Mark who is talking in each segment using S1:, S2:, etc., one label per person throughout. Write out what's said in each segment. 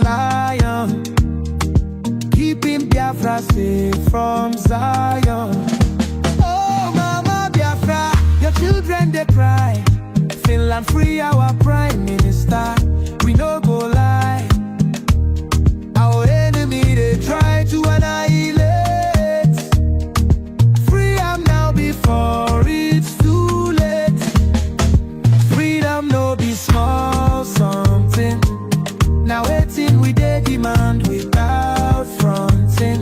S1: lion, keeping Biafra safe from Zion. Oh, Mama Biafra, your children they cry. Finland free our prime minister. We no go lie. Our enemy they try to annihilate. Free am now before it's too late. Freedom no be small something. Now waiting we dey demand without fronting.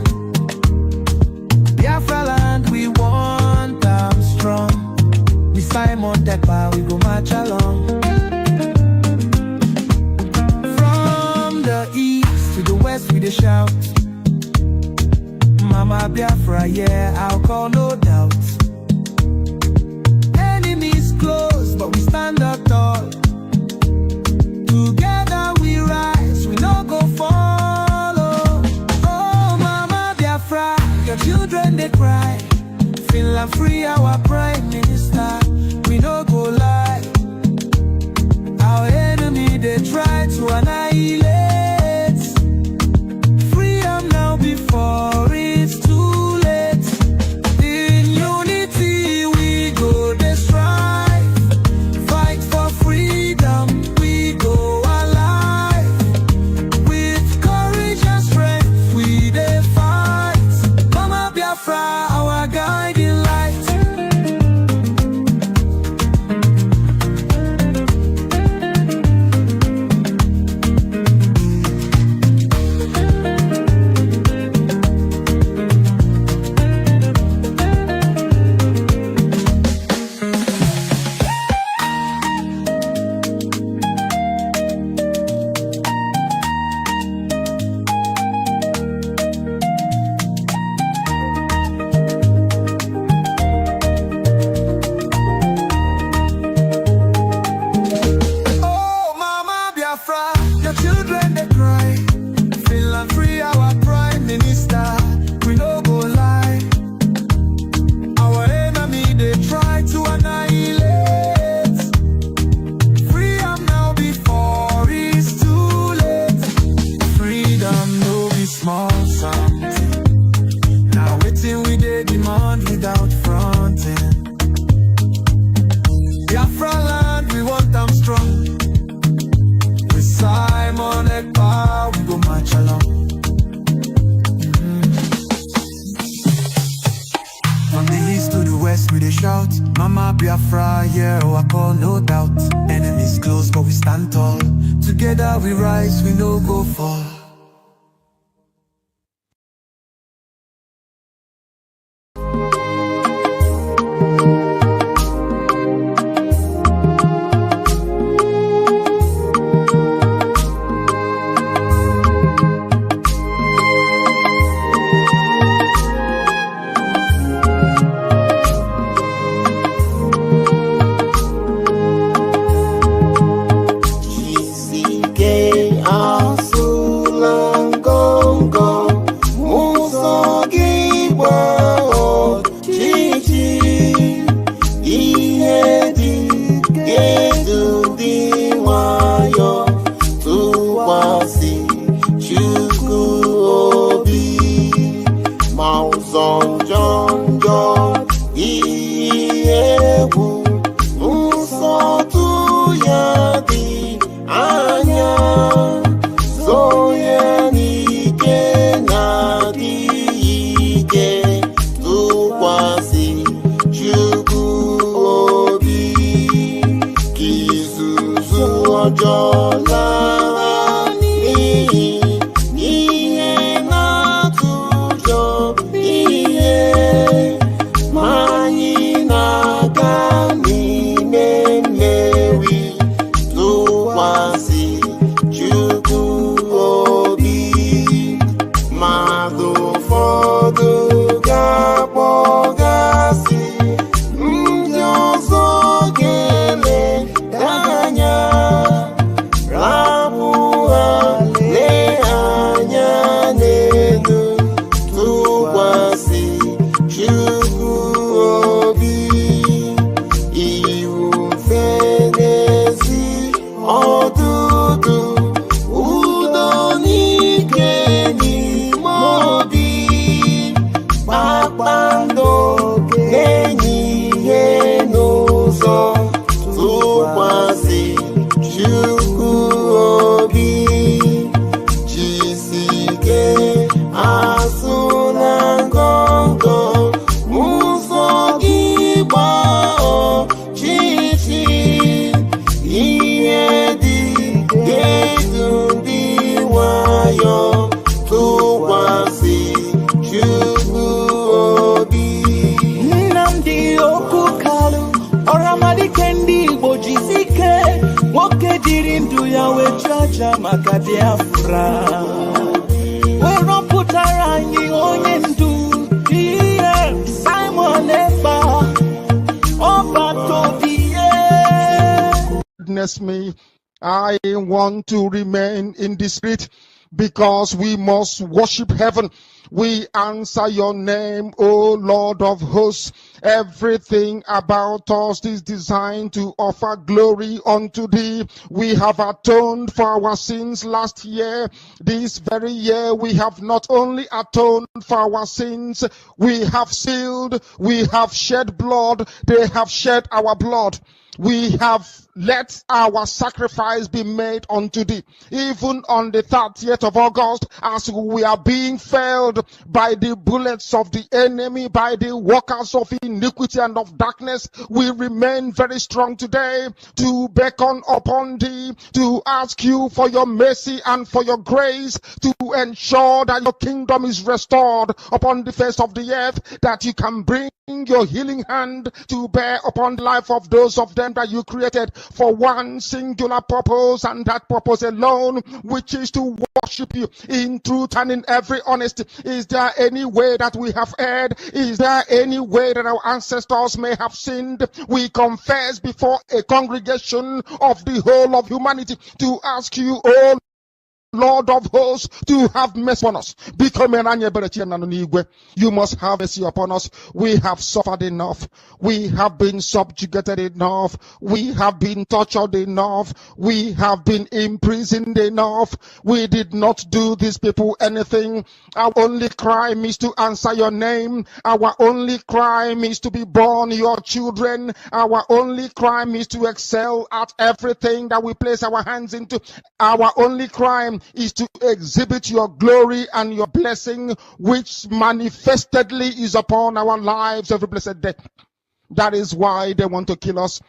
S1: Biafra land we want am strong. The Simon Depa we go march along. From the east to the west we dey shout. Mama Biafra, yeah, I'll call no doubt. Enemies close, but we stand up tall. Together we rise, we no go follow. Oh, Mama Biafra, your children they cry. Finland free our prime minister. We no go lie. Our enemy they try to annihilate. Freedom now before it's too late. In unity we go dey strive. Fight for freedom, we go alive. With courage and strength we dey fight. Mama Biafra, our guiding light. Oh, Mama Biafra, your children they cry. Finland free our prime minister. We no go lie. Our enemy they try to annihilate. Free am now before it's too late. Freedom no be small something. Now waiting we dey demand without fronting. Biafra land we want them strong. With Simon Ekpa we go march along. From the east to the west we dey shout. Mama Biafra, yeah, oh I call no doubt. Enemies close but we stand tall. Together we rise, we no go fall.
S2: Instigate ọjọ́ láàrin ní maka Biafra. Oro putara anyị onye ndu ihe Simon Eba Obatobie.
S3: Witness me, I want to remain in the spirit because we must worship heaven. We answer your name, O Lord of hosts. Everything about us is designed to offer glory unto thee. We have atoned for our sins last year. This very year we have not only atoned for our sins, we have sealed, we have shed blood, they have shed our blood. We have let our sacrifice be made unto thee. Even on the 30th of August, as we are being felled by the bullets of the enemy, by the workers of iniquity and of darkness, we remain very strong today to beckon upon thee, to ask you for your mercy and for your grace, to ensure that your kingdom is restored upon the face of the earth, that you can bring your healing hand to bear upon the life of those of them that you created for one singular purpose, and that purpose alone, which is to worship you in truth and in every honesty. Is there any way that we have erred? Is there any way that our ancestors may have sinned? We confess before a congregation of the whole of humanity to ask you, oh Lord of hosts, to have mercy on us. You must have mercy upon us. We have suffered enough. We have been subjugated enough. We have been tortured enough. We have been imprisoned enough. We did not do these people anything. Our only crime is to answer your name. Our only crime is to be born your children. Our only crime is to excel at everything that we place our hands into. Our only crime is to exhibit your glory and your blessing, which manifestedly is upon our lives every blessed day. That is why they want to kill us.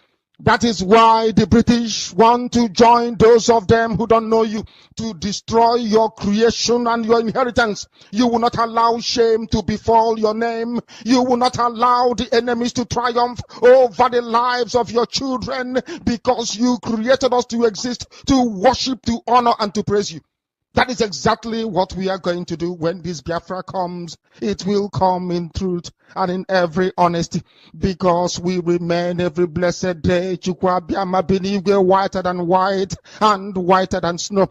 S3: That is why the British want to join those of them who don't know you to destroy your creation and your inheritance. You will not allow shame to befall your name. You will not allow the enemies to triumph over the lives of your children, because you created us to exist, to worship, to honor, and to praise you. That is exactly what we are going to do when this Biafra comes. It will come in truth and in every honesty, because we remain every blessed day whiter than white and whiter than snow.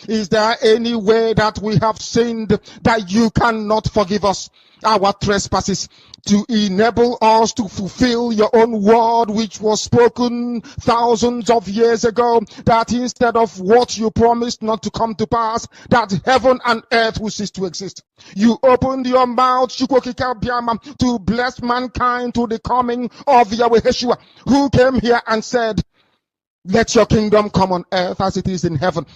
S3: Is there any way that we have sinned that you cannot forgive us our trespasses, to enable us to fulfill your own word, which was spoken thousands of years ago, that instead of what you promised not to come to pass, that heaven and earth will cease to exist? You opened your mouth to bless mankind to the coming of Yahweh Yeshua, who came here and said, let your kingdom come on earth as it is in heaven.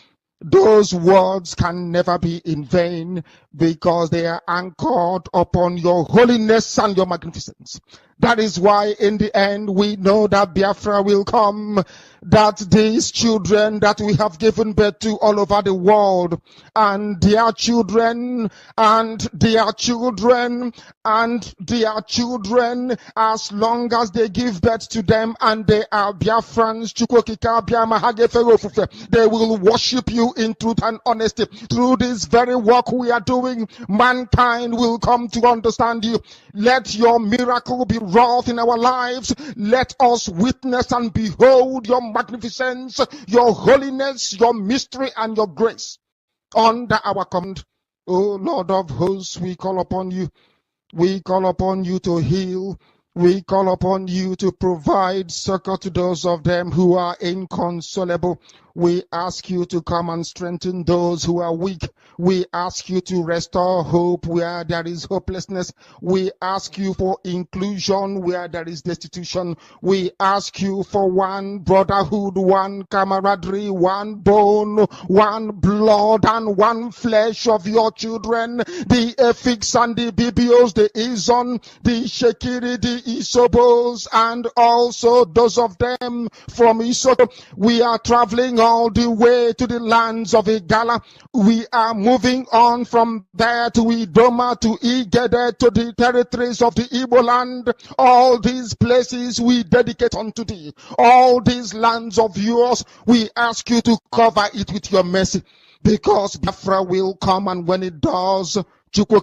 S3: Those words can never be in vain, because they are anchored upon your holiness and your magnificence. That is why in the end we know that Biafra will come, that these children that we have given birth to all over the world, and their children, and their children, and their children, as long as they give birth to them and they are Biafrans, they will worship you in truth and honesty. Through this very work we are doing, mankind will come to understand you. Let your miracle be wrought in our lives. Let us witness and behold your magnificence, your holiness, your mystery, and your grace. Under our command, O Lord of hosts, we call upon you. We call upon you to heal. We call upon you to provide succor to those of them who are inconsolable. We ask you to come and strengthen those who are weak. We ask you to restore hope where there is hopelessness. We ask you for inclusion where there is destitution. We ask you for one brotherhood, one camaraderie, one bone, one blood, and one flesh of your children. The Efiks and the Bibios, the Izon, the Shekiri, the Isobos, and also those of them from Isoko. We are traveling all the way to the lands of Igala. We are moving on from there to Idoma, to Igede, to the territories of the Igbo land. All these places we dedicate unto thee. All these lands of yours, we ask you to cover it with your mercy, because Biafra will come, and when it does, we will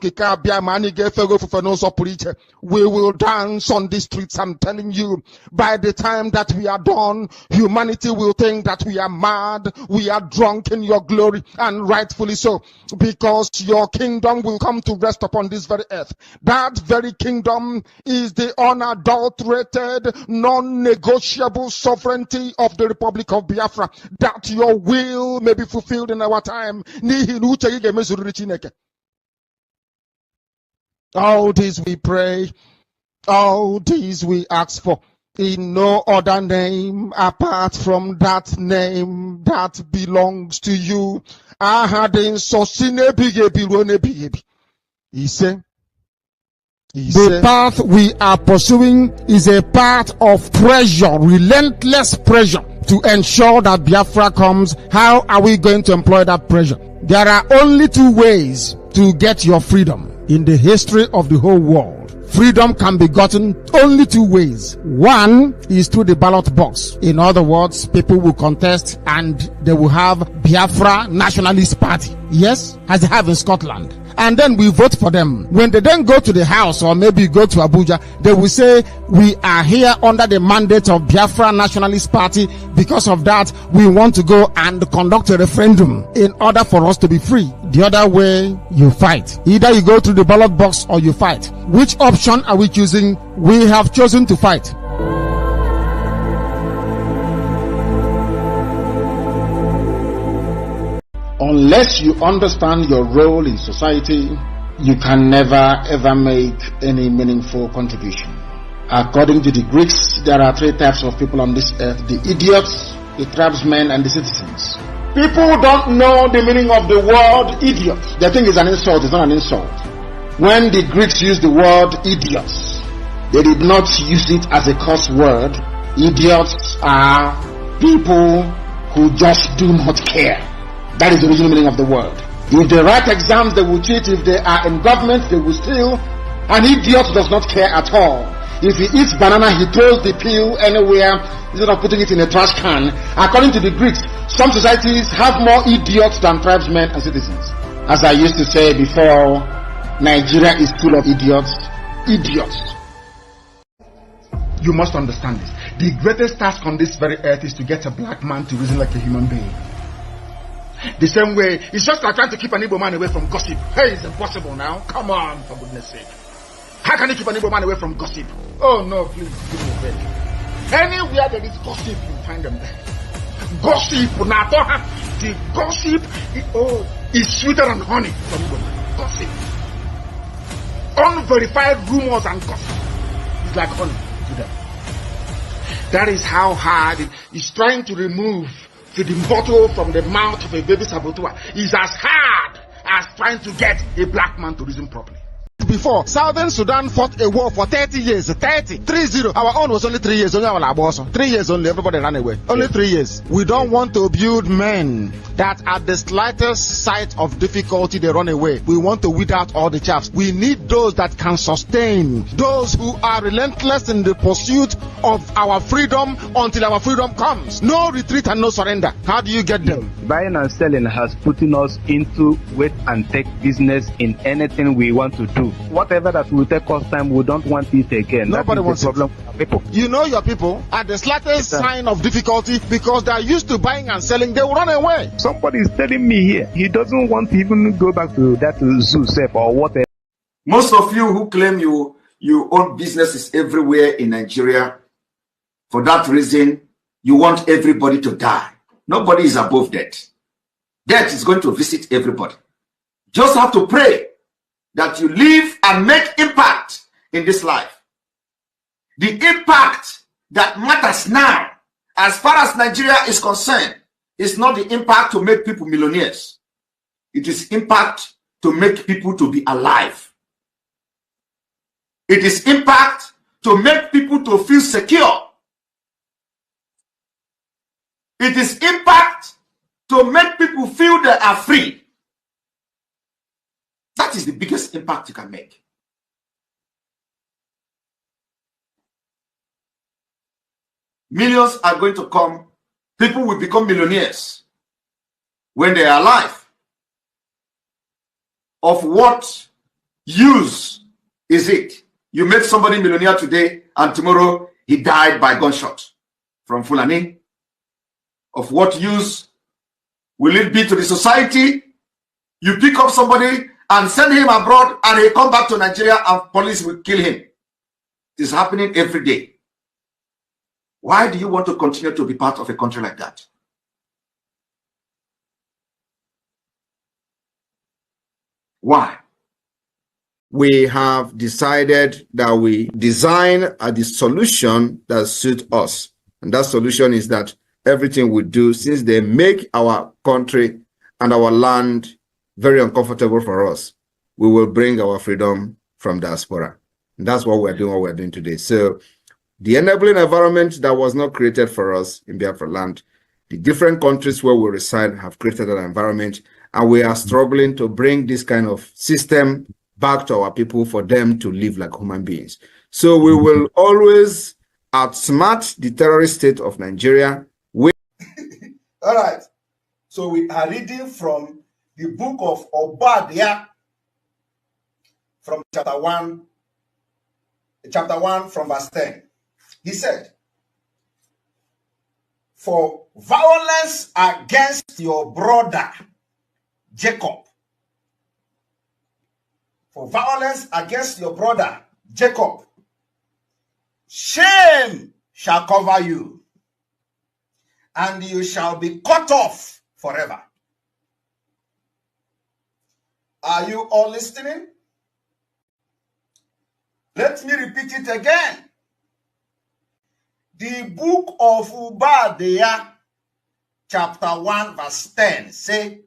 S3: dance on the streets. I'm telling you, by the time that we are done, humanity will think that we are mad, we are drunk in your glory, and rightfully so, because your kingdom will come to rest upon this very earth. That very kingdom is the unadulterated, non-negotiable sovereignty of the Republic of Biafra, that your will may be fulfilled in our time. All this we pray, all this we ask for, in no other name apart from that name that belongs to you. He said, the path we are pursuing is a path of pressure, relentless pressure, to ensure that Biafra comes. How are we going to employ that pressure? There are only two ways to get your freedom in the history of the whole world. Freedom can be gotten only two ways. One is through the ballot box. In other words, people will contest and they will have Biafra Nationalist Party. Yes, as they have in Scotland. And then we vote for them. When they then go to the house, or maybe go to Abuja, they will say, we are here under the mandate of Biafra Nationalist Party. Because of that, we want to go and conduct a referendum in order for us to be free. The other way, you fight. Either you go through the ballot box or you fight. Which option are we choosing? We have chosen to fight. Unless you understand your role in society, you can never ever make any meaningful contribution. According to the Greeks, there are three types of people on this earth: the idiots, the tribesmen, and the citizens. People don't know the meaning of the word idiot. They think it's an insult. It's not an insult. When the Greeks used the word idiots, they did not use it as a curse word. Idiots are people who just do not care. That is the original meaning of the word. If they write exams, they will cheat. If they are in government, they will steal. An idiot does not care at all. If he eats banana, he throws the peel anywhere instead of putting it in a trash can. According to the Greeks, some societies have more idiots than tribesmen and citizens. As I used to say before, Nigeria is full of idiots. Idiots. You must understand this. The greatest task on this very earth is to get a black man to reason like a human being. The same way, it's just like trying to keep an Igbo man away from gossip. Hey, it's impossible now. Come on, for goodness sake. How can you keep an Igbo man away from gossip? Oh no, please, give me a break. Anywhere there is gossip, you find them there. Gossip, the gossip is sweeter than honey from Igbo man. Gossip. Unverified rumors and gossip is like honey to them. That is how hard it is trying to remove the bottle from the mouth of a baby saboteur is as hard as trying to get a black man to reason properly. Before, Southern Sudan fought a war for 30 years. 30. Our own was only 3 years. Only our boss. 3 years only. Everybody ran away. Only 3 years. We don't want to build men that at the slightest sight of difficulty, they run away. We want to weed out all the chaffs. We need those that can sustain. Those who are relentless in the pursuit of our freedom until our freedom comes. No retreat and no surrender. How do you get them?
S4: Buying and selling has put us into wait and take business in anything we want to do. Whatever that will take us time, we don't want it again.
S3: Nobody wants
S4: the problem for people.
S3: You know your people, at the slightest sign of difficulty, because they are used to buying and selling, they will run away.
S4: Somebody is telling me here, he doesn't want to even go back to that zoo safe or whatever.
S5: Most of you who claim you own businesses everywhere in Nigeria, for that reason, you want everybody to die. Nobody is above death. Death is going to visit everybody. Just have to pray that you live and make impact in this life. The impact that matters now, as far as Nigeria is concerned, is not the impact to make people millionaires. It is impact to make people to be alive. It is impact to make people to feel secure. It is impact to make people feel they are free. That is the biggest impact you can make. Millions are going to come. People will become millionaires when they are alive. Of what use is it? You make somebody millionaire today and tomorrow he died by gunshot from Fulani. Of what use will it be to the society? You pick up somebody and send him abroad and he come back to Nigeria and police will kill him. It is happening every day. Why do you want to continue to be part of a country like that? Why? We have decided that we design the solution that suits us. And that solution is that everything we do, since they make our country and our land very uncomfortable for us, we will bring our freedom from diaspora. And that's what we're doing today. So the enabling environment that was not created for us in Biafra land, the different countries where we reside have created that environment, and we are struggling to bring this kind of system back to our people for them to live like human beings. So we will always outsmart the terrorist state of Nigeria.
S6: All right. So we are reading from the book of Obadiah from chapter 1 from verse 10. He said, "For violence against your brother Jacob, for violence against your brother Jacob, shame shall cover you, and you shall be cut off forever." Are you all listening? Let me repeat it again. The book of Obadiah, chapter 1, verse 10, say,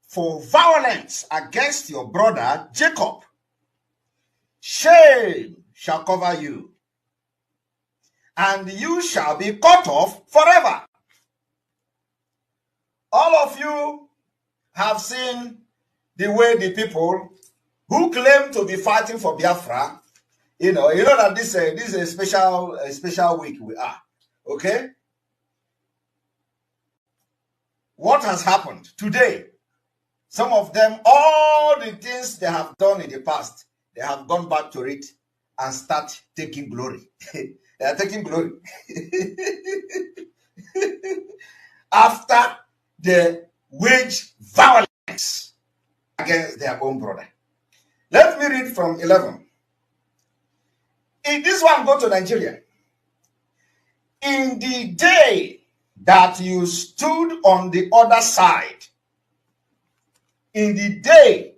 S6: "For violence against your brother Jacob, shame shall cover you, and you shall be cut off forever." All of you have seen the way the people who claim to be fighting for Biafra, you know that this is a special week we are, okay? What has happened today? Some of them, all the things they have done in the past, they have gone back to it and start taking glory. They are taking glory. After they wage violence against their own brother. Let me read from 11. In this one, go to Nigeria. "In the day that you stood on the other side, in the day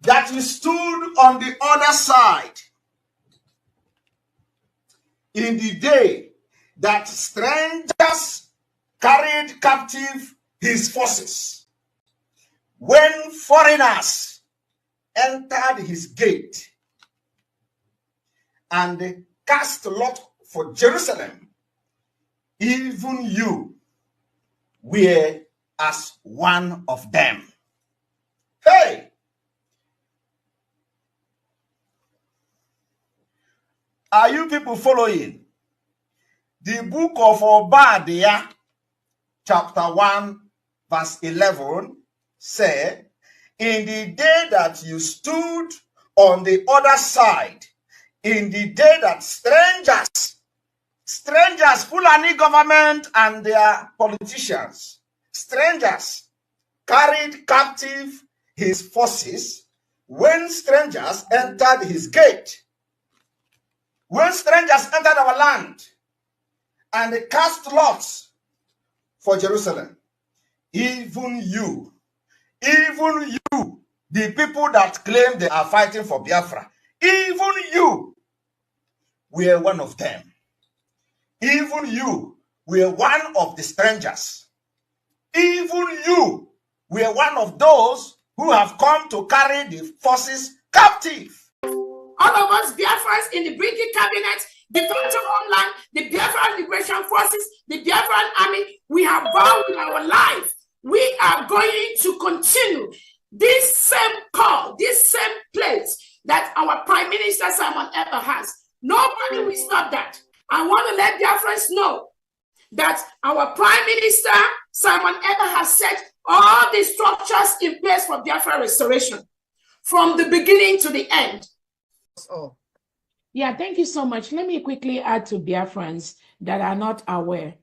S6: that you stood on the other side, in the day that strangers carried captive his forces, when foreigners entered his gate and cast lot for Jerusalem, even you were as one of them." Hey! Are you people following? The book of Obadiah, chapter 1, verse 11, say, "In the day that you stood on the other side, in the day that strangers, Fulani government and their politicians, strangers carried captive his forces, when strangers entered his gate, when strangers entered our land and cast lots for Jerusalem, even you, the people that claim they are fighting for Biafra, even you were one of them. Even you were one of the strangers. Even you were one of those who have come to carry the forces captive."
S7: All of us Biafrans in the Brinking cabinet, Defense of Homeland, the Biafra Liberation Forces, the Biafran Army, we have vowed in our life, we are going to continue this same call, this same place that our Prime Minister Simon Ekpa has. Nobody will stop that. I want to let Biafrans know that our Prime Minister Simon Ekpa has set all the structures in place for Biafra restoration from the beginning to the end.
S8: Oh.
S7: Yeah, thank you so much. Let me quickly add to Biafrans that are not aware.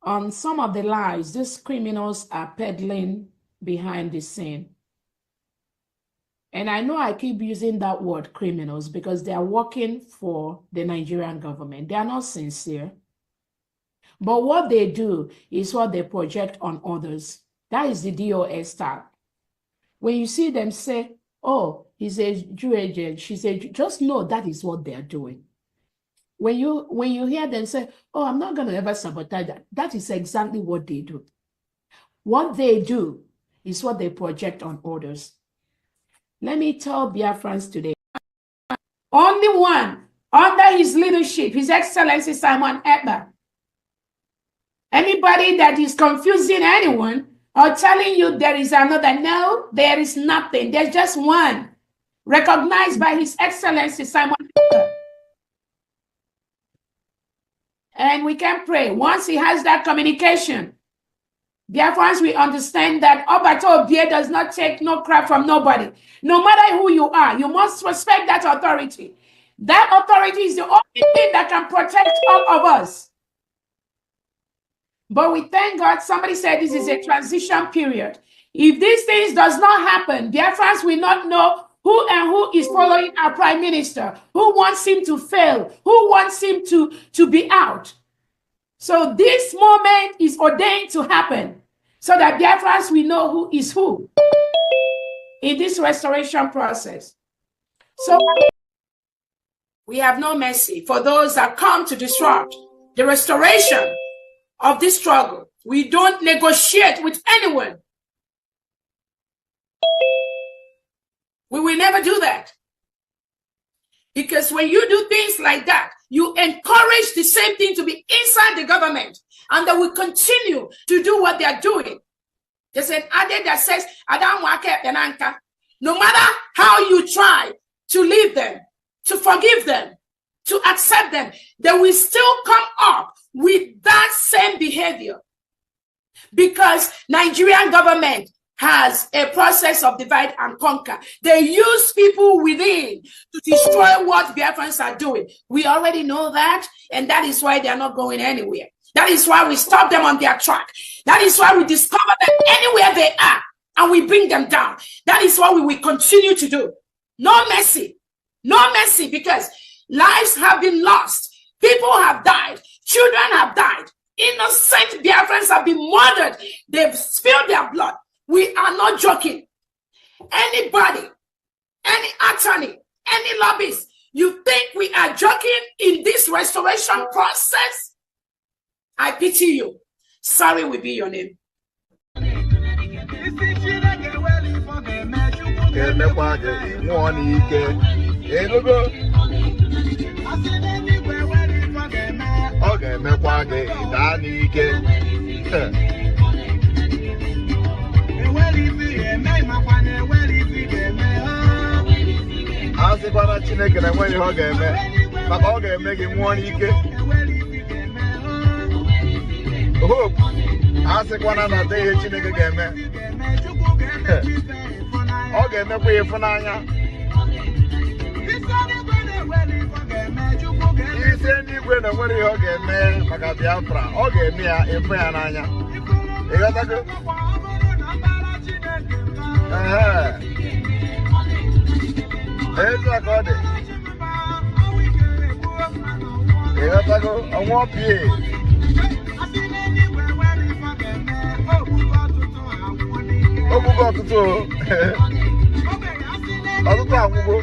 S7: On some of the lies, these criminals are peddling behind the scene. And I know I keep using that word criminals because they are working for the Nigerian government. They are not sincere. But what they do is what they project on others. That is the DOS style. When you see them say, oh, he's a Jew agent, she's a Jew, just know that is what they are doing. When you hear them say, oh, I'm not going to ever sabotage that, that is exactly what they do. What they do is what they project on others. Let me tell Biafrans today, only one under his leadership, His Excellency Simon Ekpa. Anybody that is confusing anyone or telling you there is another, no, there is nothing. There's just one, recognized by His Excellency Simon Ekpa. And we can pray. Once he has that communication, Biafrans, we understand that Obato Obie does not take no crap from nobody. No matter who you are, you must respect that authority. That authority is the only thing that can protect all of us. But we thank God, somebody said this is a transition period. If these things does not happen, Biafrans will not know who is following our Prime Minister, who wants him to fail, who wants him to be out. So this moment is ordained to happen so that Biafrans will know who is who in this restoration process. So we have no mercy for those that come to disrupt the restoration of this struggle. We don't negotiate with anyone. We will never do that. Because when you do things like that, you encourage the same thing to be inside the government, and they will continue to do what they are doing. There's an adage that says, no matter how you try to leave them, to forgive them, to accept them, they will still come up with that same behavior. Because Nigerian government has a process of divide and conquer. They use people within to destroy what Biafrans are doing. We already know that, and that is why they are not going anywhere. That is why we stop them on their track. That is why we discover them anywhere they are, and we bring them down. That is what we will continue to do. No mercy. No mercy, because lives have been lost. People have died. Children have died. Innocent Biafrans have been murdered. They've spilled their blood. We are not joking. Anybody, any attorney, any lobbyist, you think we are joking in this restoration process? I pity you. Sorry will be your name.
S8: Chineke na enweghị ihe ọ ga-eme maka ọ ga-eme gị nwụọ n'ike. Hope a sịkwana na ọ dịghị ihe Chineke ga-eme, ọ ga-emekwa ya ịfụnanya. Isi eluigwe na enwere ihe ọ ga-eme maka Biafra, ọ ga-eme ya ịfụ ya n'anya. Ịghọtago? Etu a ka ọ dị. Ịghọtago? Ọnwụọ pie. Ọgwụgwọ ọtụtụ anwụgo.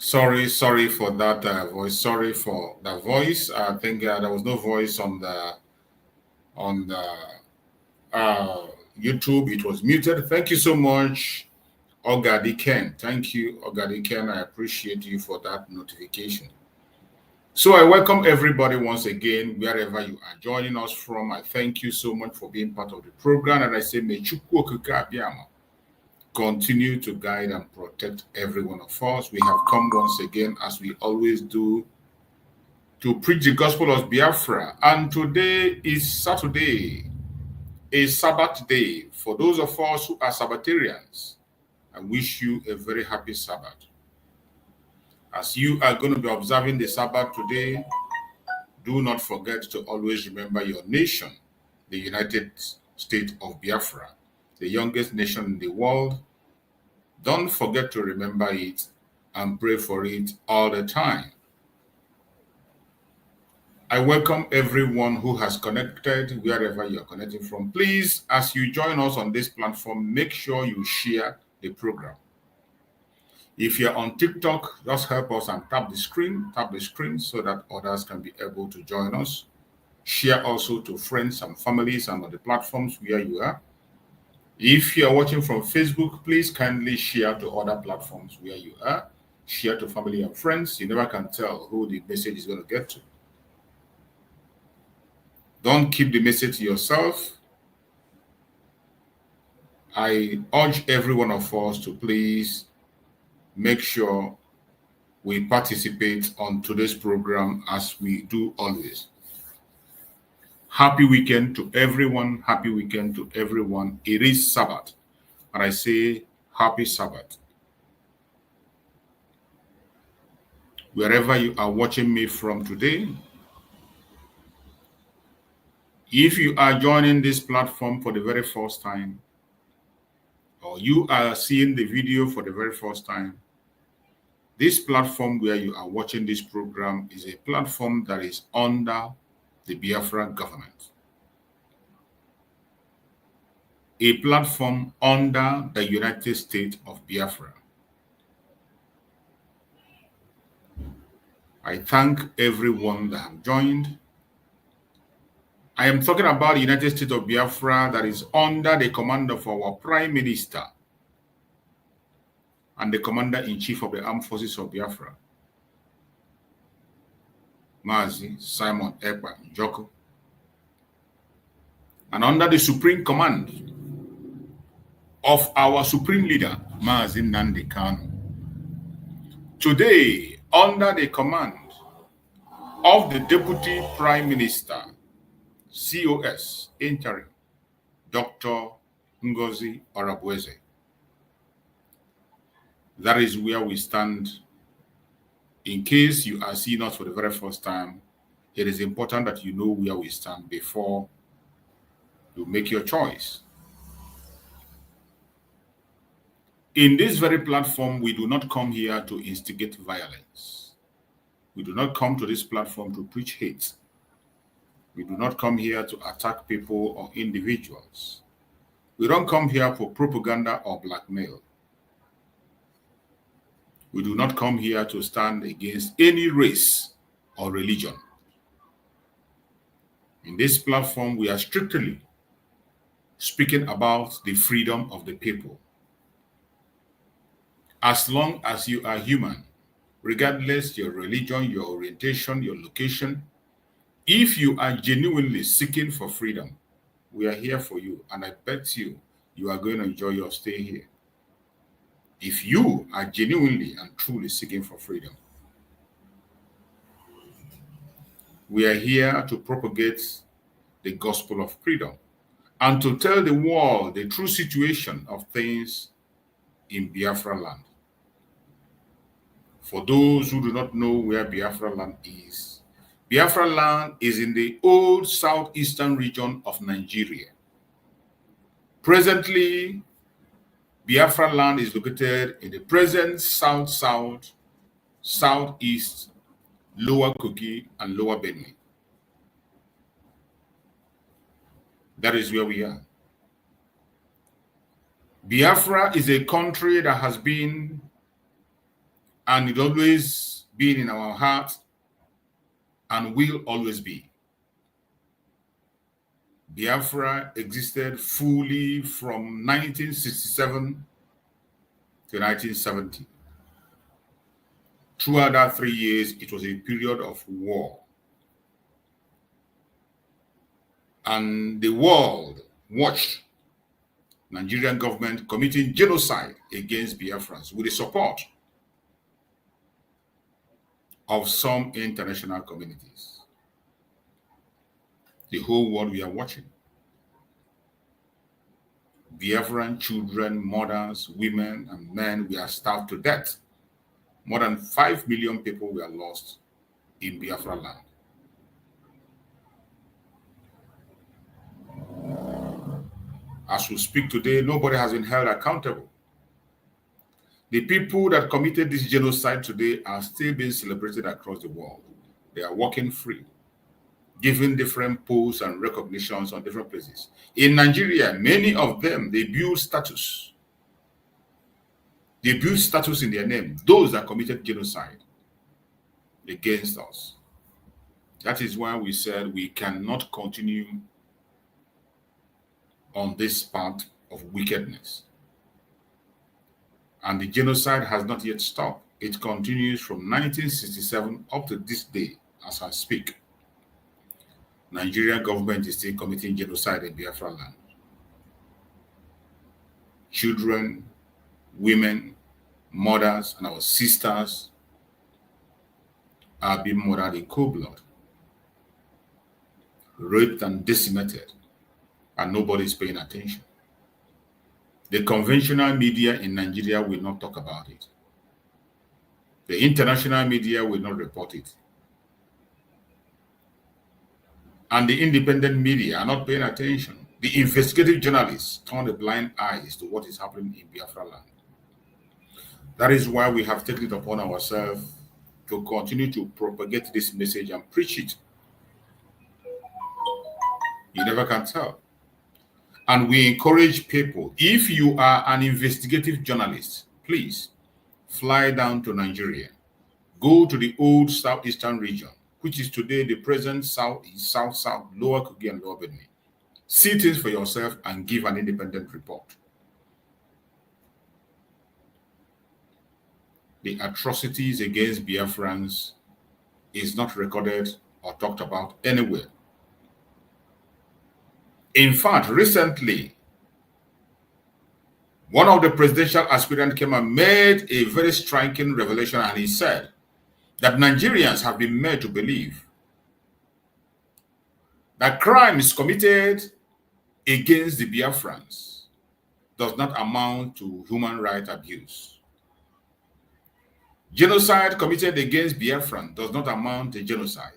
S9: Sorry for that voice. Sorry for the voice. I think there was no voice on the YouTube. It was muted. Thank you so much, Ogadi Ken. Thank you, Ogadi Ken. I appreciate you for that notification. So I welcome everybody once again, wherever you are joining us from. I thank you so much for being part of the program. And I say, may Chukwu Okike Abiama continue to guide and protect every one of us. We have come once again, as we always do, to preach the gospel of Biafra. And today is Saturday, a Sabbath day. For those of us who are Sabbatarians, I wish you a very happy Sabbath. As you are going to be observing the Sabbath today, do not forget to always remember your nation, the United States of Biafra, the youngest nation in the world. Don't forget to remember it and pray for it all the time. I welcome everyone who has connected, wherever you are connecting from. Please, as you join us on this platform, make sure you share the program. If you're on TikTok, just help us and tap the screen so that others can be able to join us. Share also to friends and families and on the platforms where you are. If you're watching from Facebook, please kindly share to other platforms where you are. Share to family and friends. You never can tell who the message is going to get to. Don't keep the message to yourself. I urge every one of us to please make sure we participate on today's program as we do always. Happy weekend to everyone. Happy weekend to everyone. It is Sabbath. And I say happy Sabbath. Wherever you are watching me from today, if you are joining this platform for the very first time, or you are seeing the video for the very first time, this platform where you are watching this program is a platform that is under the Biafra government. A platform under the United States of Biafra. I thank everyone that have joined. I am talking about the United States of Biafra that is under the command of our Prime Minister and the Commander-in-Chief of the Armed Forces of Biafra, Mazi Simon Ekpa Njoko, and under the supreme command of our supreme leader, Mazi Nnamdi Kanu. Today, under the command of the Deputy Prime Minister, COS, interim, Dr. Ngozi That is where we stand. In case you are seeing us for the very first time, it is important that you know where we stand before you make your choice. In this very platform, we do not come here to instigate violence. We do not come to this platform to preach hate. We do not come here to attack people or individuals. We don't come here for propaganda or blackmail. We do not come here to stand against any race or religion. In this platform, we are strictly speaking about the freedom of the people. As long as you are human, regardless your religion, your orientation, your location, if you are genuinely seeking for freedom, we are here for you. And I bet you are going to enjoy your stay here. If you are genuinely and truly seeking for freedom, we are here to propagate the gospel of freedom and to tell the world the true situation of things in Biafra land. For those who do not know where Biafra land is in the old southeastern region of Nigeria. Presently, Biafra land is located in the present south-south, southeast, Lower Kogi, and Lower Benue. That is where we are. Biafra is a country that has been and it always been in our heart and will always be. Biafra existed fully from 1967 to 1970. Throughout that 3 years, it was a period of war. And the world watched Nigerian government committing genocide against Biafrans with the support of some international communities. The whole world we are watching. Biafran children, mothers, women, and men were starved to death. More than 5 million people were lost in Biafra land. As we speak today, nobody has been held accountable. The people that committed this genocide today are still being celebrated across the world. They are walking free, given different posts and recognitions on different places. In Nigeria, many of them, they build status. They build status in their name, those that committed genocide against us. That is why we said we cannot continue on this path of wickedness. And the genocide has not yet stopped. It continues from 1967 up to this day, as I speak. Nigerian government is still committing genocide in Biafra land. Children, women, mothers, and our sisters are being murdered in cold blood, raped and decimated, and nobody is paying attention. The conventional media in Nigeria will not talk about it. The international media will not report it. And the independent media are not paying attention. The investigative journalists turn a blind eye to what is happening in Biafra land. That is why we have taken it upon ourselves to continue to propagate this message and preach it. You never can tell. And we encourage people, if you are an investigative journalist, please fly down to Nigeria. Go to the old southeastern region, which is today the present southeast, south, lower Kogi and lower Benue. See things for yourself and give an independent report. The atrocities against Biafrans is not recorded or talked about anywhere. In fact, recently, one of the presidential aspirants came and made a very striking revelation, and he said that Nigerians have been made to believe that crimes committed against the Biafrans does not amount to human rights abuse. Genocide committed against Biafran does not amount to genocide.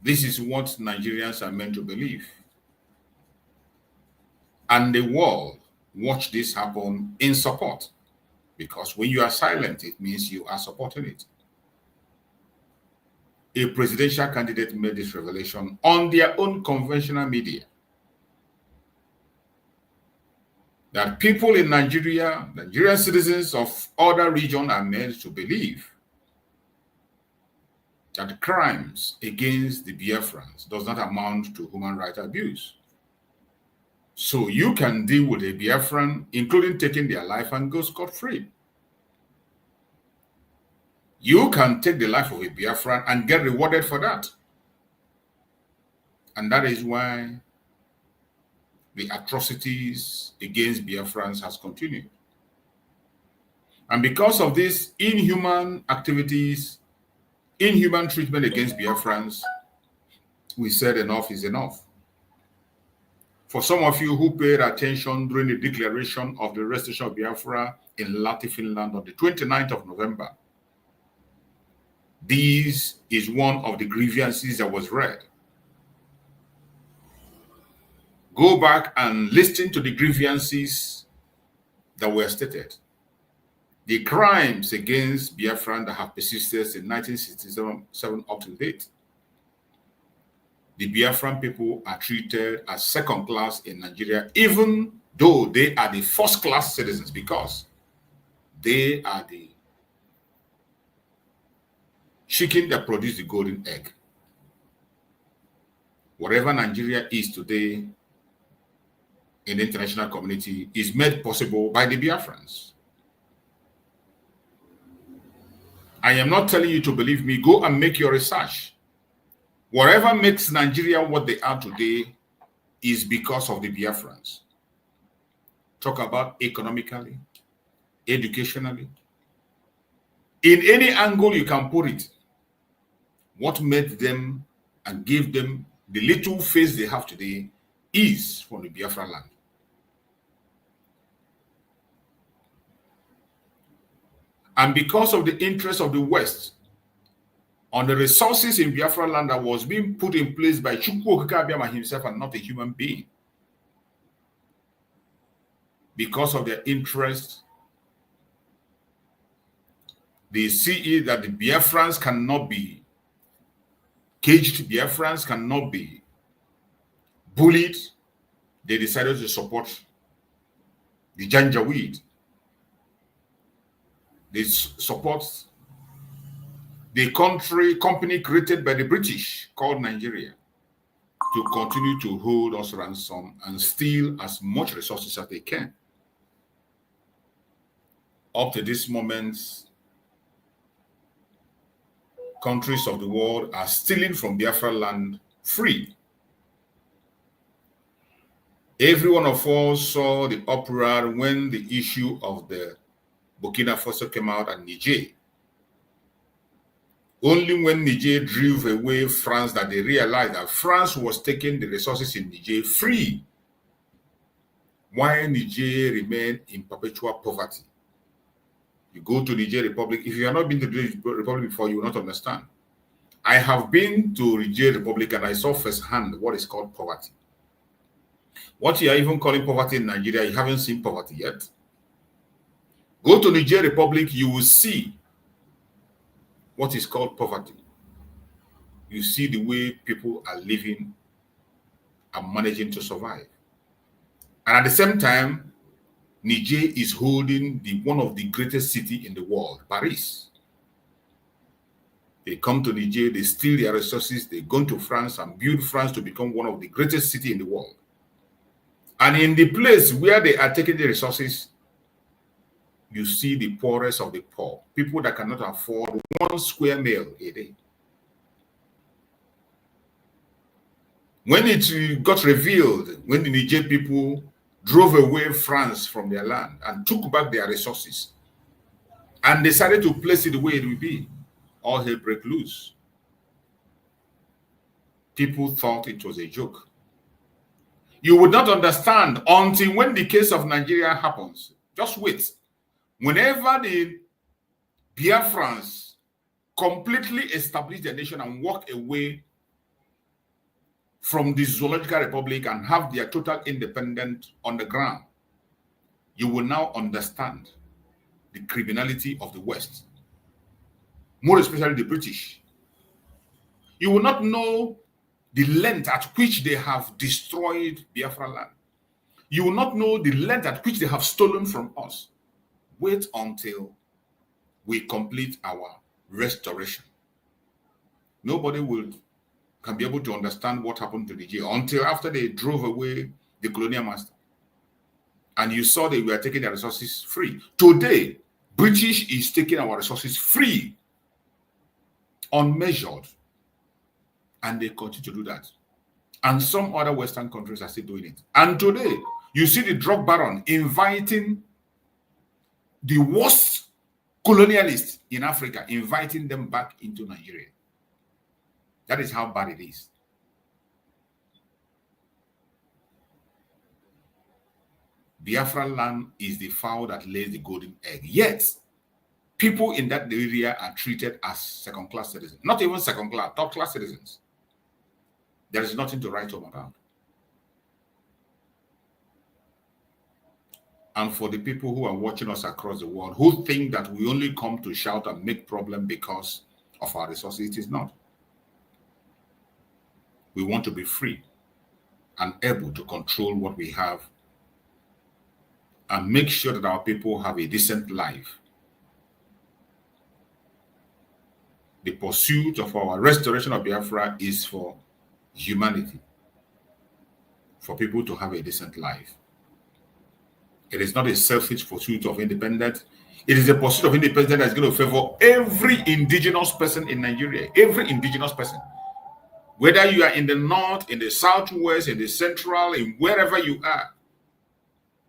S9: This is what Nigerians are meant to believe. And the world watch this happen in support. Because when you are silent, it means you are supporting it. A presidential candidate made this revelation on their own conventional media. That people in Nigeria, Nigerian citizens of other regions are meant to believe that the crimes against the Biafrans does not amount to human rights abuse. So you can deal with a Biafran, including taking their life, and go scot-free. You can take the life of a Biafran and get rewarded for that. And that is why the atrocities against Biafrans has continued. And because of these inhuman activities, inhuman treatment against Biafrans, we said enough is enough. For some of you who paid attention during the declaration of the restoration of Biafra in Lati, Finland on the 29th of November, this is one of the grievances that was read. Go back and listen to the grievances that were stated. The crimes against Biafran that have persisted in 1967 up to date. The Biafran people are treated as second class in Nigeria, even though they are the first class citizens, because They are the chicken that produce the golden egg. Whatever Nigeria is today in the international community is made possible by the Biafrans. I am not telling you to believe me. Go and make your research. Whatever makes Nigeria what they are today is because of the Biafrans. Talk about economically, educationally. In any angle you can put it, what made them and gave them the little face they have today is from the Biafra land. And because of the interest of the West on the resources in Biafra land that was being put in place by Chukwu Okike Abiama himself and not a human being, because of their interest, they see that the Biafrans cannot be caged, Biafrans cannot be bullied. They decided to support the Janjaweed. They support the company created by the British called Nigeria to continue to hold us ransom and steal as much resources as they can. Up to this moment, countries of the world are stealing from Biafra land free. Every one of us saw the uproar when the issue of the Burkina Faso came out and Niger. Only when Niger drove away France that they realized that France was taking the resources in Niger free, while Niger remained in perpetual poverty. You go to Niger Republic, if you have not been to the Republic before, you will not understand. I have been to Niger Republic and I saw firsthand what is called poverty. What you are even calling poverty in Nigeria, you haven't seen poverty yet. Go to Niger Republic, you will see what is called poverty. You see the way people are living and managing to survive. And at the same time, Niger is holding one of the greatest cities in the world, Paris. They come to Niger, they steal their resources, they go to France and build France to become one of the greatest cities in the world. And in the place where they are taking the resources, you see the poorest of the poor, people that cannot afford 1 square meal a day. When it got revealed, when the Niger people drove away France from their land and took back their resources and decided to place it the way it would be, all hell broke loose. People thought it was a joke. You would not understand until when the case of Nigeria happens. Just wait. Whenever the Biafrans completely establish their nation and walk away from the Zoological Republic and have their total independence on the ground, you will now understand the criminality of the West, more especially the British. You will not know the length at which they have destroyed Biafra land. You will not know the length at which they have stolen from us. Wait until we complete our restoration. Nobody can be able to understand what happened to Niger until after they drove away the colonial master. And you saw they were taking their resources free. Today, British is taking our resources free, unmeasured. And they continue to do that. And some other Western countries are still doing it. And today, you see the drug baron inviting the worst colonialists in Africa, inviting them back into Nigeria. That is how bad it is. Biafra land is the fowl that lays the golden egg. Yet, people in that area are treated as second-class citizens. Not even second-class, top-class citizens. There is nothing to write home about. And for the people who are watching us across the world, who think that we only come to shout and make problem because of our resources, it is not. We want to be free and able to control what we have and make sure that our people have a decent life The pursuit of our restoration of Biafra is for humanity, for people to have a decent life. It is not a selfish pursuit of independence. It is a pursuit of independence that is going to favor every indigenous person in Nigeria, every indigenous person. Whether you are in the north, in the southwest, in the central, in wherever you are,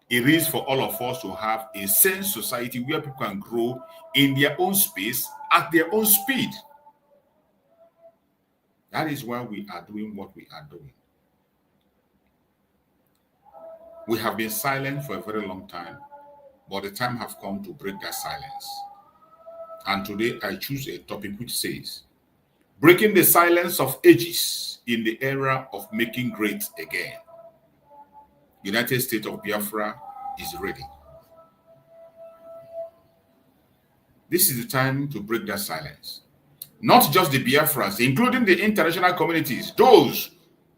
S9: it is for all of us to have a sane society where people can grow in their own space at their own speed. That is why we are doing what we are doing. We have been silent for a very long time, but the time has come to break that silence. And today I choose a topic which says, breaking the silence of ages in the era of making great again. United States of Biafra is ready. This is the time to break that silence. Not just the Biafrans, including the international communities, those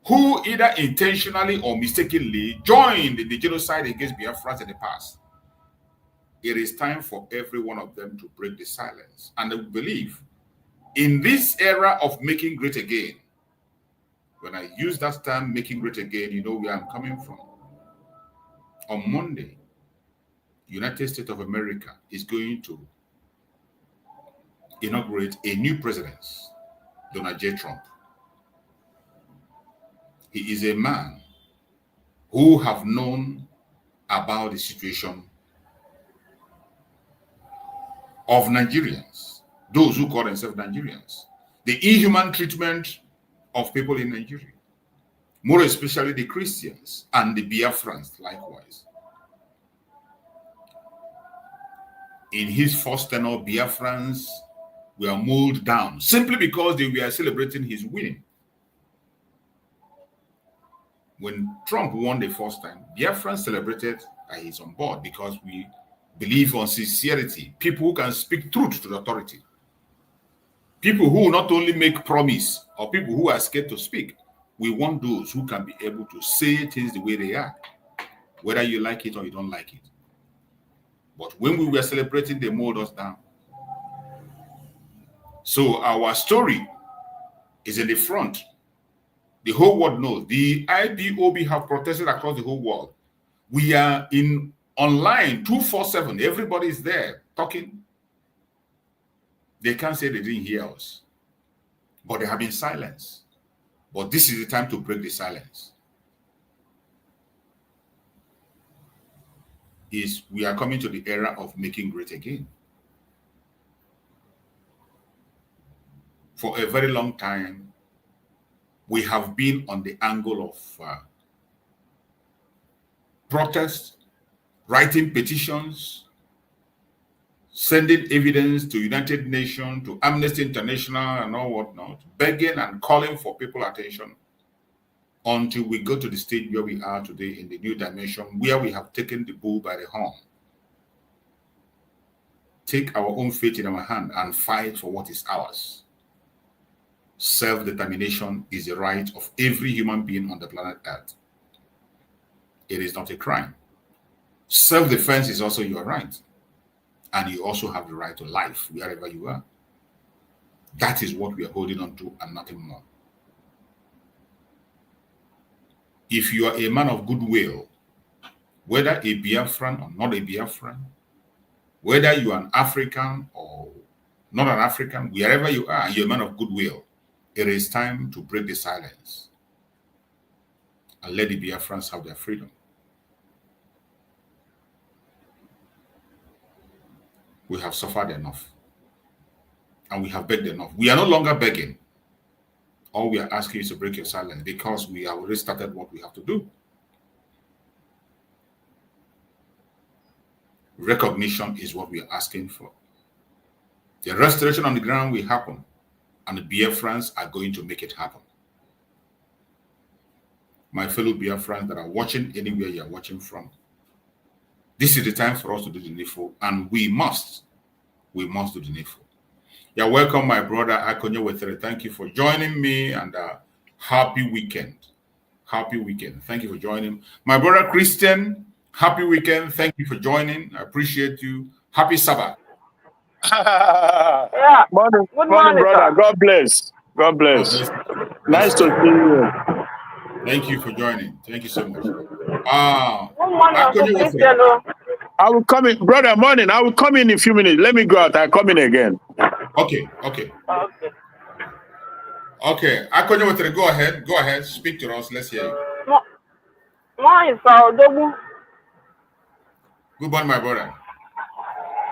S9: who either intentionally or mistakenly joined in the genocide against Biafrans in the past. It is time for every one of them to break the silence. And I believe in this era of making great again, when I use that term, making great again, you know where I'm coming from. On Monday, United States of America is going to inaugurate a new president, Donald J. Trump. He is a man who have known about the situation of Nigerians, those who call themselves Nigerians, the inhuman treatment of people in Nigeria, more especially the Christians and the Biafrans likewise. In his first tenure, Biafrans were mowed down simply because they were celebrating his winning. When Trump won the first time, Biafrans celebrated that he's on board because we believe on sincerity, people who can speak truth to the authority, people who not only make promise or people who are scared to speak. We want those who can be able to say things the way they are, whether you like it or you don't like it. But when we were celebrating, they mowed us down. So our story is in the front. The whole world knows. The IPOB have protested across the whole world. We are in online 24/7. Everybody is there talking. They can't say they didn't hear us, but they have been silenced. But this is the time to break the silence. We are coming to the era of making great again. For a very long time, we have been on the angle of protest, writing petitions, sending evidence to United Nations, to Amnesty International and all whatnot, begging and calling for people's attention until we go to the stage where we are today in the new dimension, where we have taken the bull by the horn. Take our own fate in our hand and fight for what is ours. Self-determination is the right of every human being on the planet Earth. It is not a crime. Self-defense is also your right. And you also have the right to life wherever you are. That is what we are holding on to and nothing more. If you are a man of goodwill, whether a Biafran or not a Biafran, whether you are an African or not an African, wherever you are, you're a man of goodwill. It is time to break the silence and let the Biafrans have their freedom. We have suffered enough and we have begged enough. We are no longer begging. All we are asking is to break your silence because we have already started what we have to do. Recognition is what we are asking for. The restoration on the ground will happen. And the Biafrans are going to make it happen. My fellow Biafrans that are watching anywhere you are watching from, this is the time for us to do the needful, and we must do the needful. You're welcome, my brother Akonye. Thank you for joining me, and happy weekend. Happy weekend. Thank you for joining. My brother Christian, happy weekend. Thank you for joining. I appreciate you. Happy Sabbath.
S10: Yeah.
S8: Morning,
S10: Good
S8: morning,
S10: morning,
S8: brother.
S10: sir.
S8: God bless. God bless. Nice to see you.
S9: Thank you for joining. Thank you so much.
S10: Good morning, Uncle
S9: Akonye Wetere.
S10: Christian.
S8: I will come in, brother. Morning. I will come in a few minutes. Let me go out. I'll come in again.
S9: Okay.
S10: Okay.
S9: Okay. Akonye Wetere, go ahead. Go ahead. Speak to us. Let's hear you.
S10: Morning, sir. Odogwu.
S9: Good morning, my brother.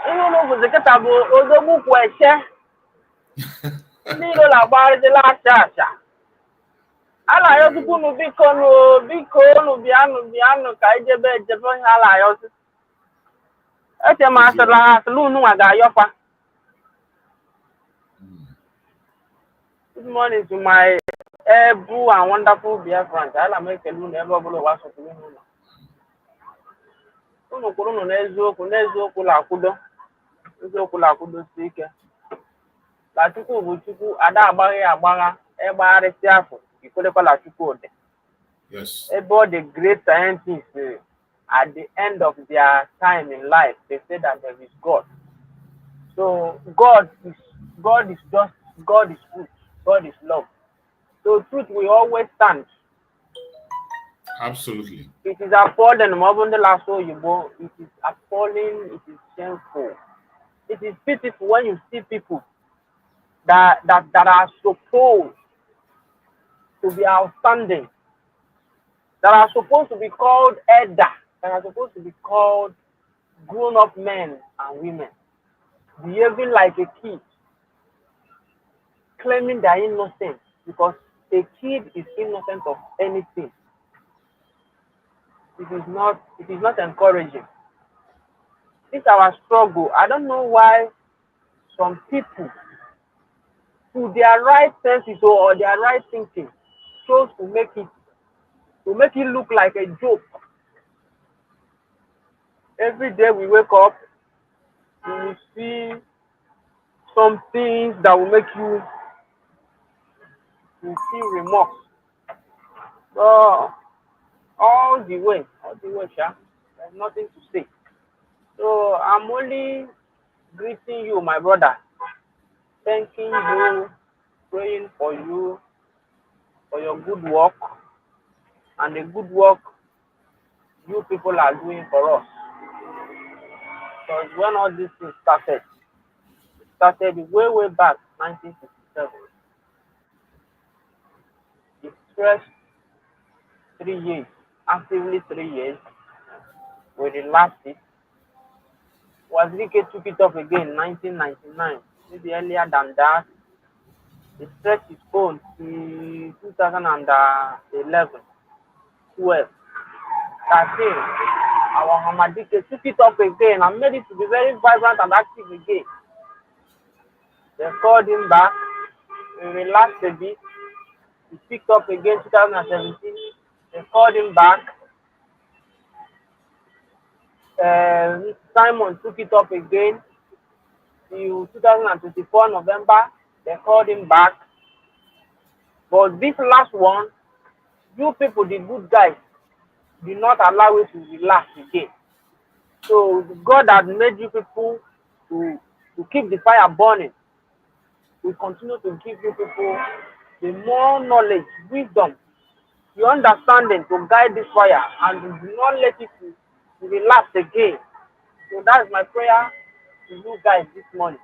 S10: Ihe unu bụ zeketa bụ Odogwu Kweche. Ndị iro na-agbarịdịla acha. Ala ya tupu unu biko unu bịanụ ka ejebe ihe ala ya ọsị. Eche m asịrị ha asịrị unu nwa ga-ayọkwa. Good morning to my able and wonderful Biafrans. Ala m ekele unu ebe ọbụla ụwa sọpụrụ unu ụlọ. Unu kwuru unu n'eziokwu la-akwụdo. Eziokwu la-akwụdosi ike. La Chukwu bụ Chukwu, ada agbaghị agbagha, ịgbagharịsị afọ, ikwerekwala Chukwu ụdị.
S9: Yes.
S10: About the great scientists, at the end of their time in life, they say that there is God. So God is truth, God is love. So truth will always stand.
S9: Absolutely.
S10: It is appalling, it is appalling, it is shameful. It is pitiful when you see people that are supposed to be outstanding, that are supposed to be called elder, that are supposed to be called grown-up men and women, behaving like a kid, claiming their innocence, because a kid is innocent of anything. It is not encouraging. This is our struggle. I don't know why some people, to their right senses or their right thinking, chose to make it look like a joke. Every day we wake up, we will see some things that will make you feel remorse. All the way, Sha, there's nothing to say. So I'm only greeting you, my brother, thanking you, praying for you, for your good work, and the good work you people are doing for us. Because when all these things started, it started way back, 1967. It stretched 3 years, actively 3 years. We relapsed it. Wazirike took it up again in 1999, maybe earlier than that. It stretched its own to 2011, 12, 13. Our Hamadike took it up again and made it to be very vibrant and active again. They called him back. We relaxed a bit. He picked up again 2017. They called him back. Simon took it up again till 2024 November. They called him back. But this last one, you people, the good guys, did not allow it to relax again. So God has made you people to keep the fire burning. We continue to give you people the more knowledge, wisdom, the understanding to guide this fire, and do not let it to relax again. So that's my prayer to you guys this morning.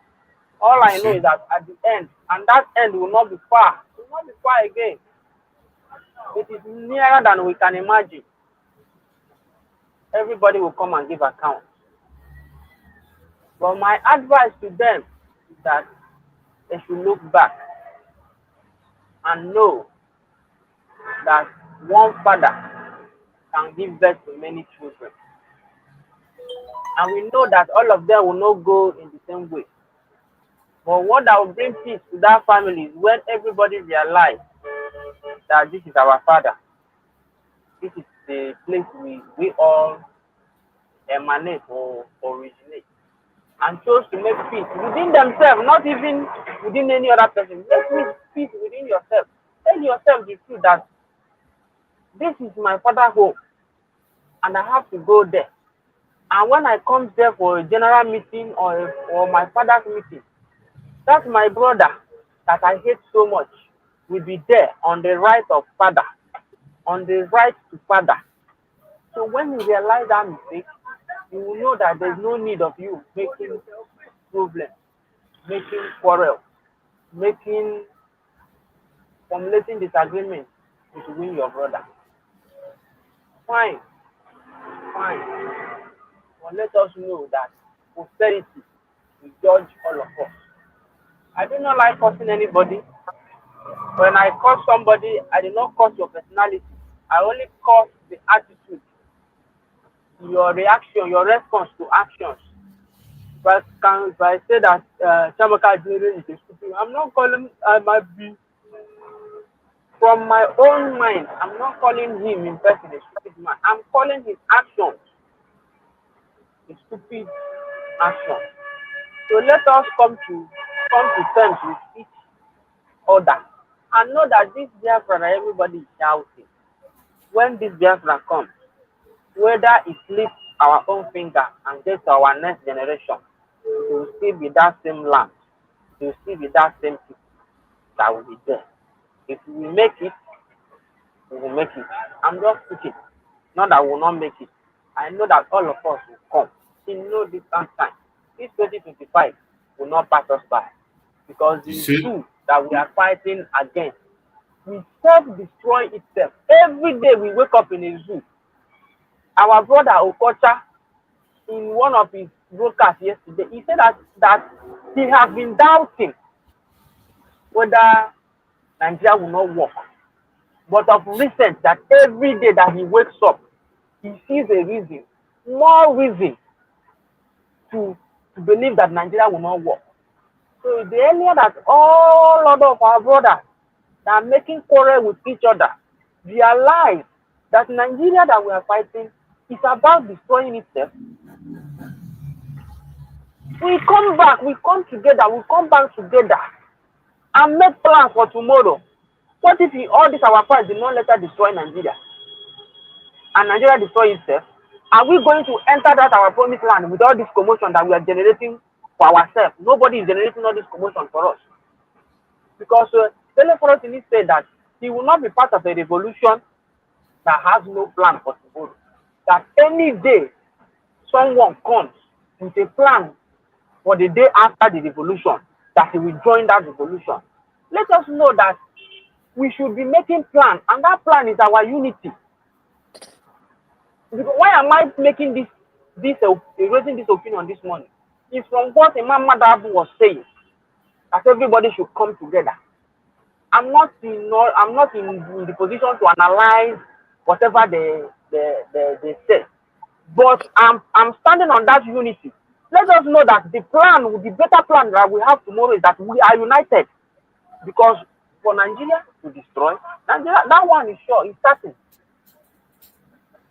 S10: All I know is that at the end, and that end will not be far. It will not be far again. It is nearer than we can imagine. Everybody will come and give account. But my advice to them is that they should look back and know that one father can give birth to many children. And we know that all of them will not go in the same way. But what that will bring peace to that family is when everybody realizes that this is our father. This is the place we all emanate or originate. And chose to make peace within themselves, not even within any other person. Make peace within yourself. Tell yourself the truth that this is my father's home, and I have to go there. And when I come there for a general meeting or my father's meeting, that's my brother that I hate so much will be there on the right of father, on the right to father. So when you realize that mistake, you will know that there's no need of you making problems, making quarrel, formulating disagreements to win your brother. Fine. But let us know that posterity will judge all of us. I do not like cursing anybody. When I curse somebody, I do not curse your personality. I only curse the attitude, your reaction, your response to actions. If I say that Chamaka Jere is a stupid, I'm not calling from my own mind. I'm not calling him in person a stupid man. I'm calling his actions a stupid action. So let us come to terms with each other and know that this Biafra that everybody is shouting, when this Biafra comes, whether it lifts our own finger and gets to our next generation, it will still be that same land, it will still be that same people that will be there. If we make it, we will make it. I'm just speaking, not that we will not make it. I know that all of us will come in no distant time. This 2025 will not pass us by, because the issue that we are fighting against will self-destroy itself. Every day we wake up in a zoo. Our brother Okocha, in one of his broadcasts yesterday, he said that he has been doubting whether Nigeria will not work. But of recent, that every day that he wakes up, he sees a reason, more reason to believe that Nigeria will not work. So the earlier that all of our brothers that are making quarrel with each other realize that Nigeria that we are fighting is about destroying itself, we come back, we come together, we come back together and make plans for tomorrow. What if all this our fight did not let us destroy Nigeria and Nigeria destroy itself? Are we going to enter that our promised land with all this commotion that we are generating for ourselves? Nobody is generating all this commotion for us. Because Teleforotini said that he will not be part of a revolution that has no plan for tomorrow. That any day someone comes with a plan for the day after the revolution, that he will join that revolution. Let us know that we should be making plans, and that plan is our unity. Why am I making raising this opinion this morning? It's from what Imam Madabu was saying, that everybody should come together. I'm not in the position to analyze whatever they say, but I'm standing on that unity. Let us know that the better plan that we have tomorrow is that we are united, because for Nigeria to destroy Nigeria, that one is sure, it's certain.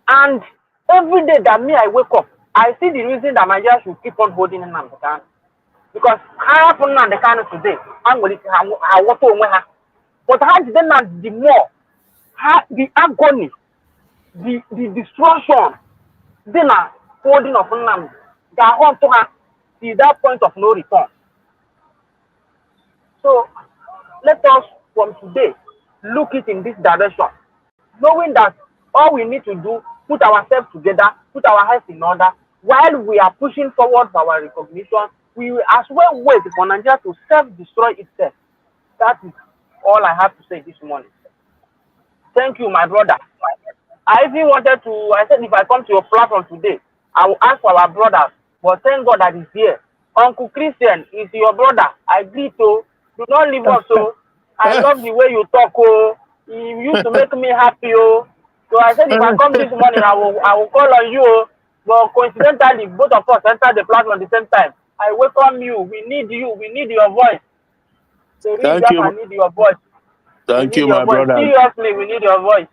S10: And every day that I wake up, I see the reason that Nigeria should keep on holding Nnamdi Kanu. Because how happened Nnamdi Kanu today? But how did the more, the agony, the destruction, then holding of Nnamdi, they are on to her to that point of no return. So let us from today look it in this direction, knowing that all we need to do, put ourselves together, put our heads in order, while we are pushing forward for our recognition, we will as well wait for Nigeria to self-destroy itself. That is all I have to say this morning. Thank you, my brother. I even wanted to, I said if I come to your platform today, I will ask for our brothers, but thank God that he's here. Uncle Christian is your brother. I agree to. Do not leave us, so I love the way you talk, oh. You used to make me happy, oh. So I said if I come this morning, I will call on you, oh. But coincidentally, both of us enter the platform at the same time. I welcome you. We need you. We need your voice. So
S11: Thank you.
S10: I need your voice.
S11: Thank you, my brother.
S10: Seriously, we need your voice.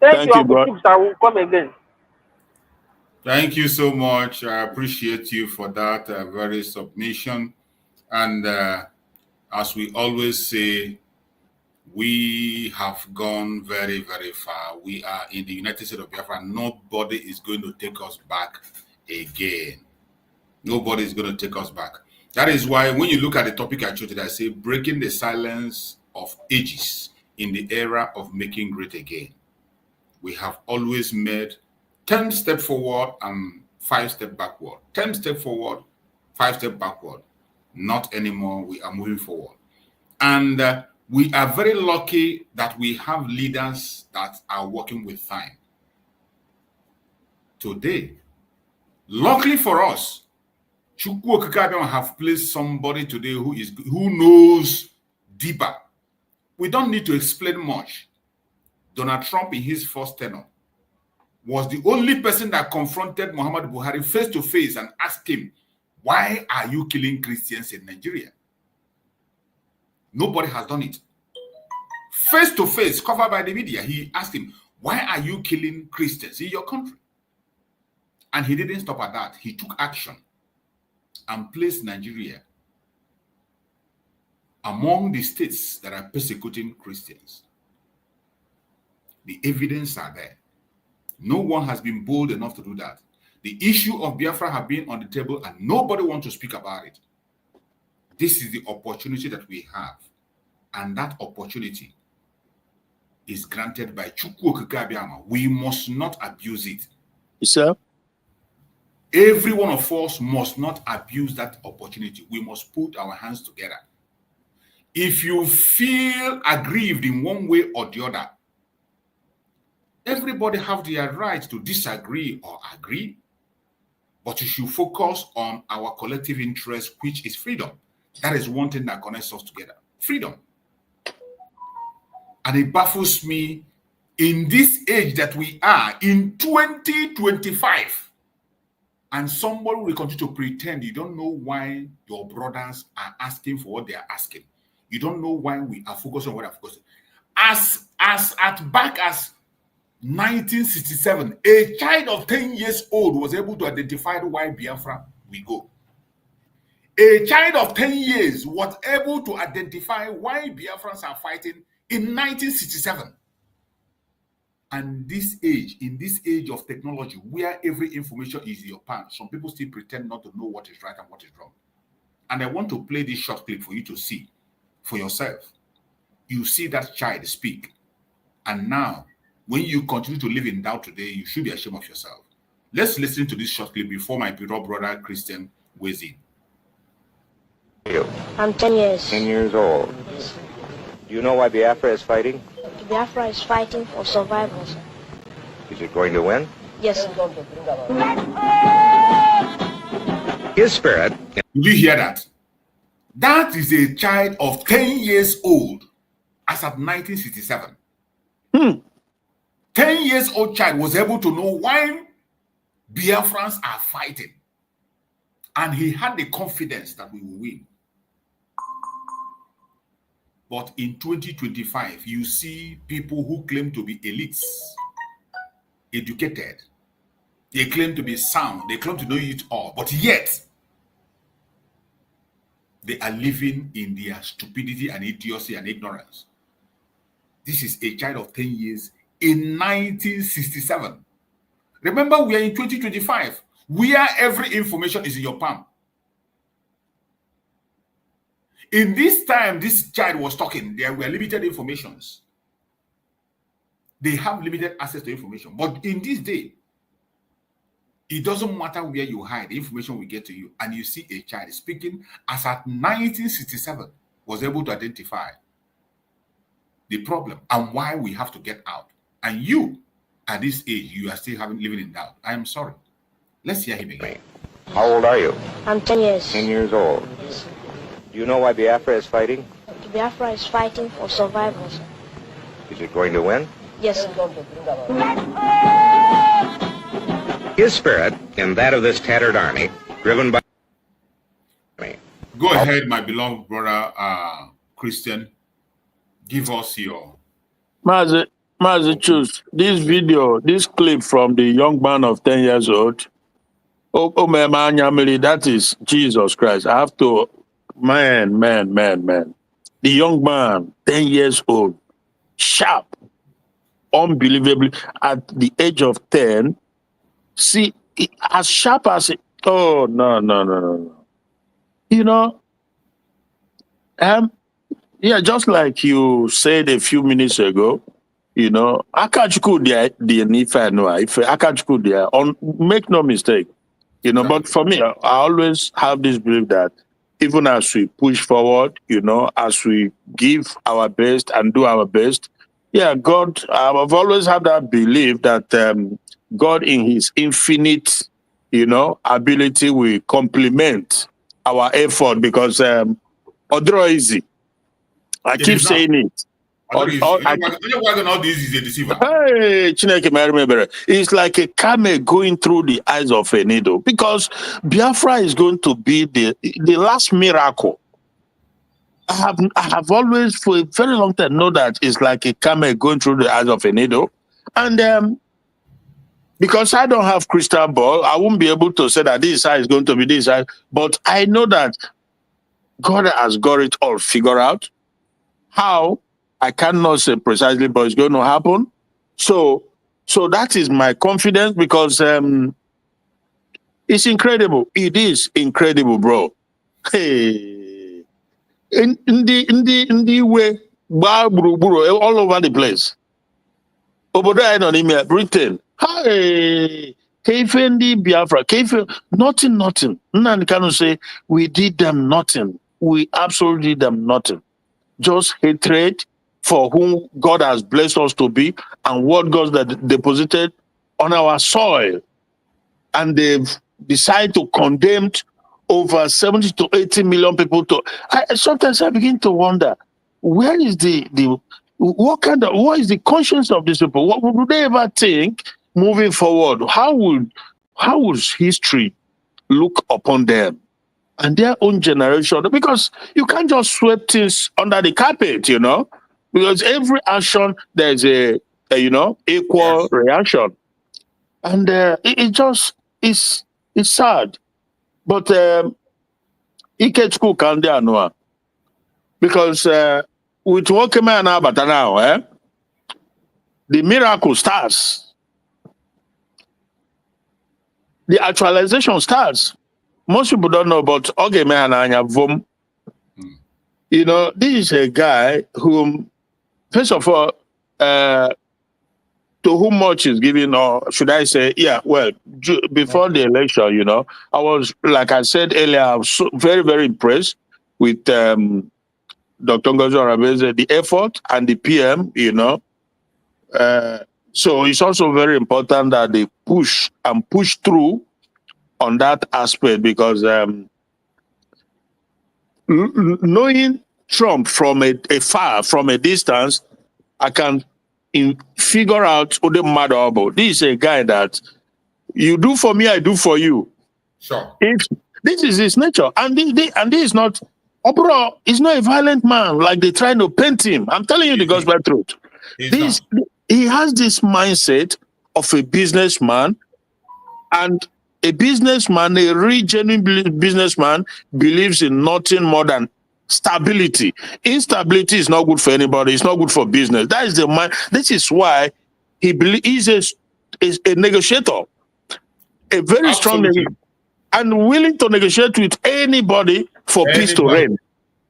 S10: Thank you, Uncle Chips. I will come again.
S9: Thank you so much. I appreciate you for that very submission. And as we always say, we have gone very, very far. We are in the United States of Biafra. Nobody is going to take us back again. Nobody is going to take us back. That is why when you look at the topic I chose today, I say breaking the silence of ages in the era of making great again. We have always made 10 steps forward and 5 steps backward. 10 steps forward, 5 steps backward. Not anymore. We are moving forward. And we are very lucky that we have leaders that are working with time. Today, luckily for us, Chukwu Okikabiyama have placed somebody today who knows deeper. We don't need to explain much. Donald Trump in his first tenure was the only person that confronted Muhammad Buhari face to face and asked him, why are you killing Christians in Nigeria? Nobody has done it. Face to face, covered by the media, he asked him, why are you killing Christians in your country? And he didn't stop at that. He took action and placed Nigeria among the states that are persecuting Christians. The evidence are there. No one has been bold enough to do that. The issue of Biafra have been on the table and nobody wants to speak about it. This is the opportunity that we have. And that opportunity is granted by Chukwu Okikabiyama. We must not abuse it.
S11: Yes, sir.
S9: Every one of us must not abuse that opportunity. We must put our hands together. If you feel aggrieved in one way or the other, everybody have their right to disagree or agree, but you should focus on our collective interest, which is freedom. That is one thing that connects us together. Freedom. And it baffles me in this age that we are, in 2025, and somebody will continue to pretend you don't know why your brothers are asking for what they are asking. You don't know why we are focusing on what we are focusing. As back as 1967, a child of 10 years old was able to identify why Biafra we go. A child of 10 years was able to identify why Biafrans are fighting in 1967. And this age, in this age of technology, where every information is in your palm, some people still pretend not to know what is right and what is wrong. And I want to play this short clip for you to see for yourself. You see that child speak. And now, when you continue to live in doubt today, you should be ashamed of yourself. Let's listen to this short clip before my beloved brother Christian weighs in.
S12: I'm 10 years.
S13: 10 years old.
S12: Yes.
S13: Do you know why Biafra is fighting?
S12: Biafra is fighting for survival.
S13: Is it going to win?
S12: Yes.
S13: His spirit.
S9: Did you hear that? That is a child of 10 years old as at 1967. 10 years old child was able to know why Biafrans are fighting. And he had the confidence that we will win. But in 2025, you see people who claim to be elites, educated. They claim to be sound. They claim to know it all. But yet, they are living in their stupidity and idiocy and ignorance. This is a child of 10 years in 1967. Remember, we are in 2025, where every information is in your palm. In this time, this child was talking, there were limited informations. They have limited access to information. But in this day, it doesn't matter where you hide, the information will get to you. And you see a child speaking as at 1967 was able to identify the problem and why we have to get out. And you, at this age, you are still living in doubt. I am sorry. Let's hear him again.
S13: How old are you?
S12: I'm 10 years.
S13: 10 years old.
S12: Yes.
S13: Do you know why Biafra is fighting?
S12: Biafra is fighting for survival.
S13: Is it going to win?
S12: Yes.
S13: His spirit and that of this tattered army, driven by me.
S9: Go ahead, my beloved brother, Christian. Give us your...
S11: Mazi Chus, this video, this clip from the young man of 10 years old, that is Jesus Christ. I have to... Man. The young man, 10 years old, sharp, unbelievably, at the age of 10, see, as sharp as it. Oh, no. You know, yeah, just like you said a few minutes ago, you know, Akachuku the Nifa no, if Akachuku there, on make no mistake, you know. But for me, I always have this belief that even as we push forward, you know, as we give our best and do our best, yeah, God, I've always had that belief that God, in His infinite, you know, ability, will complement our effort because Odro easy. I keep saying it. Hey, it's like a camel going through the eyes of a needle because Biafra is going to be the last miracle. I have always, for a very long time, know that it's like a camel going through the eyes of a needle, and because I don't have crystal ball, I won't be able to say that this side is going to be this side. But I know that God has got it all figured out. How? I cannot say precisely, but it's going to happen. So that is my confidence because it's incredible. It is incredible, bro. Hey, in the way, all over the place. Over there, in Britain. Hey, Kefendi Biafra, nothing. None can say we did them nothing. We absolutely did them nothing. Just hatred for whom God has blessed us to be and what God has deposited on our soil. And they've decided to condemn over 70 to 80 million people to. Sometimes I begin to wonder, where is what is the conscience of these people? What would they ever think moving forward? How would history look upon them and their own generation? Because you can't just sweep things under the carpet, you know, because every action there's a equal reaction, and it just is sad. But Ikechukwu can there no, because with what man about now, the miracle starts, the actualization starts. Most people don't know, but you know, this is a guy whom, first of all, to whom much is given, or should I say, before the election, you know, I was, like I said earlier, I was very, very impressed with Dr. NgoziOrabueze, the effort and the PM, you know. So it's also very important that they push through on that aspect, because knowing Trump from a distance, I can figure out this is a guy that you do for me, I do for you.
S9: Sure.
S11: If this is his nature, and this is not, bro, he's not a violent man like they trying to paint him. I'm telling you the gospel truth. He has this mindset of a businessman, and a businessman, a real genuine businessman, believes in nothing more than stability. Instability is not good for anybody. It's not good for business. That is the mind. This is why he's a negotiator, a very strong negotiator, and willing to negotiate with anybody for peace to reign.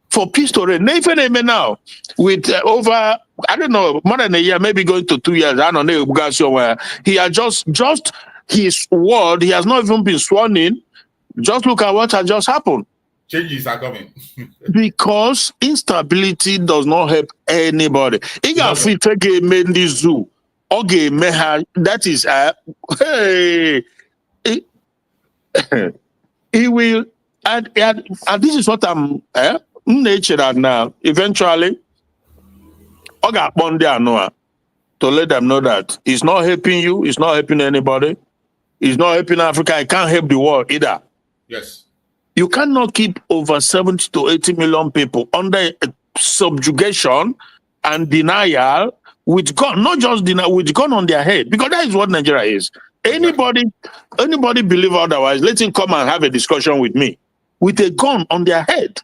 S11: For peace to reign. Even now, with over, I don't know, more than a year, maybe going to 2 years, I don't know, where he has just his word, he has not even been sworn in. Just look at what has just happened.
S9: Changes are coming.
S11: Because instability does not help anybody. That is he will, and this is what I'm nature now. Eventually, to let them know that it's not helping you, it's not helping anybody, it's not helping Africa, it can't help the world either.
S9: Yes.
S11: You cannot keep over 70 to 80 million people under subjugation and denial with gun, not just denial, with gun on their head, because that is what Nigeria is. Anybody believe otherwise, let him come and have a discussion with me with a gun on their head.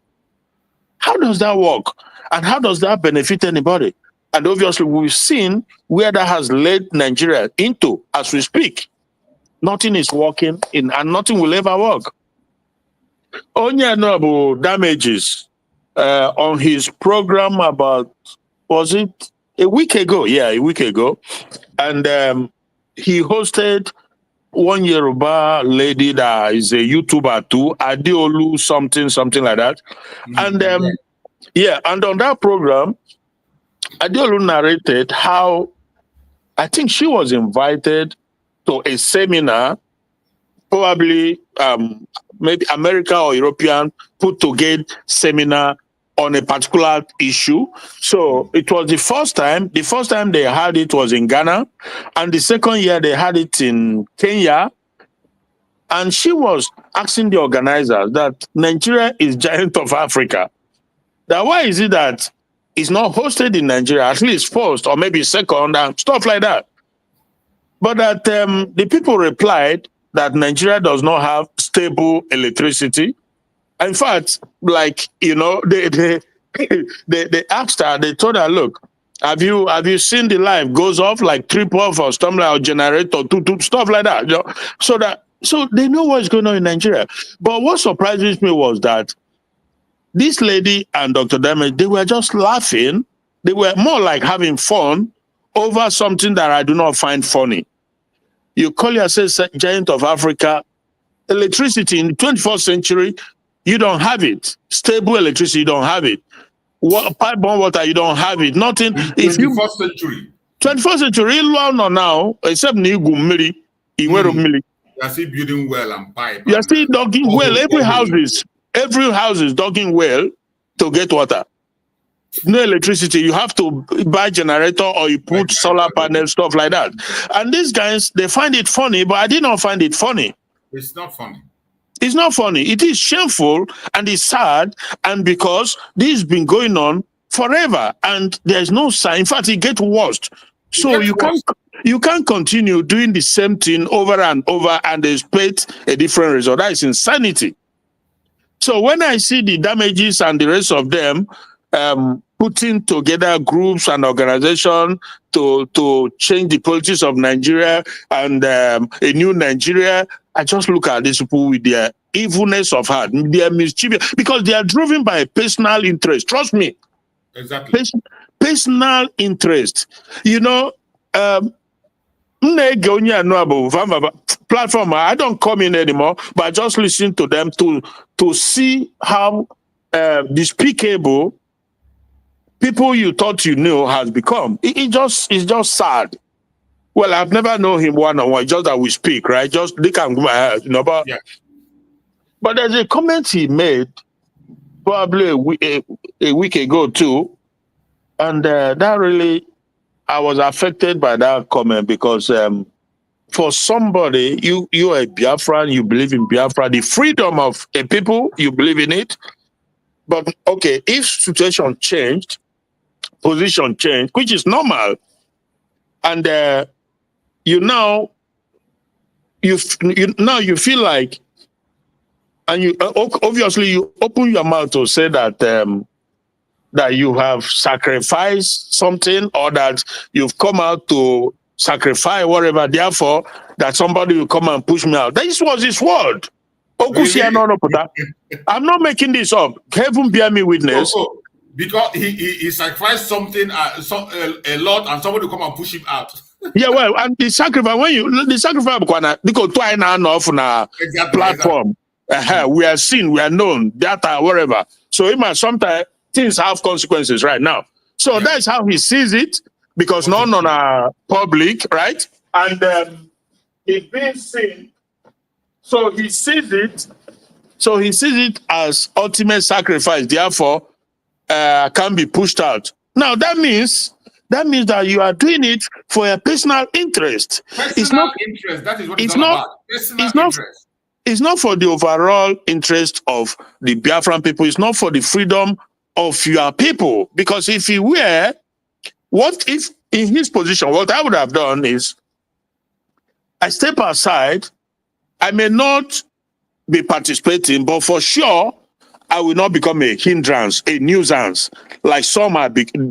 S11: How does that work? And how does that benefit anybody? And obviously, we've seen where that has led Nigeria into as we speak. Nothing is working in, and nothing will ever work. Only know damages on his program about, was it a week ago? Yeah, a week ago. And he hosted one Yoruba lady that is a YouTuber too, Adeolu something like that. And yeah, and on that program, Adeolu narrated how I think she was invited to a seminar, probably maybe America or European put together seminar on a particular issue. So it was the first time they had it was in Ghana, and the second year they had it in Kenya. And she was asking the organizers that Nigeria is giant of Africa. That why is it that it's not hosted in Nigeria, at least first or maybe second and stuff like that? But that the people replied that Nigeria does not have stable electricity. In fact, like, you know, they asked her, they told her, look, have you seen the light goes off like triple off or something like, or generator, two stuff like that, you know? So they know what's going on in Nigeria. But what surprises me was that this lady and Dr. Damage, they were just laughing. They were more like having fun over something that I do not find funny. You call yourself giant of Africa. Electricity in the 21st century, you don't have it. Stable electricity, you don't have it. Pipe-borne water, you don't have it. Nothing.
S9: In 21st century.
S11: 21st century, now, except Nigu Mili.
S9: You are still building well and pipe.
S11: You are still digging well. Every house is digging well to get water. No electricity. You have to buy generator or you put solar panel, stuff like that. And these guys, they find it funny, but I did not find it funny.
S9: It's not funny.
S11: It's not funny. It is shameful and it's sad. And because this has been going on forever and there's no sign. In fact, it gets worse. So you can't continue doing the same thing over and over and expect a different result. That is insanity. So when I see the damages and the rest of them putting together groups and organizations to change the politics of Nigeria and a new Nigeria, I just look at these people with their evilness of heart, their mischievous, because they are driven by personal interest. Trust me.
S9: Exactly.
S11: Personal interest. You know, platform, I don't come in anymore, but I just listen to them to see how despicable people you thought you knew has become. It's just sad. Well, I've never known him one-on-one, just that we speak, right? Just they can go ahead, you know. But there's a comment he made probably a week ago too, and that really, I was affected by that comment because for somebody, you are a Biafran, you believe in Biafra, the freedom of a people, you believe in it. But okay, if situation changed, position changed, which is normal, and you feel like, and you obviously you open your mouth to say that that you have sacrificed something or that you've come out to sacrifice whatever, therefore that somebody will come and push me out. This was his word. Really? I'm not making this up. Heaven bear me witness.
S9: Because he sacrificed something a lot and somebody will come and push him out.
S11: Yeah, well, and the sacrifice, because platform, we are seen, we are known, data, whatever. So sometimes things have consequences right now. So that's how he sees it, because none on our public, right? And it's being seen. So he sees it. So he sees it as ultimate sacrifice. Therefore, can be pushed out. Now that means that you are doing it for a personal interest.
S9: Personal interest. That is what it's all about. Personal interest.
S11: It's not for the overall interest of the Biafran people. It's not for the freedom of your people. Because if he were, what if in his position, what I would have done is, I step aside. I may not be participating, but for sure, I will not become a hindrance, a nuisance, like some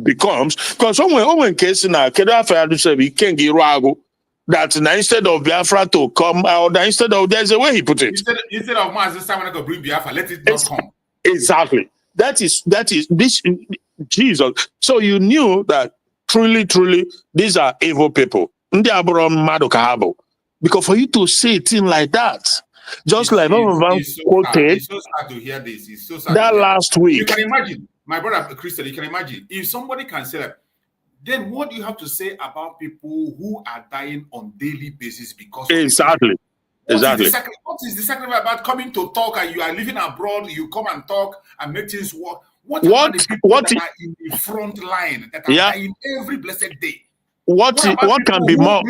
S11: becomes. Because someone case in a that now instead of Biafra to come out, instead of, there's a way he put it.
S9: Instead of Master Simon to bring Biafra, let it not come.
S11: Exactly. That is this Jesus. So you knew that truly, these are evil people. Because for you to say a thing like that, just like quoted,
S9: it's so sad to hear this. It's so sad
S11: that last week.
S9: You can imagine, my brother Christian, you can imagine if somebody can say that, then what do you have to say about people who are dying on daily basis because of
S11: exactly.
S9: What is the sacrifice about coming to talk and you are living abroad, you come and talk and make things work? What about the people that are in the front line that are dying every blessed day?
S11: What can be more?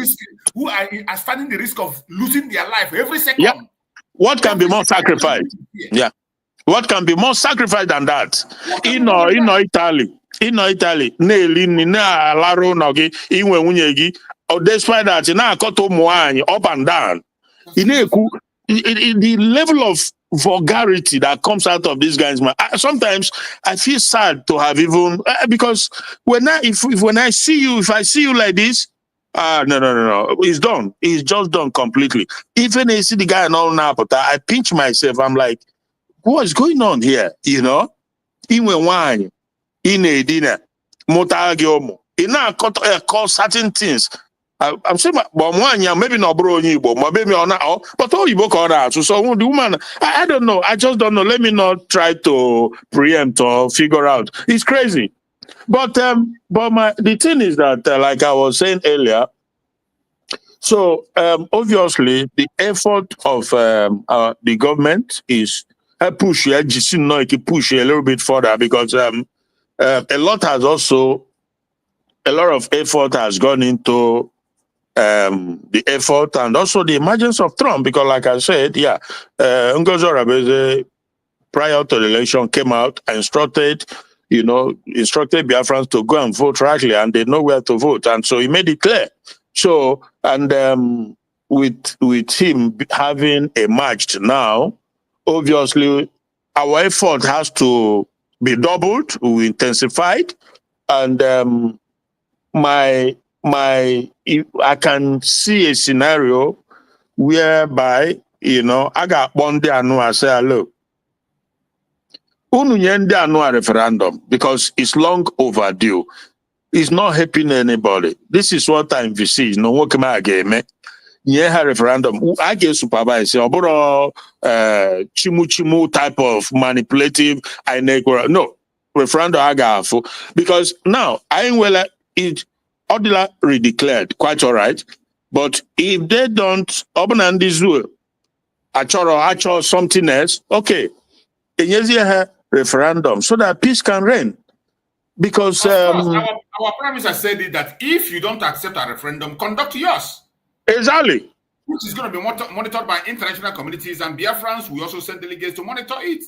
S9: Who are standing the risk of losing their life every second?
S11: Yeah. What can be more sacrifice? Yeah. What can be more sacrifice than that? In Italy, despite that, up and down. The level of vulgarity that comes out of these guys, man. Sometimes I feel sad to have even because when I see you, if I see you like this, no, it's done. It's just done completely. Even I see the guy and all now, but I pinch myself. I'm like, what is going on here? You know, even wine, in a dinner, motagiomo, in a call certain things. I'm saying, maybe not bro, maybe not, but all you book on that. So the woman, I don't know. I just don't know. Let me not try to preempt or figure out. It's crazy. But the thing is that, like I was saying earlier, so obviously the effort of the government is push a little bit further because a lot of effort has gone into the effort and also the emergence of Trump, because like I said, NgoziOrabueze prior to the election came out and instructed Biafrans to go and vote rightly, and they know where to vote, and so he made it clear. So, and with him having emerged now, obviously our effort has to be doubled, we intensified, and I can see a scenario whereby, I got one day and I say, look, referendum, because it's long overdue. It's not helping anybody. This is what I envisage. No work my game. Yeah, referendum. I get supervise. Chimu type of manipulative. No referendum. I got because now I ain't well. It ordinarily declared quite all right, but if they don't open and this will, actual something else. Okay, in referendum so that peace can reign. Because
S9: our prime minister said that if you don't accept a referendum, conduct yours.
S11: Exactly.
S9: Which is going to be monitored by international communities, and Biafrans will also send delegates to monitor it.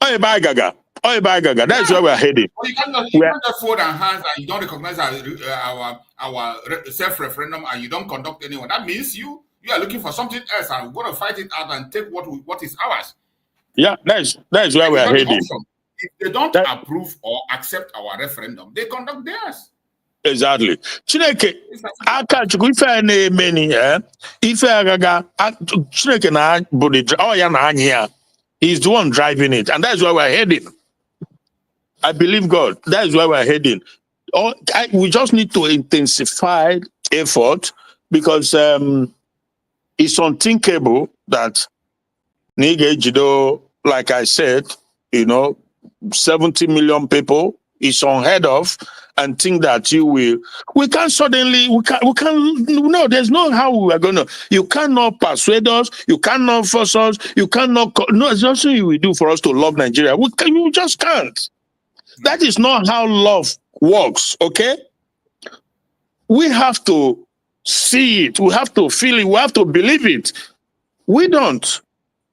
S11: Oh, bye, Gaga. That's where we're heading.
S9: Well, you can't just fold our hands and you don't recognize our self-referendum and you don't conduct anyone. That means you are looking for something else and we're going to fight it out and take what is ours.
S11: Yeah, that's where we're heading.
S9: If they don't approve or accept our referendum, they conduct theirs.
S11: Exactly. Chineke, Akachukwu ife na-emeni ife agaga Chineke na body ya na anya. He's the one driving it, and that's where we're heading. I believe God. That is where we're heading. We just need to intensify effort because it's unthinkable that like I said, 70 million people is unheard of, and think that we can't no, there's no how we are gonna, you cannot persuade us, you cannot force us, you cannot, no, it's nothing you will do for us to love Nigeria. You just can't. That is not how love works, okay? We have to see it, we have to feel it, we have to believe it. We don't.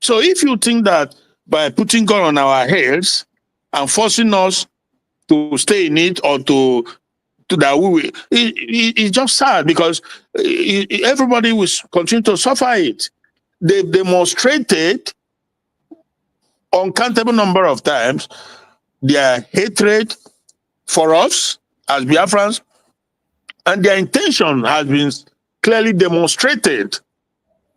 S11: So if you think that by putting God on our heads and forcing us to stay in it or to that it's just sad because everybody will continue to suffer it. They've demonstrated uncountable number of times their hatred for us as Biafrans, and their intention has been clearly demonstrated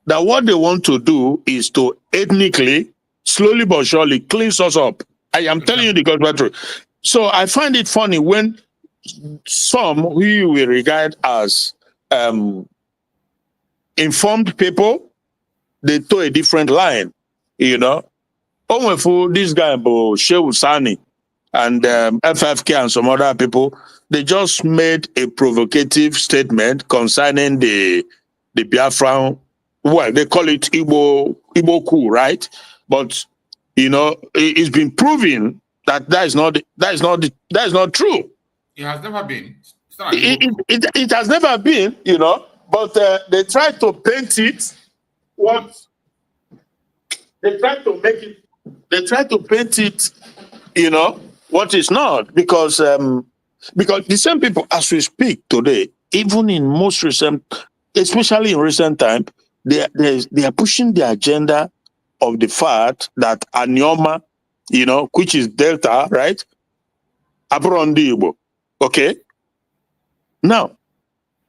S11: that what they want to do is to ethnically, slowly but surely, cleanse us up. I am telling you the gospel truth. So I find it funny when some who you will regard as informed people, they toe a different line, you know. For this guy, Shehu Sani, and FFK and some other people, they just made a provocative statement concerning the Biafran. Well, they call it Igbo coup, right? But you know, it's been proven that that is not true.
S9: It has never been.
S11: It has never been, you know. But they try to paint it. What they try to make it. They try to paint it, you know, what is not, because the same people as we speak today, even in most recent, especially in recent time, they are pushing the agenda of the fact that Anioma, you know, which is Delta, right? Abrondi Igbo. Okay. Now,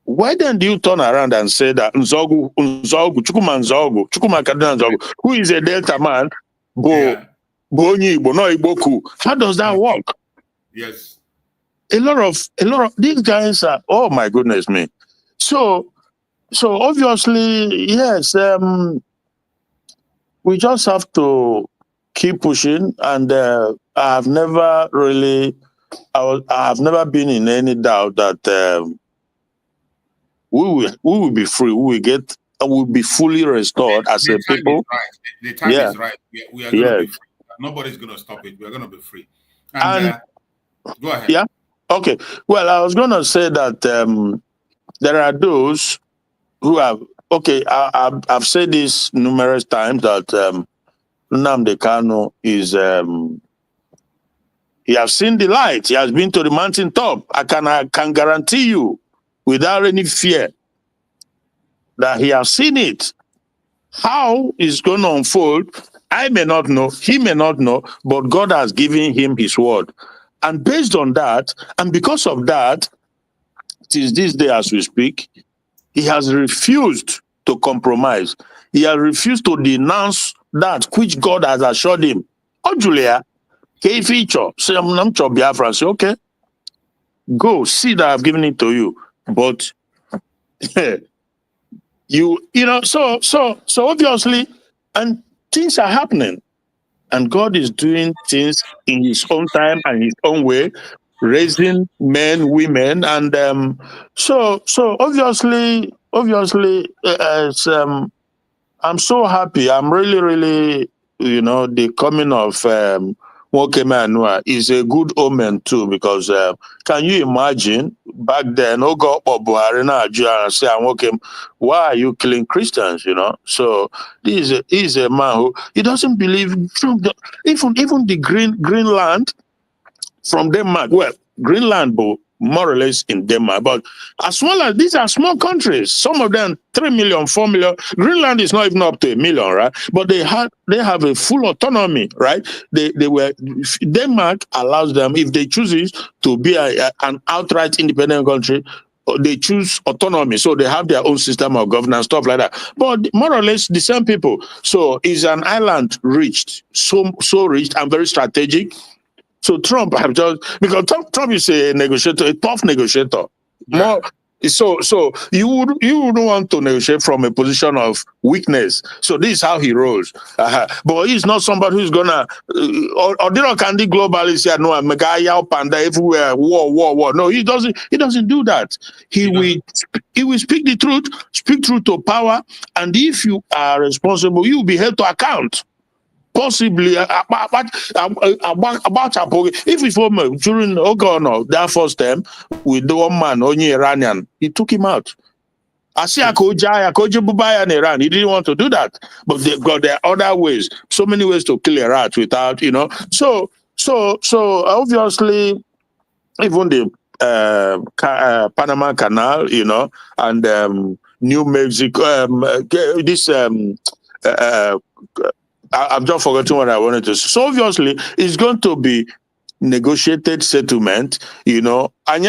S11: why then do you turn around and say that Nzogu, Chukuma Kaduna Nzogu, who is a Delta man, how does that work?
S9: Yes.
S11: A lot of these guys are, oh my goodness me. So obviously, yes, we just have to keep pushing, and I have never been in any doubt that we will be free. We will be fully restored as a people.
S9: The time is right. We are going to be free. Nobody's going to stop it. We are going to be free. And go ahead.
S11: Yeah. Okay. Well, I was going to say that there are those who have. Okay, I've said this numerous times that Nnamdi Kanu is. He has seen the light. He has been to the mountaintop. I can guarantee you, without any fear, that he has seen it. How it's going to unfold, I may not know, he may not know, but God has given him his word. And based on that, and because of that, till this day as we speak, he has refused to compromise. He has refused to denounce that which God has assured him. Oh, Julia, say, I'm Biafra. Say, okay, go, see that I've given it to you. But you know, so obviously, and things are happening, and God is doing things in his own time and his own way, raising men, women, and so obviously, I'm so happy. I'm really, you know, the coming of Wokemanua is a good omen too, because can you imagine back then, why are you killing Christians, you know? So he's a man who, he doesn't believe, even the Greenland from Denmark, well, Greenland, but more or less in Denmark, but as well as these are small countries, some of them 3 million, 4 million. Greenland is not even up to 1 million, right? But they have a full autonomy, right? Denmark allows them, if they choose it, to be an outright independent country. They choose autonomy, so they have their own system of governance, stuff like that. But more or less the same people. So it's an island reached, so rich and very strategic. So Trump have just, because Trump is a negotiator, a tough negotiator. More so you wouldn't want to negotiate from a position of weakness. So this is how he rolls. But he's not somebody who's gonna or they don't candy globalist no megaya panda everywhere war. No, he doesn't do that. He will speak the truth, speak truth to power, and if you are responsible, you will be held to account. Possibly about if it's during that first term with the one man, only Iranian, he took him out. Asia Koji Bubaya in Iran, he didn't want to do that, but they got there are other ways, so many ways to kill a rat without, you know. So obviously, even the Panama Canal, you know, and New Mexico, this I've just forgotten what I wanted to say. So obviously, it's going to be negotiated settlement, you know, but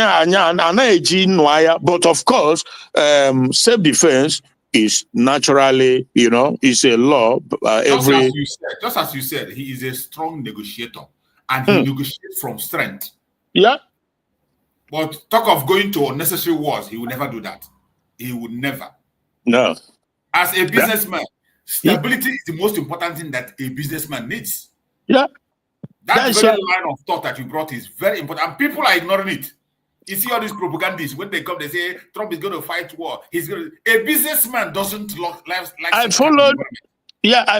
S11: of course, self-defense is naturally, you know, is a law.
S9: Just as you said, he is a strong negotiator, and he negotiates from strength.
S11: Yeah.
S9: But talk of going to unnecessary wars, he will never do that. He would never.
S11: No.
S9: As a businessman, stability is the most important thing that a businessman needs.
S11: Yeah.
S9: That very line of thought that you brought is very important. And people are ignoring it. You see all these propagandists, when they come, they say Trump is going to fight war. A businessman doesn't like
S11: I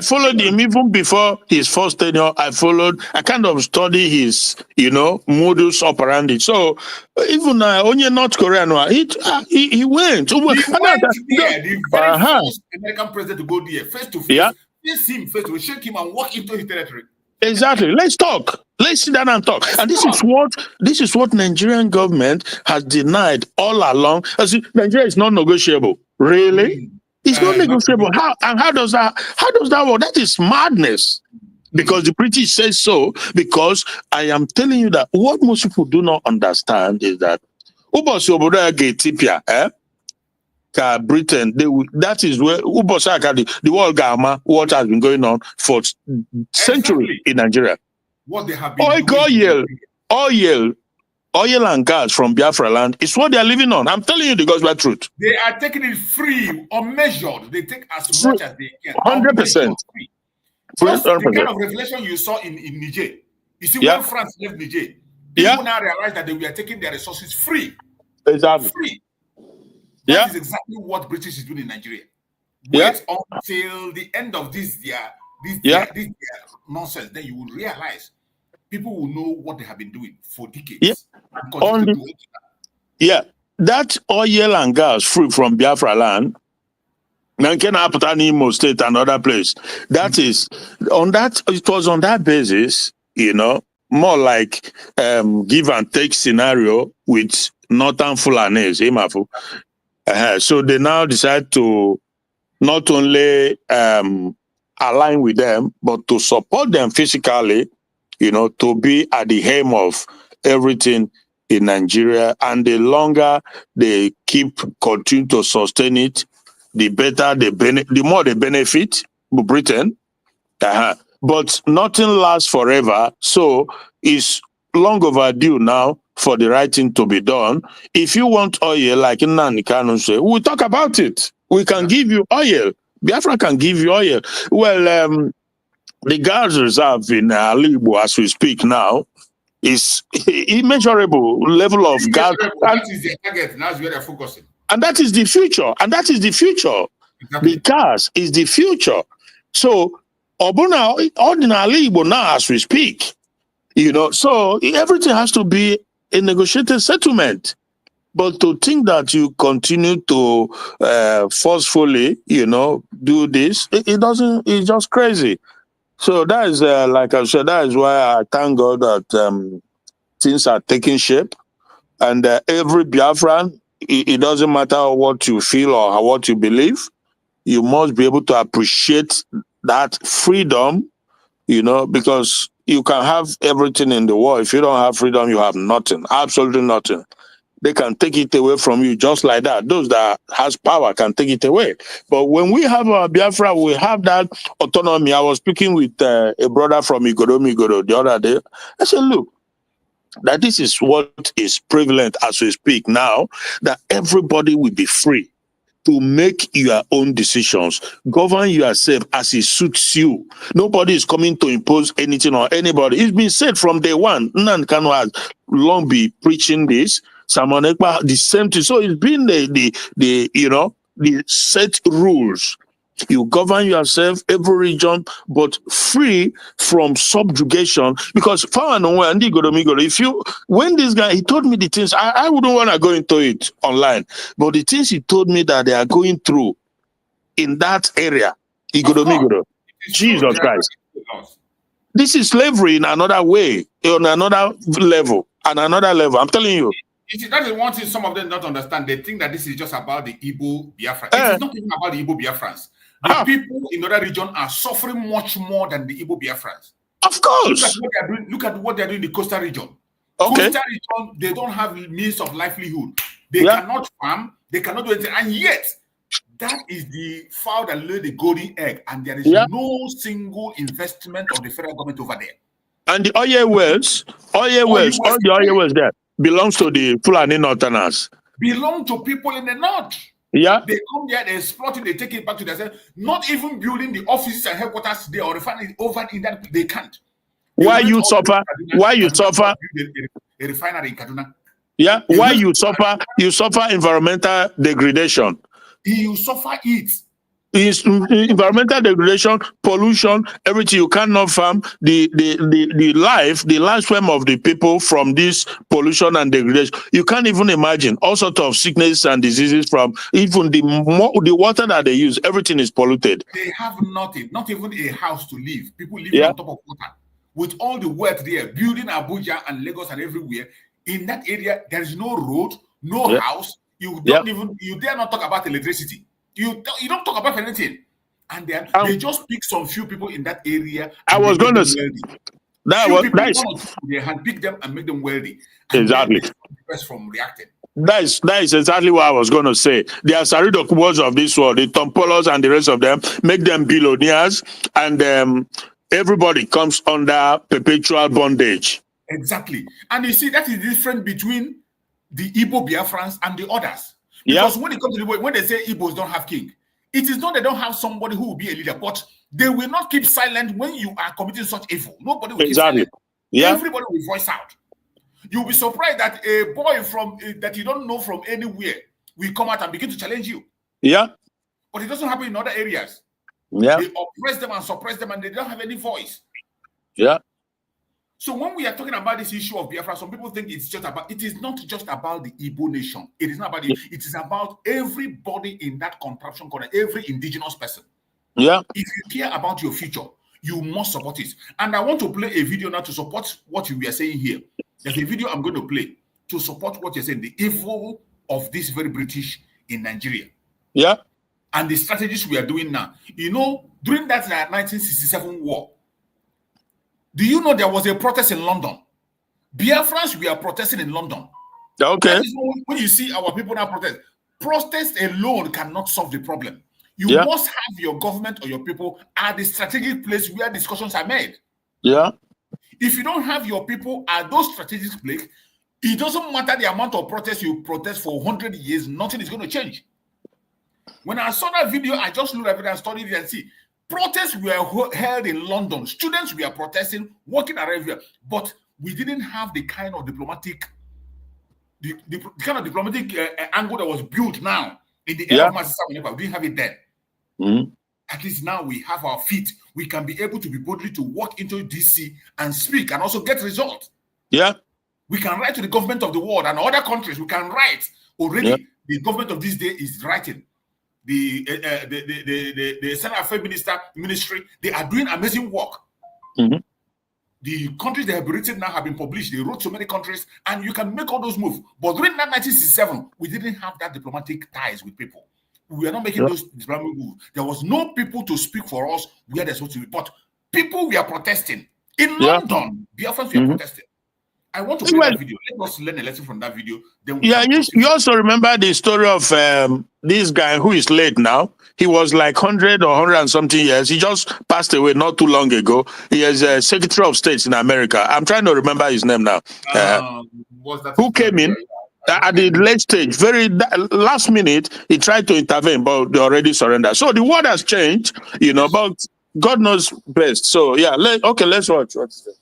S11: followed him even before his first tenure. I kind of study his, you know, modus operandi. So even only North Korean, he went.
S9: He went there, the very first American president to go there, face to face. Face him, face to face, shake him and walk into his territory.
S11: Exactly. Let's talk. Let's sit down and talk. And this is what Nigerian government has denied all along. As Nigeria is not negotiable. Really? It's not negotiable. How does that work? That is madness. Because the British says so. Because I am telling you that what most people do not understand is that Britain, that is where the world Gama, what has been going on for centuries in Nigeria.
S9: What they have been
S11: oil and gas from Biafra land is what they are living on. I'm telling you the gospel truth.
S9: They are taking it free, unmeasured. They take as much as they can.
S11: 100%.
S9: Just the kind of revelation you saw in Niger. You see, when France left Niger, people now realize that they were taking their resources free.
S11: Exactly.
S9: Free. That is exactly what British is doing in Nigeria. Wait until the end of this nonsense, then you will realize people will know what they have been doing for decades.
S11: That oil and gas free from Biafra land, Imo State and other place. That is on that. It was on that basis, you know, more like give and take scenario with Northern Fulanis, so they now decide to not only align with them, but to support them physically, you know, to be at the helm of everything in Nigeria. And the longer they continue to sustain it, the better the more they benefit Britain. But nothing lasts forever. So it's long overdue now for the right thing to be done. If you want oil, like Nani Kanu say, we'll talk about it. We can give you oil. Biafra can give you oil. Well, the gas reserve in Alibo, as we speak now, is immeasurable level of gas.
S9: That is the target. That's where they're focusing.
S11: And that is the future. Exactly. The gas is the future. So, ordinarily, now as we speak, you know, so everything has to be a negotiated settlement. But to think that you continue to forcefully, you know, do this, it's just crazy. So that is, like I said, that is why I thank God that things are taking shape. And every Biafran, it doesn't matter what you feel or what you believe, you must be able to appreciate that freedom, you know, because you can have everything in the world. If you don't have freedom, you have nothing, absolutely nothing. They can take it away from you just like that. Those that has power can take it away. But when we have our Biafra, we have that autonomy. I was speaking with a brother from Igoro the other day. I said, look, that this is what is prevalent as we speak now, that everybody will be free to make your own decisions, govern yourself as it suits you. Nobody is coming to impose anything on anybody. It's been said from day one. Nnan Kanu has long been preaching this. Simon Ekpa, the same thing. So it's been the set rules. You govern yourself, every region, but free from subjugation. Because when this guy, he told me the things, I wouldn't want to go into it online, but the things he told me that they are going through in that area, Jesus Christ. This is slavery in another way, on another level, and another level. I'm telling you.
S9: That is one thing some of them don't understand. They think that this is just about the Igbo Biafra. It is not even about the Igbo Biafrans. The people in other region are suffering much more than the Igbo Biafrans.
S11: Of course.
S9: Look at what they're doing in the coastal region.
S11: Okay.
S9: Coastal region, they don't have means of livelihood. They cannot farm. They cannot do anything. And yet, that is the fowl that laid the golden egg. And there is no single investment of the federal government over there. And the oil wells, all the oil wells there belongs to the Fulani Northerners. Belong to people in the north. Yeah. They come there, they exploit it, they take it back to themselves. Not even building the offices and headquarters there or refining over in that they can't. Why you suffer? Why you suffer? A refinery in Kaduna. Yeah. Why you suffer? You suffer environmental degradation. You suffer it. Is environmental degradation, pollution, everything. You cannot farm the lifespan of the people from this pollution and degradation. You can't even imagine all sorts of sickness and diseases from even the water that they use. Everything is polluted. They have nothing, not even a house to live. People live on top of water. With all the wealth there, building Abuja and Lagos and everywhere, in that area there is no road, no house. You don't even, you dare not talk about electricity. You don't talk about anything, and then they just pick some few people in that area. I was going to say they handpick them and make them wealthy. Exactly. From reacting. That is exactly what I was going to say. The Asarido words of this world, the Tompolos and the rest of them, make them billionaires, and everybody comes under perpetual bondage. Exactly, and you see that is different between the Igbo Biafrans and the others. Because when it comes to the when they say Igbos don't have king, it is not they don't have somebody who will be a leader, but they will not keep silent when you are committing such evil. Nobody will keep silent. Everybody will voice out. You'll be surprised that a boy from that you don't know from anywhere will come out and begin to challenge you. Yeah. But it doesn't happen in other areas. Yeah. They oppress them and suppress them and they don't have any voice. Yeah. So when we are talking about this issue of Biafra, some people think it's just about, it is not just about the Igbo nation. It is not about it. It is about everybody in that contraption corner, every indigenous person. Yeah. If you care about your future, you must support it. And I want to play a video now to support what you were saying here. There's a video I'm going to play to support what you're saying, the evil of this very British in Nigeria. Yeah. And the strategies we are doing now. You know, during that 1967 war, do you know there was a protest in London? Biafrans, we are protesting in London. Okay. When you see our people now protest alone cannot solve the problem. You must have your government or your people at the strategic place where discussions are made. Yeah. If you don't have your people at those strategic places, it doesn't matter the amount of protest you protest for 100 years, nothing is going to change. When I saw that video, I just looked at it and studied it and see. Protests were held in London. Students were protesting, working around here, but we didn't have the kind of diplomatic, angle that was built now in the era of Master. We didn't have it then. Mm-hmm. At least now we have our feet. We can be able to be boldly to walk into DC and speak and also get results. Yeah, we can write to the government of the world and other countries. We can write already. Yeah. The government of this day is writing. The Senate Affairs Ministry, they are doing amazing work. Mm-hmm. The countries they have written now have been published. They wrote so many countries, and you can make all those moves. But during that 1967, we didn't have that diplomatic ties with people. We were not making those diplomatic moves. There was no people to speak for us where they're supposed to be. But people were protesting. In London, Biafrans were protesting. I want to play that video. Let us learn a lesson from that video. Then you also remember the story of this guy who is late now. He was like 100 or 100 and something years. He just passed away not too long ago. He is a Secretary of State in America. I'm trying to remember his name now. Who came in at the late stage, very last minute, he tried to intervene, but they already surrendered. So the world has changed, you know, but God knows best. So yeah, let's watch. What's this?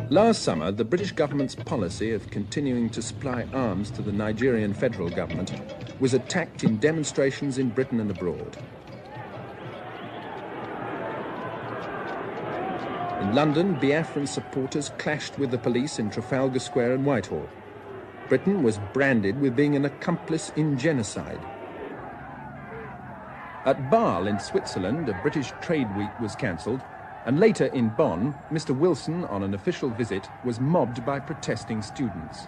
S14: Last summer, the British government's policy of continuing to supply arms to the Nigerian federal government was attacked in demonstrations in Britain and abroad. In London, Biafran supporters clashed with the police in Trafalgar Square and Whitehall. Britain was branded with being an accomplice in genocide. At Basel in Switzerland, a British trade week was cancelled, and later in Bonn, Mr. Wilson, on an official visit, was mobbed by protesting students.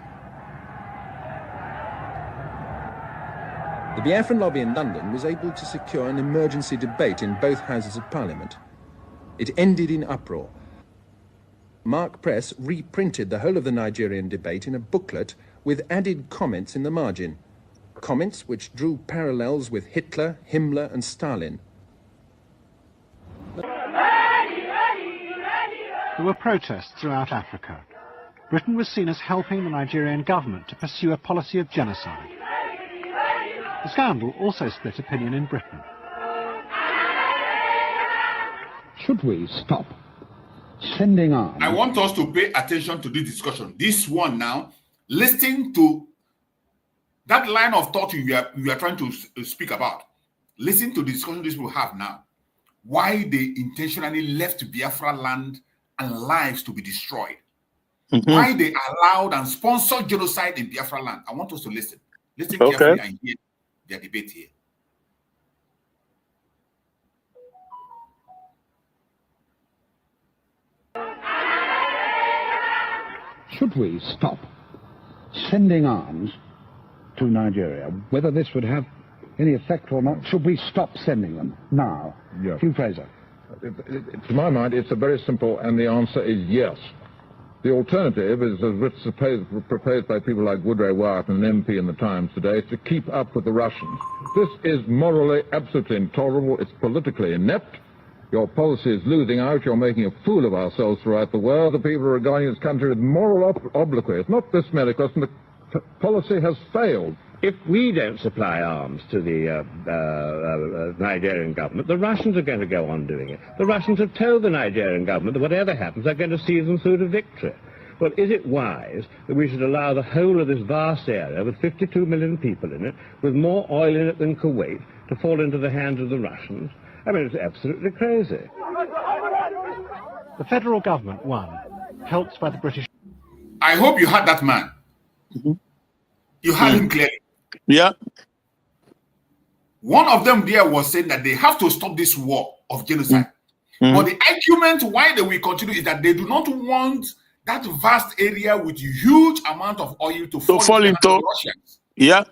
S14: The Biafran lobby in London was able to secure an emergency debate in both Houses of Parliament. It ended in uproar. Mark Press reprinted the whole of the Nigerian debate in a booklet with added comments in the margin. Comments which drew parallels with Hitler, Himmler and Stalin.
S15: There were protests throughout Africa. Britain was seen as helping the Nigerian government to pursue a policy of genocide. The scandal also split opinion in Britain.
S16: Should we stop sending arms?
S9: I want us to pay attention to this discussion. This one now, listening to that line of thought we are trying to speak about. Listen to the discussion these people have now. Why they intentionally left Biafra land and lives to be destroyed. Why they allowed and sponsored genocide in Biafra land. I want us to listen. Listen carefully and hear their debate here.
S16: Should we stop sending arms to Nigeria? Whether this would have any effect or not, should we stop sending them now?
S17: Yes.
S16: Hugh Fraser.
S17: To my mind, it's a very simple, and the answer is yes. The alternative is, as proposed by people like Woodrow Wyatt, an MP in the Times today, to keep up with the Russians. This is morally absolutely intolerable. It's politically inept. Your policy is losing out. You're making a fool of ourselves throughout the world. The people are regarding this country with moral obloquy. It's not this medical. The policy has failed.
S18: If we don't supply arms to the Nigerian government, the Russians are going to go on doing it. The Russians have told the Nigerian government that whatever happens, they're going to see them through to victory. Well, is it wise that we should allow the whole of this vast area, with 52 million people in it, with more oil in it than Kuwait, to fall into the hands of the Russians? I mean, it's absolutely crazy.
S15: The federal government won, helped by the British.
S9: I hope you heard that man. You heard him clearly.
S11: Yeah.
S9: One of them there was saying that they have to stop this war of genocide. But the argument why they will continue is that they do not want that vast area with huge amount of oil to fall into the Russians.
S11: Yeah.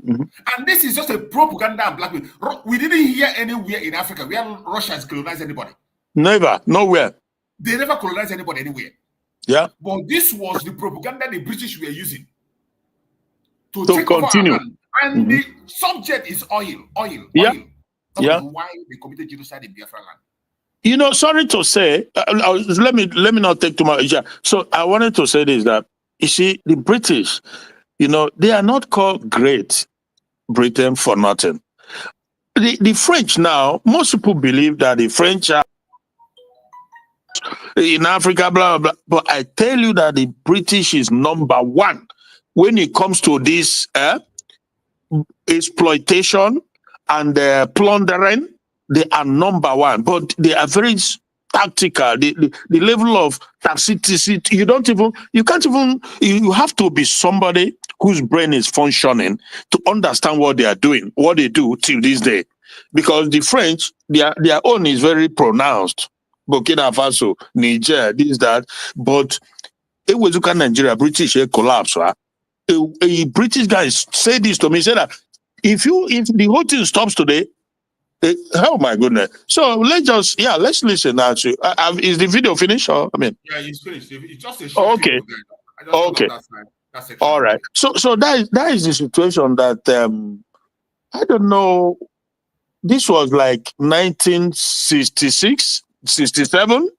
S9: And this is just a propaganda and blackmail. We didn't hear anywhere in Africa where Russians colonized anybody.
S11: Never, nowhere.
S9: They never colonized anybody anywhere.
S11: Yeah.
S9: But this was the propaganda the British were using to
S11: take continue.
S9: Over our land. And the subject is oil.
S11: Yeah.
S9: That is why they committed genocide in Biafra land.
S11: You know, sorry to say, let me not take too much. So I wanted to say this, that, you see, the British, you know, they are not called Great Britain for nothing. The French now, most people believe that the French are in Africa, blah, blah, blah. But I tell you that the British is number one when it comes to this exploitation and plundering. They are number one, but they are very tactical. The level of toxicity, you have to be somebody whose brain is functioning to understand what they are doing, what they do till this day. Because the French, their own is very pronounced. Burkina Faso, Niger, this, that. But it was look at Nigeria, British collapse, right? A British guy said this to me, said that if the whole thing stops today, oh my goodness. So let's listen now to is the video finished? Or I mean,
S9: yeah, it's finished. It's just a short
S11: okay.
S9: Okay.
S11: All right. So that is the situation that I don't know. This was like 1966, 67.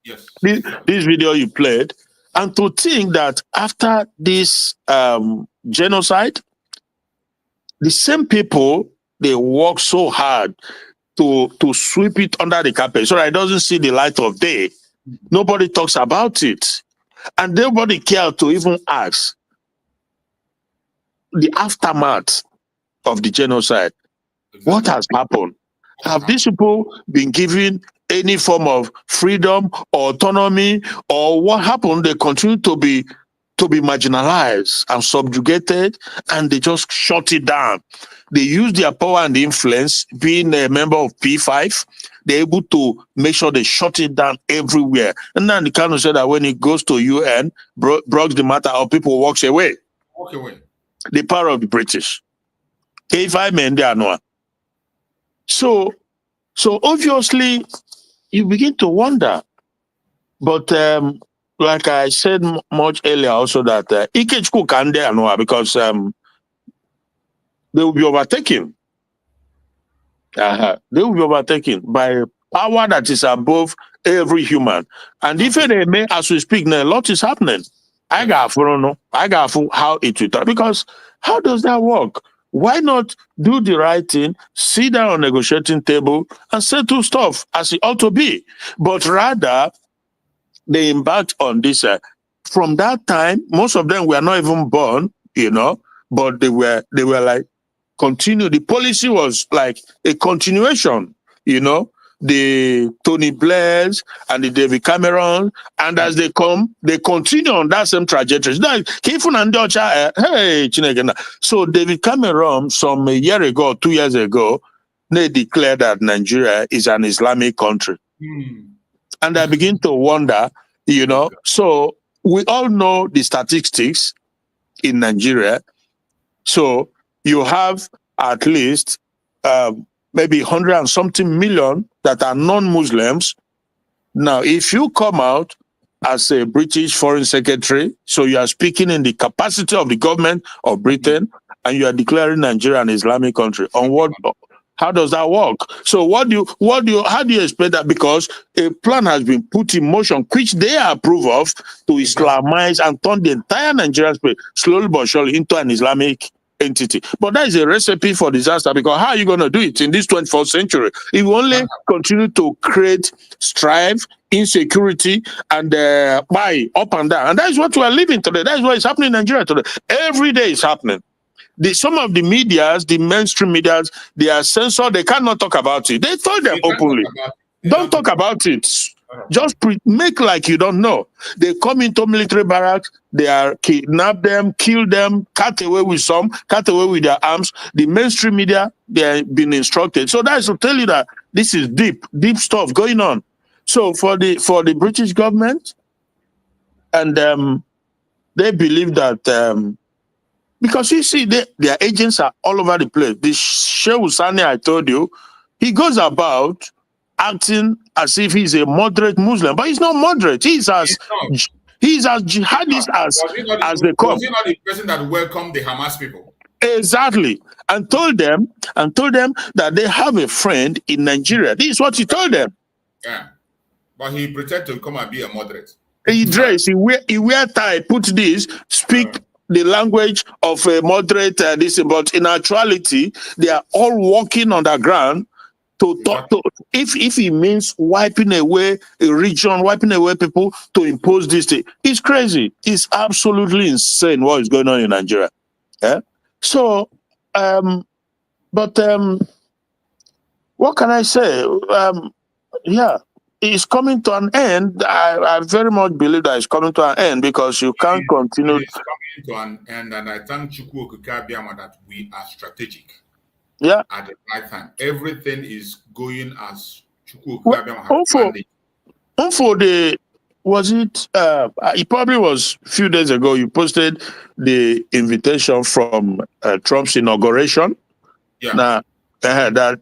S9: Yes.
S11: This video you played. And to think that after this genocide, the same people, they work so hard to sweep it under the carpet so that it doesn't see the light of day. Nobody talks about it. And nobody cares to even ask the aftermath of the genocide. Exactly. What has happened? Have these people been given any form of freedom or autonomy, or what happened? They continue to be marginalized and subjugated, and they just shut it down. They use their power and influence, being a member of P5, they're able to make sure they shut it down everywhere. And then the kind of said that when it goes to UN, broke the matter, or people walks away.
S9: Walk away.
S11: The power of the British. K5 men there no. So obviously you begin to wonder. But like I said much earlier also that Ikechukwu can there no because they will be overtaken. They will be overtaken by power that is above every human. And if they may, as we speak now, a lot is happening. I got how it will because how does that work? Why not do the right thing, sit down on negotiating table and settle stuff as it ought to be? But rather, they embarked on this. From that time, most of them were not even born, but they were like continue. The policy was like a continuation, the Tony Blairs and the David Cameron, and as they come, they continue on that same trajectory. So David Cameron, some a year ago, 2 years ago, they declared that Nigeria is an Islamic country. And I begin to wonder, so we all know the statistics in Nigeria. So you have at least maybe 100 and something million that are non-Muslims. Now, if you come out as a British Foreign Secretary, so you are speaking in the capacity of the government of Britain, and you are declaring Nigeria an Islamic country, on what? How does that work? So how do you expect that? Because a plan has been put in motion, which they approve of, to Islamize and turn the entire Nigerian space slowly but surely into an Islamic entity. But that is a recipe for disaster, because how are you going to do it in this 21st century? If you only continue to create strife, insecurity, and buy up and down. And that is what we are living today. That is what is happening in Nigeria today. Every day is happening. Some of the medias, the mainstream medias, they are censored. They cannot talk about it. They told them openly. Don't talk about it. Just make like you don't know. They come into military barracks, they are kidnap them, kill them, cut away with some, cut away with their arms. The mainstream media, they have been instructed. So that is to tell you that this is deep stuff going on. So for the British government, and they believe that because you see, their agents are all over the place. The Sheikh Husani I told you, he goes about acting as if he's a moderate Muslim, but he's not moderate. He's as jihadist as they come.
S9: Was he not the person that welcomed the Hamas people?
S11: Exactly, and told them that they have a friend in Nigeria. This is what he told them.
S9: Yeah, but he pretended to come and be a moderate.
S11: He dress, he wear tie, put this, speak the language of a moderate this, but in actuality, they are all walking on the ground to talk to. If he means wiping away a region, wiping away people to impose this thing, it's crazy. It's absolutely insane what is going on in Nigeria. Yeah. So, what can I say? Yeah. It's coming to an end. I very much believe that it's coming to an end, because you can't continue.
S9: It's coming to an end, and I thank Chukwu Okike that we are strategic.
S11: Yeah.
S9: At the right time. Everything is going as Chukwu Okike has planned it.
S11: It probably was a few days ago, you posted the invitation from Trump's inauguration.
S9: Yeah.
S11: Now, that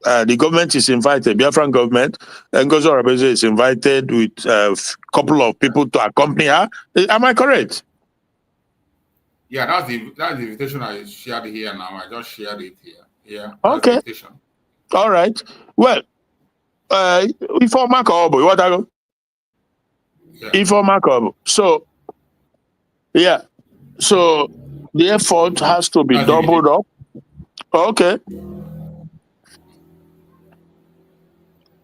S11: the government is invited, Biafran government, NgoziOrabueze is invited with a couple of people to accompany her. Am I correct?
S9: Yeah, that's the invitation I shared here now. I just shared it here. Yeah.
S11: Okay. All right. Well, before Makobo, what I go? Before Makobo. So, yeah. So the effort has to be doubled up. Okay.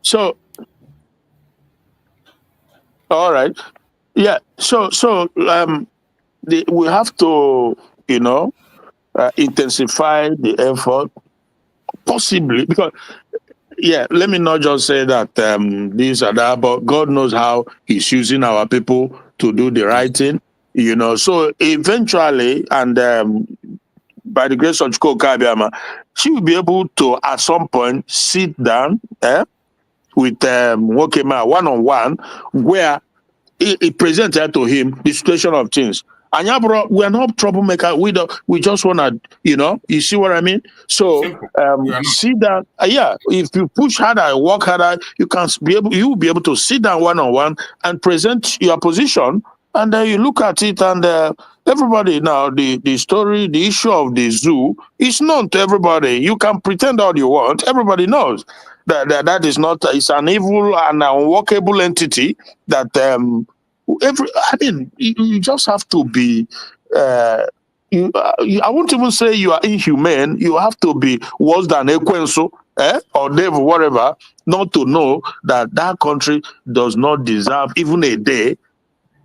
S11: So, all right, yeah. So, we have to, intensify the effort, possibly, because, yeah. Let me not just say that this or that, but God knows how He's using our people to do the right thing, So eventually, and by the grace of Chukwu Okike, she will be able to, at some point, sit down, with Wokema one-on-one, where he presented to him the situation of things. And bro, we are not troublemaker. We just wanna, you see what I mean? So see that if you push harder, work harder, you will be able to sit down one-on-one and present your position, and then you look at it, and everybody now, the issue of the zoo is known to everybody. You can pretend all you want. Everybody knows that is not, it's an evil and unworkable entity that you just have to be I won't even say you are inhumane. You have to be worse than Ekwensu or devil, whatever, not to know that country does not deserve even a day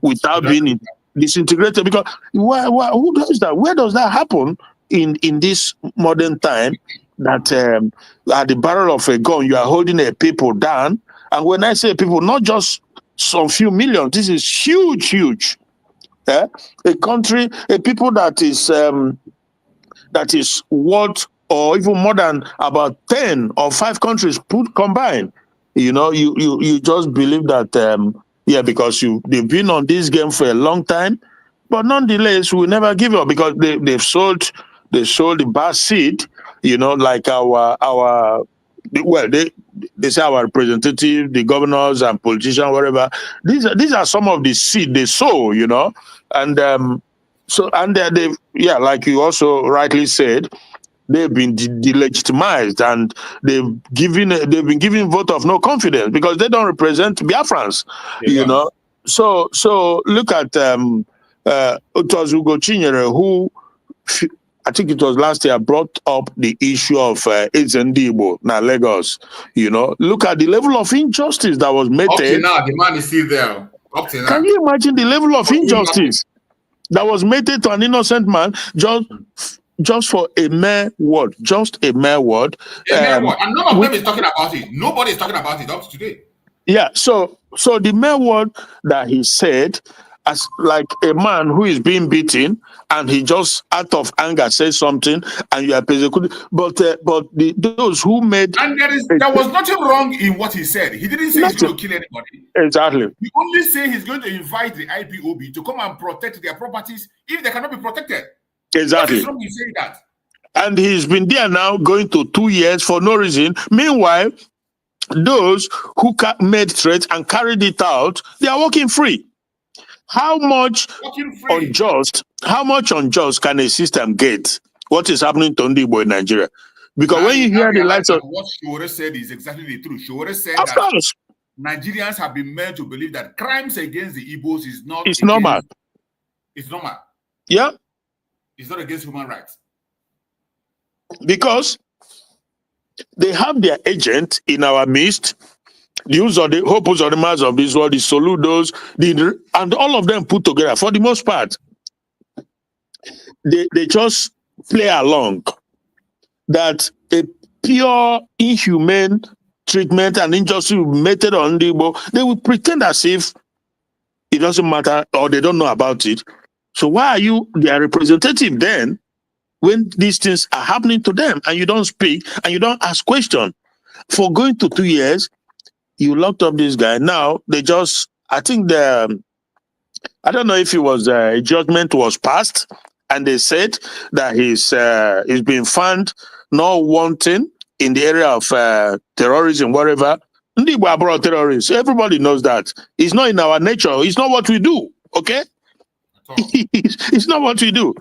S11: without being disintegrated. Because who does that? Where does that happen in this modern time? That at the barrel of a gun, you are holding a people down. And when I say people, not just some few millions, this is huge. A country, a people that is worth or even more than about 10 or 5 countries put combined. You just believe that because they've been on this game for a long time, but nonetheless we will never give up, because they've sold the bad seed, like they say our representative, the governors and politicians, whatever. These are some of the seed they sow, and they've like you also rightly said, they've been delegitimized, and they've been given vote of no confidence because they don't represent Biafrans, So look at Otozugo Chinyere, who I think it was last year, brought up the issue of Ezendibo, now Lagos. Look at the level of injustice that was made.
S9: Up to now, the man is still there. Up to now.
S11: Can you imagine the level of injustice that was made to an innocent man just for a mere word? Just a mere word.
S9: And none of them is talking about it. Nobody is talking about it up to today.
S11: Yeah, so the mere word that he said, as like a man who is being beaten, and he just out of anger says something, and you are persecuted. But those who made,
S9: and there was nothing wrong in what he said. He didn't say he's going to kill anybody.
S11: Exactly.
S9: He only said he's going to invite the IPOB to come and protect their properties if they cannot be protected.
S11: Exactly.
S9: What is wrong in saying that?
S11: And he's been there now going to 2 years for no reason. Meanwhile, those who made threats and carried it out, they are walking free. How much unjust can a system get? What is happening to Ndibo in Nigeria? Because when you hear the likes of
S9: what Shore said is exactly the truth. Shore said
S11: of
S9: that
S11: course,
S9: Nigerians have been made to believe that crimes against the Igbos is not.
S11: It's normal.
S9: It's normal.
S11: Yeah.
S9: It's not against human rights.
S11: Because they have their agent in our midst. The use of the hopes of the mass of this world, the Soludos, and all of them put together, for the most part, they just play along. That a pure, inhumane treatment and injustice meted on the Igbo, they will pretend as if it doesn't matter or they don't know about it. So why are you their representative then when these things are happening to them and you don't speak and you don't ask questions? For going to 2 years, you locked up this guy. Now they just, I think I don't know if it was a judgment was passed, and they said that he's been found not wanting in the area of terrorism, whatever. Ndibo abroad terrorists. Everybody knows that. It's not in our nature. It's not what we do. Okay? It's not what we do.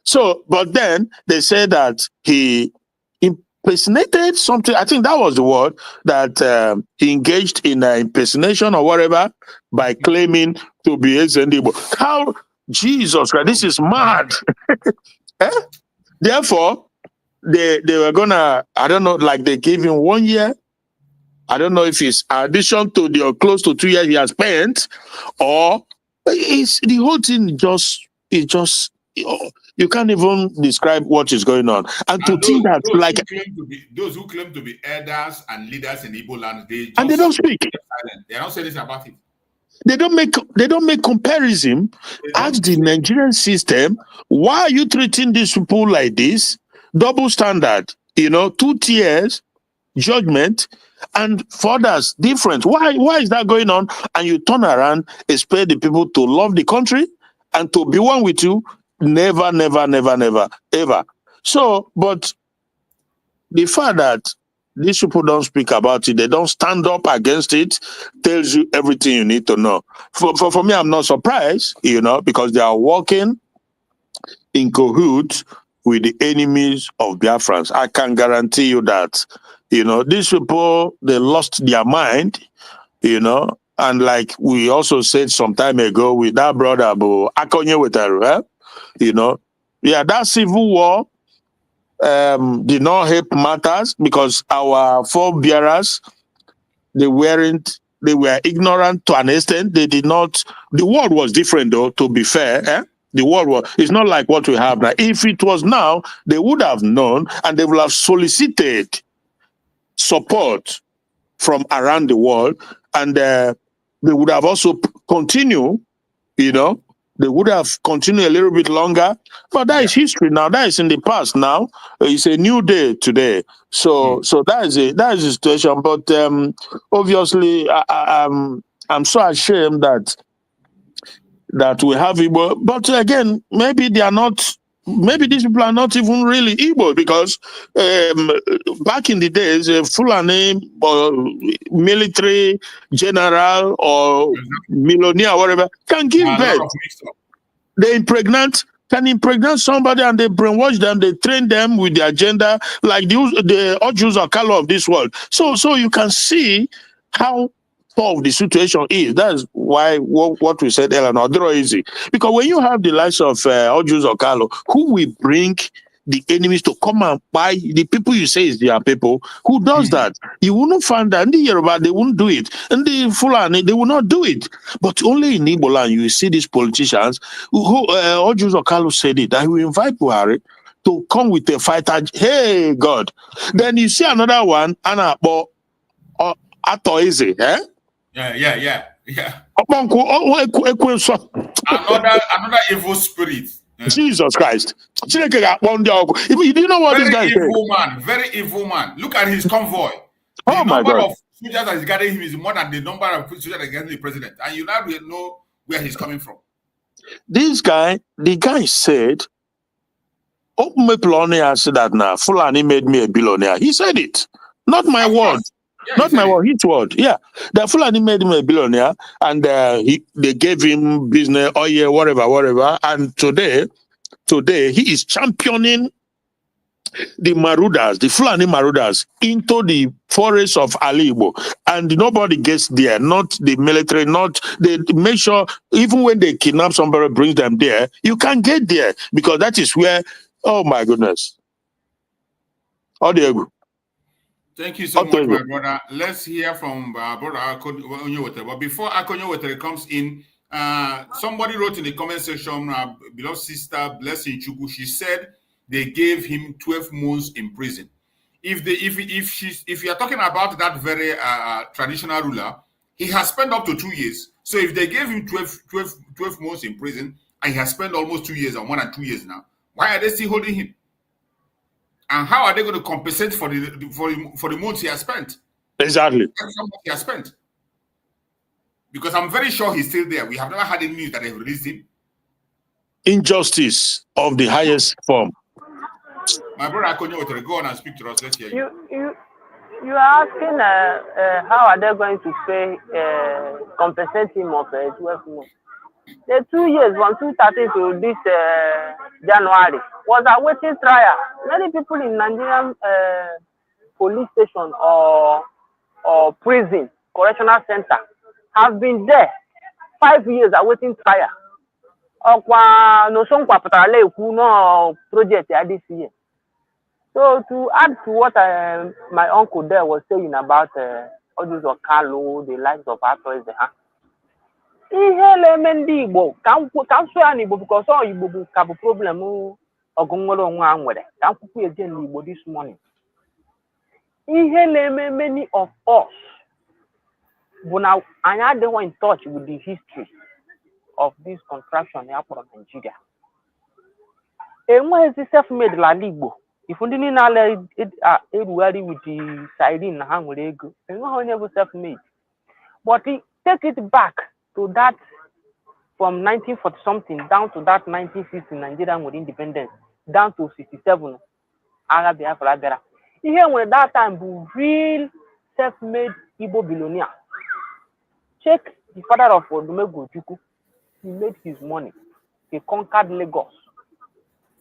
S11: So, but then they said that he impersonated something. I think that was the word, that he engaged in impersonation or whatever by claiming to be Ezendibo. How, Jesus Christ, this is mad. Therefore, they were gonna, I don't know, like they gave him 1 year. I don't know if it's addition to the close to 2 years he has spent, or it's the whole thing you can't even describe what is going on. And to think that, like,
S9: those who claim to be elders and leaders in Igbo land, they
S11: don't speak.
S9: They don't say anything about it.
S11: They don't make comparison. Ask the Nigerian system, why are you treating these people like this? Double standard, 2 tiers, judgment, and for others different. Why is that going on? And you turn around, expect the people to love the country and to be one with you, never, never, never, never, ever. So, but the fact that these people don't speak about it, they don't stand up against it, tells you everything you need to know. For me, I'm not surprised, because they are working in cahoots with the enemies of Biafrans. I can guarantee you that, these people, they lost their mind, and like we also said some time ago with that brother, Akonye Weteru, that civil war did not help matters because our forebearers, they were ignorant to an extent. They did not, the world was different though, to be fair. The world was, it's not like what we have now. If it was now, they would have known and they would have solicited support from around the world, and they would have also continued, they would have continued a little bit longer, but that is history now. That is in the past now. It's a new day today. So that is the situation. But obviously, I'm so ashamed that we have Igbo. But again, maybe they are not. Maybe these people are not even really Igbo, because back in the days, a Fulani or military general or millionaire, whatever, can give birth. They can impregnate somebody and they brainwash them, they train them with the agenda, like the Ojus or color of this world. So you can see how tough the situation is. That's why what we said earlier, not draw easy. Because when you have the likes of Ojus or Carlo, who will bring the enemies to come and buy the people you say is their people, who does that? You wouldn't find that in the Yoruba, they wouldn't do it. In the Fulani, they will not do it. But only in Igbo land, you see these politicians who Ojus or Carlo said it, that will invite Buhari to come with a fighter. Hey, God. Then you see another one, Anna Atoize,
S9: Yeah.
S11: Another
S9: evil spirit.
S11: Jesus Christ. You do know what this guy
S9: said? Very evil man. Look at his convoy. The number of soldiers that is guarding him is more than the number of soldiers that is guarding the president. And you now know where he's coming from.
S11: This guy, the guy said, open my plan, said that now. Fulani made me a billionaire. He said it. Not my word.
S9: Yeah,
S11: not my word, his word. Yeah. The Fulani made him a billionaire and they gave him business, whatever. And today, he is championing the Marudas, the Fulani Marudas, into the forests of Alibo. And nobody gets there, not the military, not they make sure, even when they kidnap somebody, brings them there, you can't get there because that is where, oh my goodness.
S9: Thank you so much, my brother. Let's hear from brother Akonye Weteru. But before Akonye Weteru comes in, somebody wrote in the comment section, beloved sister Blessing Chuku, she said they gave him 12 months in prison. If you are talking about that very traditional ruler, he has spent up to 2 years. So if they gave him 12 months in prison, and he has spent almost 2 years or more than 2 years now, why are they still holding him? And how are they going to compensate for the months he has spent?
S11: Exactly.
S9: He has spent. Because I'm very sure he's still there. We have never had any news that they've released him.
S11: Injustice of the highest form.
S9: My brother Akonye Weteru, go on and speak to us. Let's hear you.
S10: You are asking how are they going to pay compensate him of 12 months? The 2 years from 2013 to this January was a waiting trial. Many people in Nigerian police station or prison, correctional center, have been there 5 years awaiting trial. So to add to what my uncle there was saying about all these Okalo, the likes of Atoize, ihe na-eme ndị Igbo ka m sụọ ya n'Igbo because all Igbo bụ ka bụ problem ọgụnwere onwe ha nwere ka m kwukwu eje n'Igbo this morning. Ihe na-eme many of us bụ na anyị adịghị in touch with the history of this contraction ya kpọrọ Nigeria. Enweghịzi self-made n'ala Igbo. Ifu ndị niile ala erugharị with the siren na ha nwere ego. Enweghị onye bụ self-made. But take it back to that from 1940 something down to that 1960 Nigeria with independence down to 67 agha Biafra bịara. Ihe nwere that time bụ real self-made Igbo billionaire. Check the father of Odumegwu. He made his money. He conquered Lagos.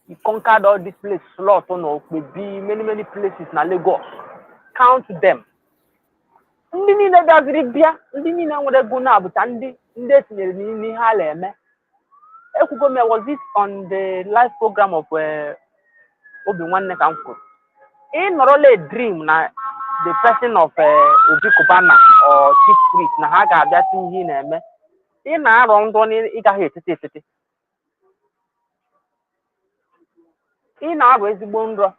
S10: He conquered all these places, lot on many places in Lagos. Count them. Ndị niile bịaziri bịa, ndị niile nwere ego na-abụta ndị etinyere n'ihe ha na-eme. Ekwugo m, was it on the live program of Obi Nwanne ka m kwuru. Ị nọrọla a dream na the person of Obi Kubana or chief priest na ha ga-abịa tinye ihe ị na-eme. Ị na-arọ ndụ ị gaghị etete. Ị na-arụ ezigbo nrọ.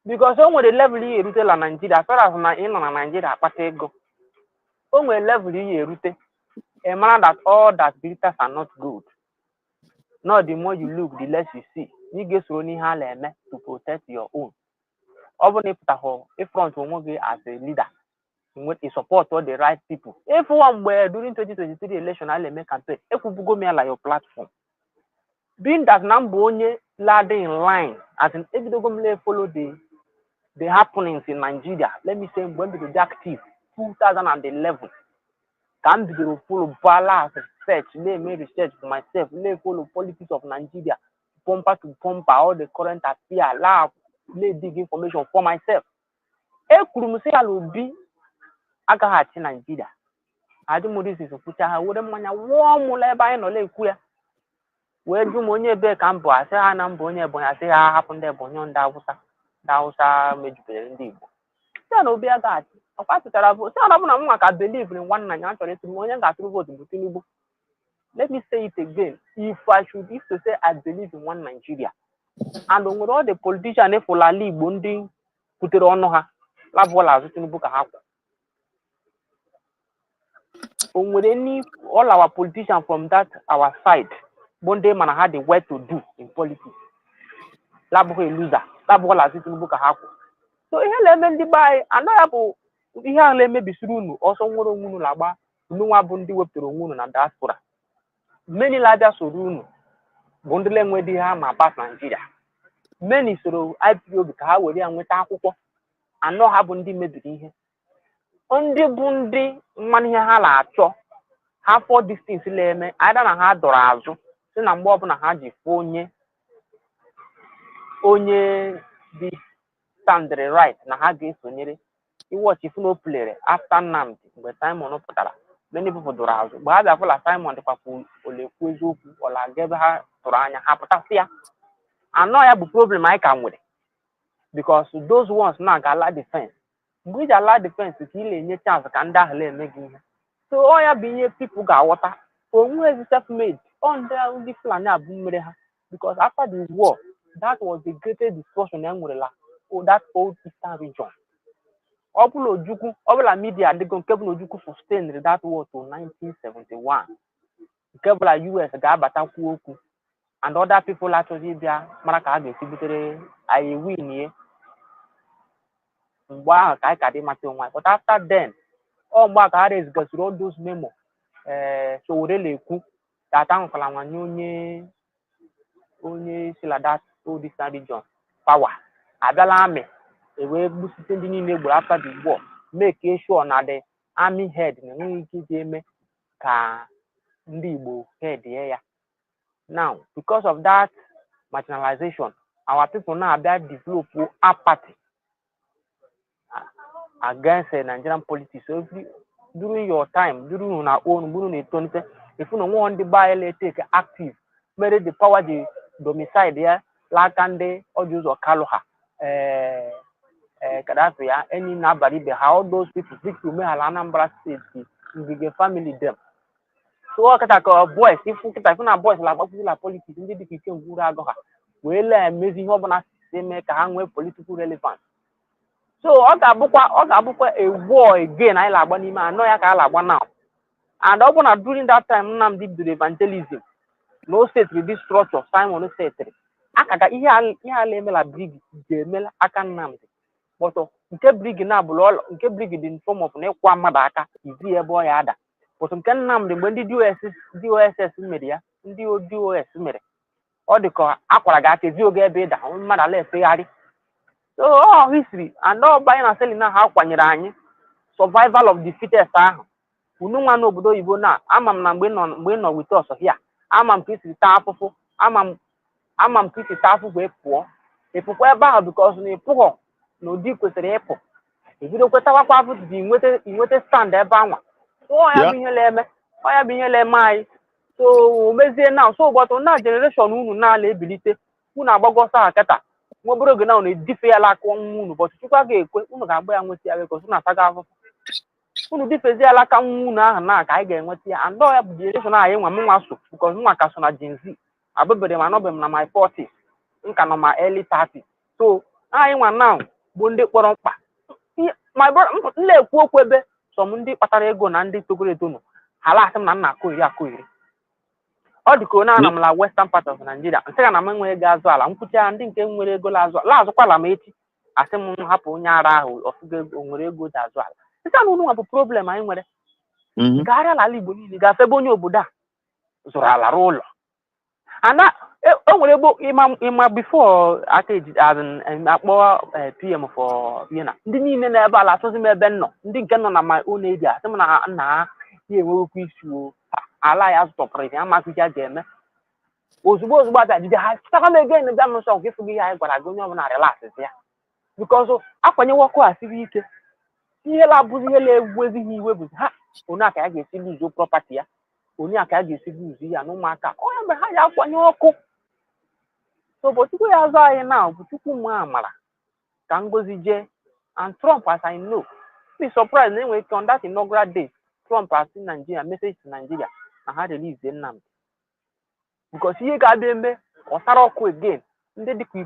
S10: Because o nwere level ị erutela na Nigeria, as far as na ị nọ na Nigeria akpata ego. O nwere level ị erute. A man that all that glitters are not good. Not the more you look, the less you see. You get only haleme to protect your own. Even if front as a leader, you support all the right people. If one were during 2023 election, I'll make campaign. If you go me like your platform, being that number only ladder in line, as in if you don't follow the happenings in Nigeria, let me say when we active 2011. Can be the full balance research, let me research for myself, let me follow politics of Nigeria, pumper to pumper, all the current affairs, lab, let dig information for myself. E kurumuse alubi agahachi Nigeria. Adi modisi so pucha ha wode manya warm leba no le kuya. We du monye be kambo ase ha na mbo onye Ebonyi ase ha happen there Ebonyi nda Hausa mejupere ndi Igbo. Se na obi agahachi. Believe in one man. Let me say it again. If I should used to say I believe in one Nigeria, and with all the politicians for la league bonding put it on her, with any all our politicians from that our side, Bonde man had the way to do in politics. Labo loser, labo so here let me buy another. Ihe ala emebisiri unu ọsọ nwere onwe unu lagba unu nwa bụ ndị wepụtara onwe unu na diaspora. Many labia soro unu bụ ndị lenwe dị ha ma pas Nigeria. Many soro IPOB ka ha were ya nweta akwụkwọ. Anọ ha bụ ndị mebiri ihe. Ndị bụ ndị mmanụ ihe ha na-achọ ha for distance na-eme either na ha dọrọ azụ si na mgbe ọbụla ha ji fụ onye dị standard right na ha ga-esonyere. Watch if no player after Nam, but Simon of Putara. Many people do house. But I feel Simon the Papu or the Kuzu or la gave her Toranya Hapatafia. And now I have a problem I come with it. Because those ones now got a defense. Which a lot defense is really any chance can die making. So all your being people got water. For who is self made on the planet because after the war, that was the greatest destruction of that old Eastern region. Obula Ojukwu, Obula media, they go Kebula Ojukwu sustained that war to 1971. Kebula US, Gabata Kuoku, and other people actually there, Maraka, exhibited I win here. Wow, I can't imagine why. But after then, all Mark Harris got all those memo. So really cook that uncle and only still that all this region power. Adalame. The way boosting the neighbor after the war, make sure now the army head head here. Now, because of that marginalization, our people now have developed apathy against Nigerian politics. So during your time, during our own, if you don't want the buy, take active, made the power the domicile there, like and or use or Kaloha. Kadafia, any nobody, how those people speak to me, Anambra State, the family them. So, what kind of boys, if you can boys like politics, in the kitchen, well, amazing, they make a hang with political relevance. So, a war again, I like one man, no, I like one now. And open during that time, Nam did the evangelism. No state with this structure, Simon said, Akaga, Lemela brig, Gemela, Akan but nke brig na bụlụ nke brig dị in form of na ịkwa mmadụ aka izi ebe ọ ya ada but nke Nnamdi mgbe ndị DOSS mere ya ndị DOS mere ọ dị ka akwara gị aka ezi oge ebe ịda mmadụ ala efegharị. So all history and all buying and selling na ha kwanyere anyị survival of the fittest ahụ. Unu nwa n'obodo oyibo na ama m na mgbe nọ with us here ama m ka isi taa afụfụ ama m ka isi taa afụfụ pụọ ịpụkwa ebe ahụ because na ịpụghọ na ụdị kwesịrị ịpụ ebido kwetawakwa afụfụ dị inweta stand ebe anwa. So ọ ya bụ ihe na-eme anyị. So mezie na so ụbọchị na generation unu na-ala ebilite unu agbagọsọ akata nwa obere oge na unu edife ya aka nwa unu ụbọchị Chukwu ga-ekwe unu ga-agba ya nweta ya because unu asaga afụfụ unu difezi alaka nwa unu ahụ na ka anyị ga-enweta ya and ya bụ generation anyị nwa m nwa so because nwa ka so na Gen Z abụbere m anọbe m na my 40s nka nọ ma early 30s. So anyị nwa now bụ ndị kpọrọ mkpa my brother na-ekwu okwu ebe sọm ndị kpatara ego na ndị togoro etono hala asị m na nna akụghiri ọ dị ka onye ana m la western part of Nigeria nsị ga na m enwe ego azụ ala nkwụcha ndị nke nwere ego la-azụkwala m echi asị m hapụ onye ara ahụ ọfụgo ego nwere ego ji azụ ala. Sịka na unu nwa bụ problem anyị nwere gagharịa ala Igbo niile gafe ebe onye obodo a zụrụ ala rụọ ụlọ ana o nwere ebe ịma before aka akpọ PM for Vienna ndị niile na ebe ala asọzi m ebe nọ ndị nke nọ na my own area asị m na nna ha ya enwewekwa isi ala ya zụtọpụrụ ya amasị ya ga-eme ozugbo abịa jide ha chịtakwa m ego ene bịa n'ụsọ nke ịfụgo ihe anyị gwara gị onye ọbụla relaxị ya because akwanyewe ọkụ a siri ike ihe labụzi ihe na-egwu ezighi iwe bụzi ha onye aka ya ga-esi luzo property ya onye aka ya ga-esi luzo ya na ụmụaka onye mgbe ha ya akwanye ọkụ. So bụ Chukwu ya azụ anyị na bụ Chukwu mma amara ka ngozi jee and Trump as I know be surprised na enwere ike on that inaugural day Trump as Nigeria message to Nigeria na ha release Nnamdi because ihe ga-abịa eme ọsara ọkụ again ndị dịka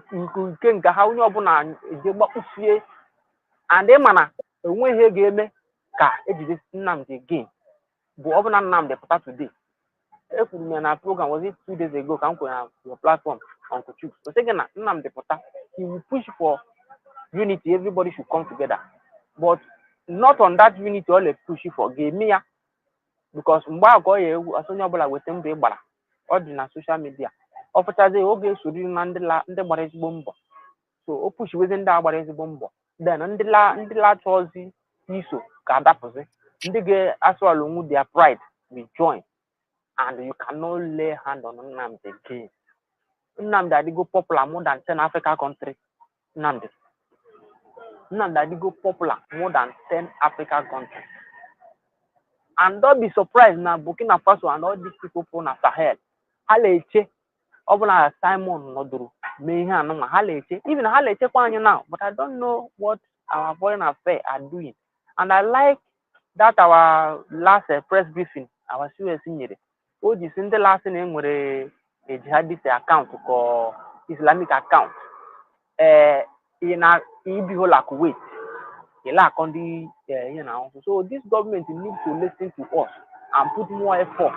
S10: ike nga ha onye ọbụla eje gbakpụsie and ịma enwe ihe ga-eme ka ejide Nnamdi again bụ ọbụna Nnamdi pụta today ekwuru m ya na program was it 2 days ago ka m kwere na your platform Uncle Chuks so say na Nnamdi pụta he will push for unity everybody should come together but not on that unity all a push for ga-eme ya because mgbe agọ ya ewu asonye ọbụla weta mbọ ịgbara ọ dị na social media ọ fụchazi oge esori na ndị gbara ezigbo mbọ so o pushiwezi ndị agbara ezigbo mbọ then ndị la-achọzi iso ga-adapụzi ndị ga-asụ ala onwe their pride will join and you cannot lay hand on Nnamdi again. Nnamdi adigo popular more than 10 African countries. Nnamdi adigo popular more than 10 African countries. And don't be surprised now Burkina Faso and all these people from Sahel. Haleche, Obana Simon Noduru, Mehan, Haleche, even Haleche Kwanya now, but I don't know what our foreign affairs are doing. And I like that our last press briefing, our US senior. Oh, this in the last name with a jihadist account or Islamic account. In a Ibihola Kuwait. So this government needs to listen to us and put more effort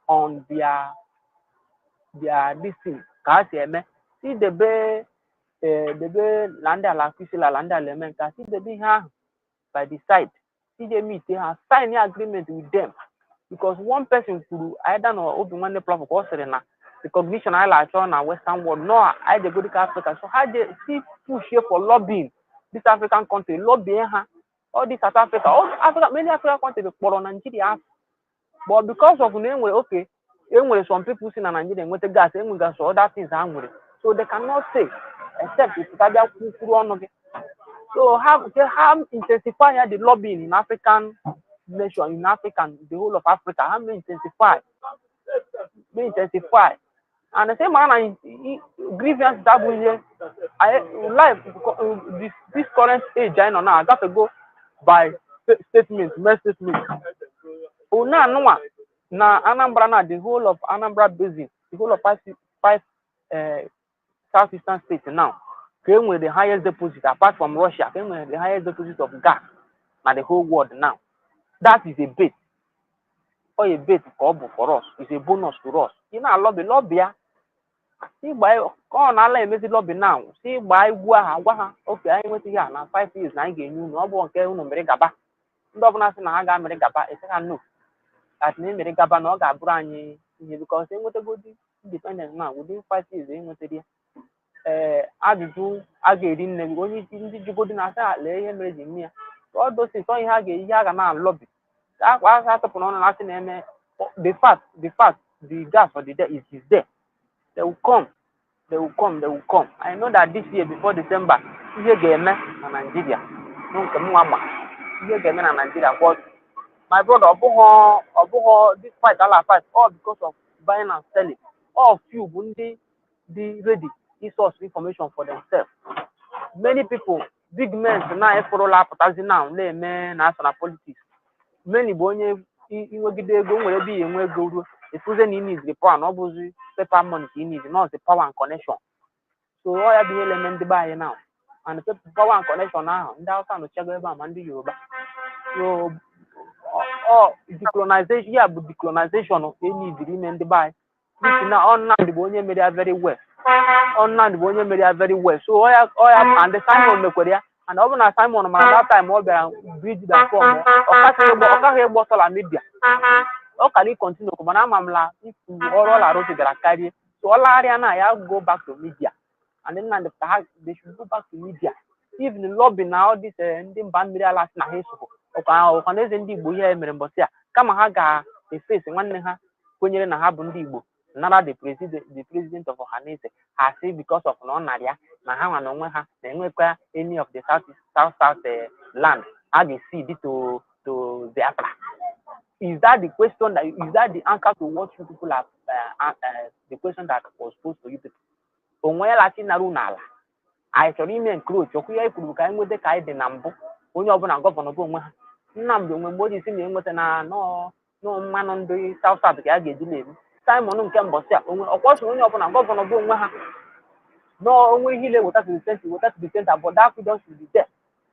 S10: on their this thing. See the land element. See the big by the side. See the meet. They have signed an agreement with them because one person could either know open one platform or recognition I like on our Western world. No, I the good Africa. So how they see push here for lobbying. This African country, lobby, all this South Africa, all Africa, many African countries for Nigeria. But because of okay, some people in Nigeria with the gas, so other things are angry. So they cannot say, except if so they have intensified the lobbying in African nation, in African, the whole of Africa, have intensify. And the same man, grievance that we life this current age I know now. I got to go by statements, message me. Oh no, na Anambra na the whole of Anambra Basin, the whole of five southeastern states now came with the highest deposit apart from Russia. Came with the highest deposit of gas na the whole world now. That is a bait. Or a bait for us. It's a bonus to us. You know, lobby. See by on ala emezi lobby now. See by gwa ha. Okay, I went here now 5 years na I get you no one care unu mere gaba. Ndị ọbụla sị na ha ga mere gaba, ese ka no. at na emere gaba na ọ ga-abụrụ anyị ihe because enwetagodi independence now within 5 years enwetara ya ajụjụ a ga-eri nne gị onye isi ndị jugodi na-asa lee ihe mere ji nne ya all those things ihe a ga-eyi a ga na-alọbi akwa aka atụpụrụ ọnụ na-asị na-eme the fact the gas for the day is there. They will come. I know that this year before December ihe ga-eme na Nigeria nke m nwa ihe ga-eme na Nigeria but my brother ọ bụghị this fight all because of buying and selling. All few bụ ndị ready source information for themselves. Many people big men na eforola apụtazi now na-eme national politics. Many bụ onye inwegide ego nwere ebe ihe enwe ego ruo efuze na inid the power na ọ bụzi paper money ka inid not the power and connection. So all ya bụ ihe ele ndị be anyị now and the power and connection ahụ ndị Hausa nọchago ebe a ma ndị Yoruba. So decolonization ya bụ decolonization ka enid ime ndị be anyị this na Nnamdi bụ onye mere ya very well. So all ya and the Simon mekwere ya and ọ bụ na Simon mara that time ọ bịara bridge the form ọ kaghị egbo sola media ọ ka ni continue mana ama m la ifu ọrụ ọla rosi gara karịa so ọ lagharịa na ya go back to media and then they should go back to media even lobby na all this ndị mba mmiri ala si na ha esokwu ọka na eze ndị Igbo ihe mere mbọsị a kama ha ga-efesi nwanne ha kwenyere na ha bụ ndị Igbo nara the president of Ohanese ha si because of na ọ narị ya na ha nwa na onwe ha na-enwekwa any of the south land ha ga-esi to Biafra. Is that the question is that the answer to what you people have the question that was posed to you people? Onwe ya lachi naru n'ala anyị chọrọ ime encroach okwu ya ikwuru ka anyị nweta ka anyị dị na mbụ onye ọbụla gọvanọ bụ onwe ha Nnamdi onwe mgbe o ji si na enweta na nọ mmanụ ndị South ka a ga-eji na-ebu Simon nke mbọsị a ọkwọsị onye ọbụla gọvanọ bụ onwe ha n'onwe ihe ile weta to the center but that freedom should be there.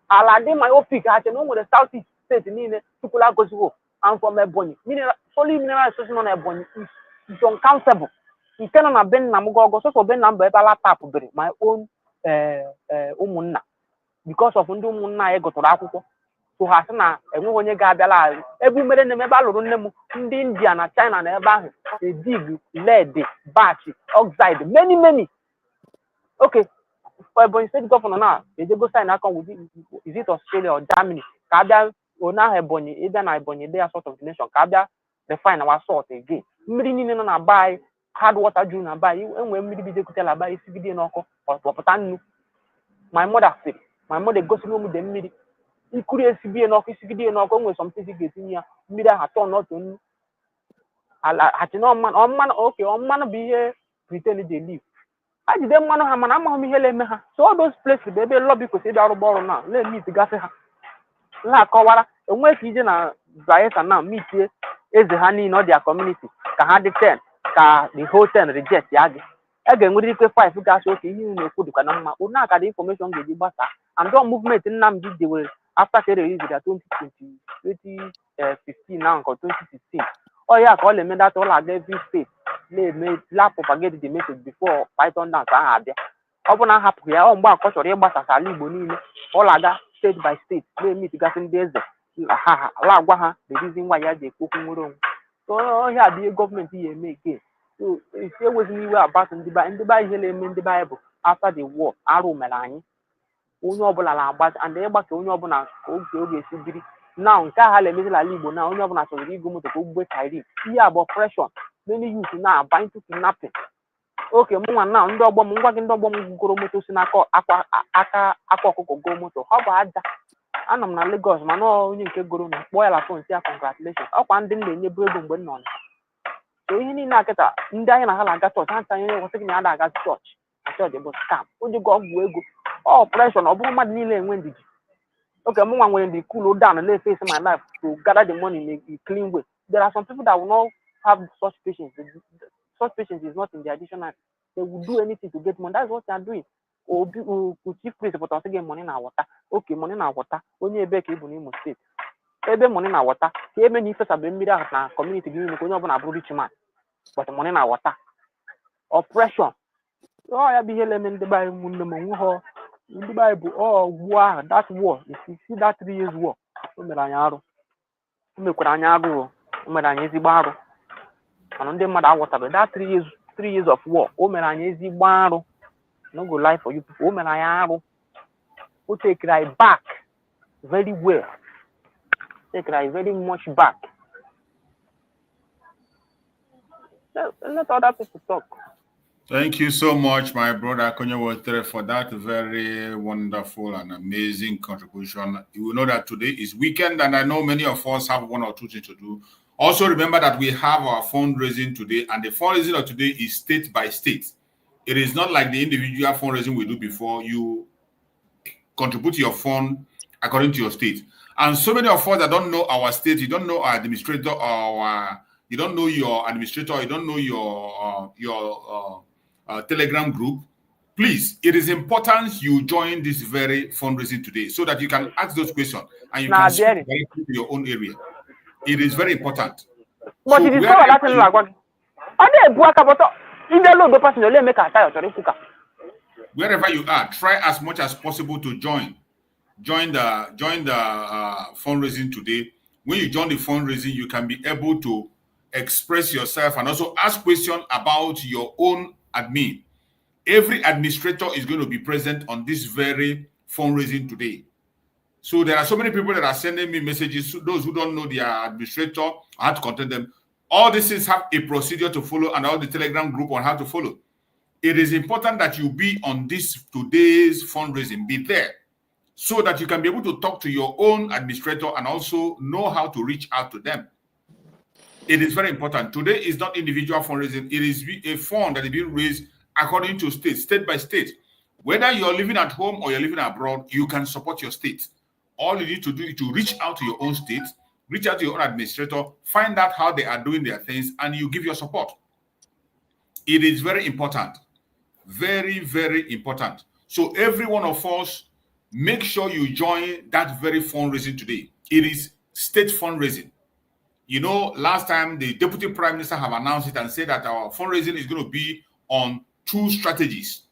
S10: Ala dị ma opik ha che na o nwere South East steeti niile tukwula agọziwo and from Ebonyi solid mineral resources nọ na Ebonyi is uncountable. Nke nọ na be nna m gọgọ sọsọ be nna m bụ ebe ala tapụbere my own ụmụnna because of ndị ụmụnna anyị gụtụrụ akwụkwọ so ha sị na enweghị onye ga-abịala ebe umere nne m ebe a lụrụ nne m ndị India na China na ebe ahụ dig lead batch oxide many okay for Ebonyi state governor na ejego sign aka with is it Australia or Germany ka abịa onye ahụ Ebonyi ịbịa na Ebonyi dey sort of the nation ka abịa refine our salt again mmiri niile nọ na ba anyị hard water juru na ba anyị enwere mmiri bido ekutela ba isigide n'ọkụ ọpụta nnu my mother gosiri ụmụ de mmiri ikuru esibie n'ọkụ isigide n'ọkụ nwere something ga-etinye ya mmiri ahụ atọ n'otu nnu ala hachina ọmmanụ bụ ihe Britain dey live ha jide mmanụ ha mana amaghị m ihe na-eme ha so all those places bụ ebe lobby kwesịrị ịbịa arụgba ọrụ na na-eme gasị ha na-akọwara enweghị ka ije na Bayelsa na mitie eze ha niile ọ dị community ka ha dị 10 ka the whole 10 reject ya gị a ga-enwere ikwe 5 gasị oke ihe unu na-ekwu dịkwa na mma ụna aka dị information ga-eji gbasa and all movement Nnamdi dewere after ka release ya 2015 na nke 2016 ọ ya ka ọ na-eme data ụlọ aga every state na-eme la propagate the message before Python dance ahụ abịa ọ bụ na ahapụghị ya ọ mgbe akọ chọrọ ịgbasasa ala Igbo niile ụlọ aga state by state na-emit gasị ndị eze ala agwa ha the reason why ya ji ekwu nwere onwe so ọhịa bụ ihe gọọmenti ya eme again so esi ewezina iwe agbasa ndị be ihe na-eme ndị be bụ after the war arụ mere anyị onye ọbụla na-agbazi and ịgbasa onye ọbụla ka oge esi biri na nke ha na-emezi ala Igbo na onye ọbụla chọrọ ịgụ moto ka ogbugbe Tyre ihe abụọ pressure many youth na-aba into kidnapping oke mụnwa na ndị ọgbọ m ngwa gị ndị ọgbọ m goro moto si n'aka aka ọkụkọ goro moto ọ bụ aja ana m na Lagos mana onye nke goro na kpọọ ya la phone si ya congratulations ọkwa ndị m na-enyebu ego mgbe m nọ so ihe niile akịta ndị anyị na ha na-aga chọọchị ha ntanye onye gị na ya na-aga chọọchị na chọọchị bụ scam onye gị ọgwụ ego ọ pressure ọ bụrụ mmadụ niile enwe ndidi okay mụnwa nwere ndị cool down and face my life to gather the money in a clean way. There are some people that will not have such patience. Such patience is not in their dictionary. They will do anything to get money. That's what they are doing. Chief priest but also get money na water. Okay, money na water. Onye ebe ka ibu n'Imo State. Ebe money na water. Ka ebe na ife sabe mmiri ahụ na community gị niile ka onye ọbụla bụrụ rich man. But money na water. Oppression. Oh ya bụ ihe na-eme ndị be anyị ụmụnne m onwe ha. Ndị be anyị bụ war ahụ that war. If you see that 3 years war. O mere anyị arụ. O mekwara anyị arụ. mere anyị ezigbo arụ mana ndị mmadụ aghọtabeghị that 3 years of war o mere anyị ezigbo arụ. No go lie for you people, o mere anyị arụ. O take right back very well, take right very much back. Let other people talk.
S9: Thank you so much, my brother Konyowotere, for that very wonderful and amazing contribution. You will know that today is weekend, and I know many of us have 1 or 2 things to do. Also, remember that we have our fundraising today, and the fundraising of today is state by state. It is not like the individual fundraising we do before. You contribute your fund according to your state. And so many of us that don't know our state, you don't know our administrator, or you don't know your administrator, you don't know your Telegram group. Please, it is important you join this very fundraising today so that you can ask those questions and you can speak directly to your own area. It is very important.
S10: But so it is
S9: wherever you are, try as much as possible to join the fundraising today. When you join the fundraising, you can be able to express yourself and also ask questions about your own admin. Every administrator is going to be present on this very fundraising today. So there are so many people that are sending me messages. Those who don't know their administrator, I have to contact them. All these things have a procedure to follow, and all the Telegram group on how to follow. It is important that you be on this today's fundraising, be there, so that you can be able to talk to your own administrator and also know how to reach out to them. It is very important. Today is not individual fundraising. It is a fund that is being raised according to state by state. Whether you're living at home or you're living abroad, you can support your state. All you need to do is to reach out to your own state, reach out to your own administrator, find out how they are doing their things, and you give your support. It is very important. Very, very important. So every one of us, make sure you join that very fundraising today. It is state fundraising. You know, last time the Deputy Prime Minister have announced it and said that our fundraising is going to be on 2 strategies.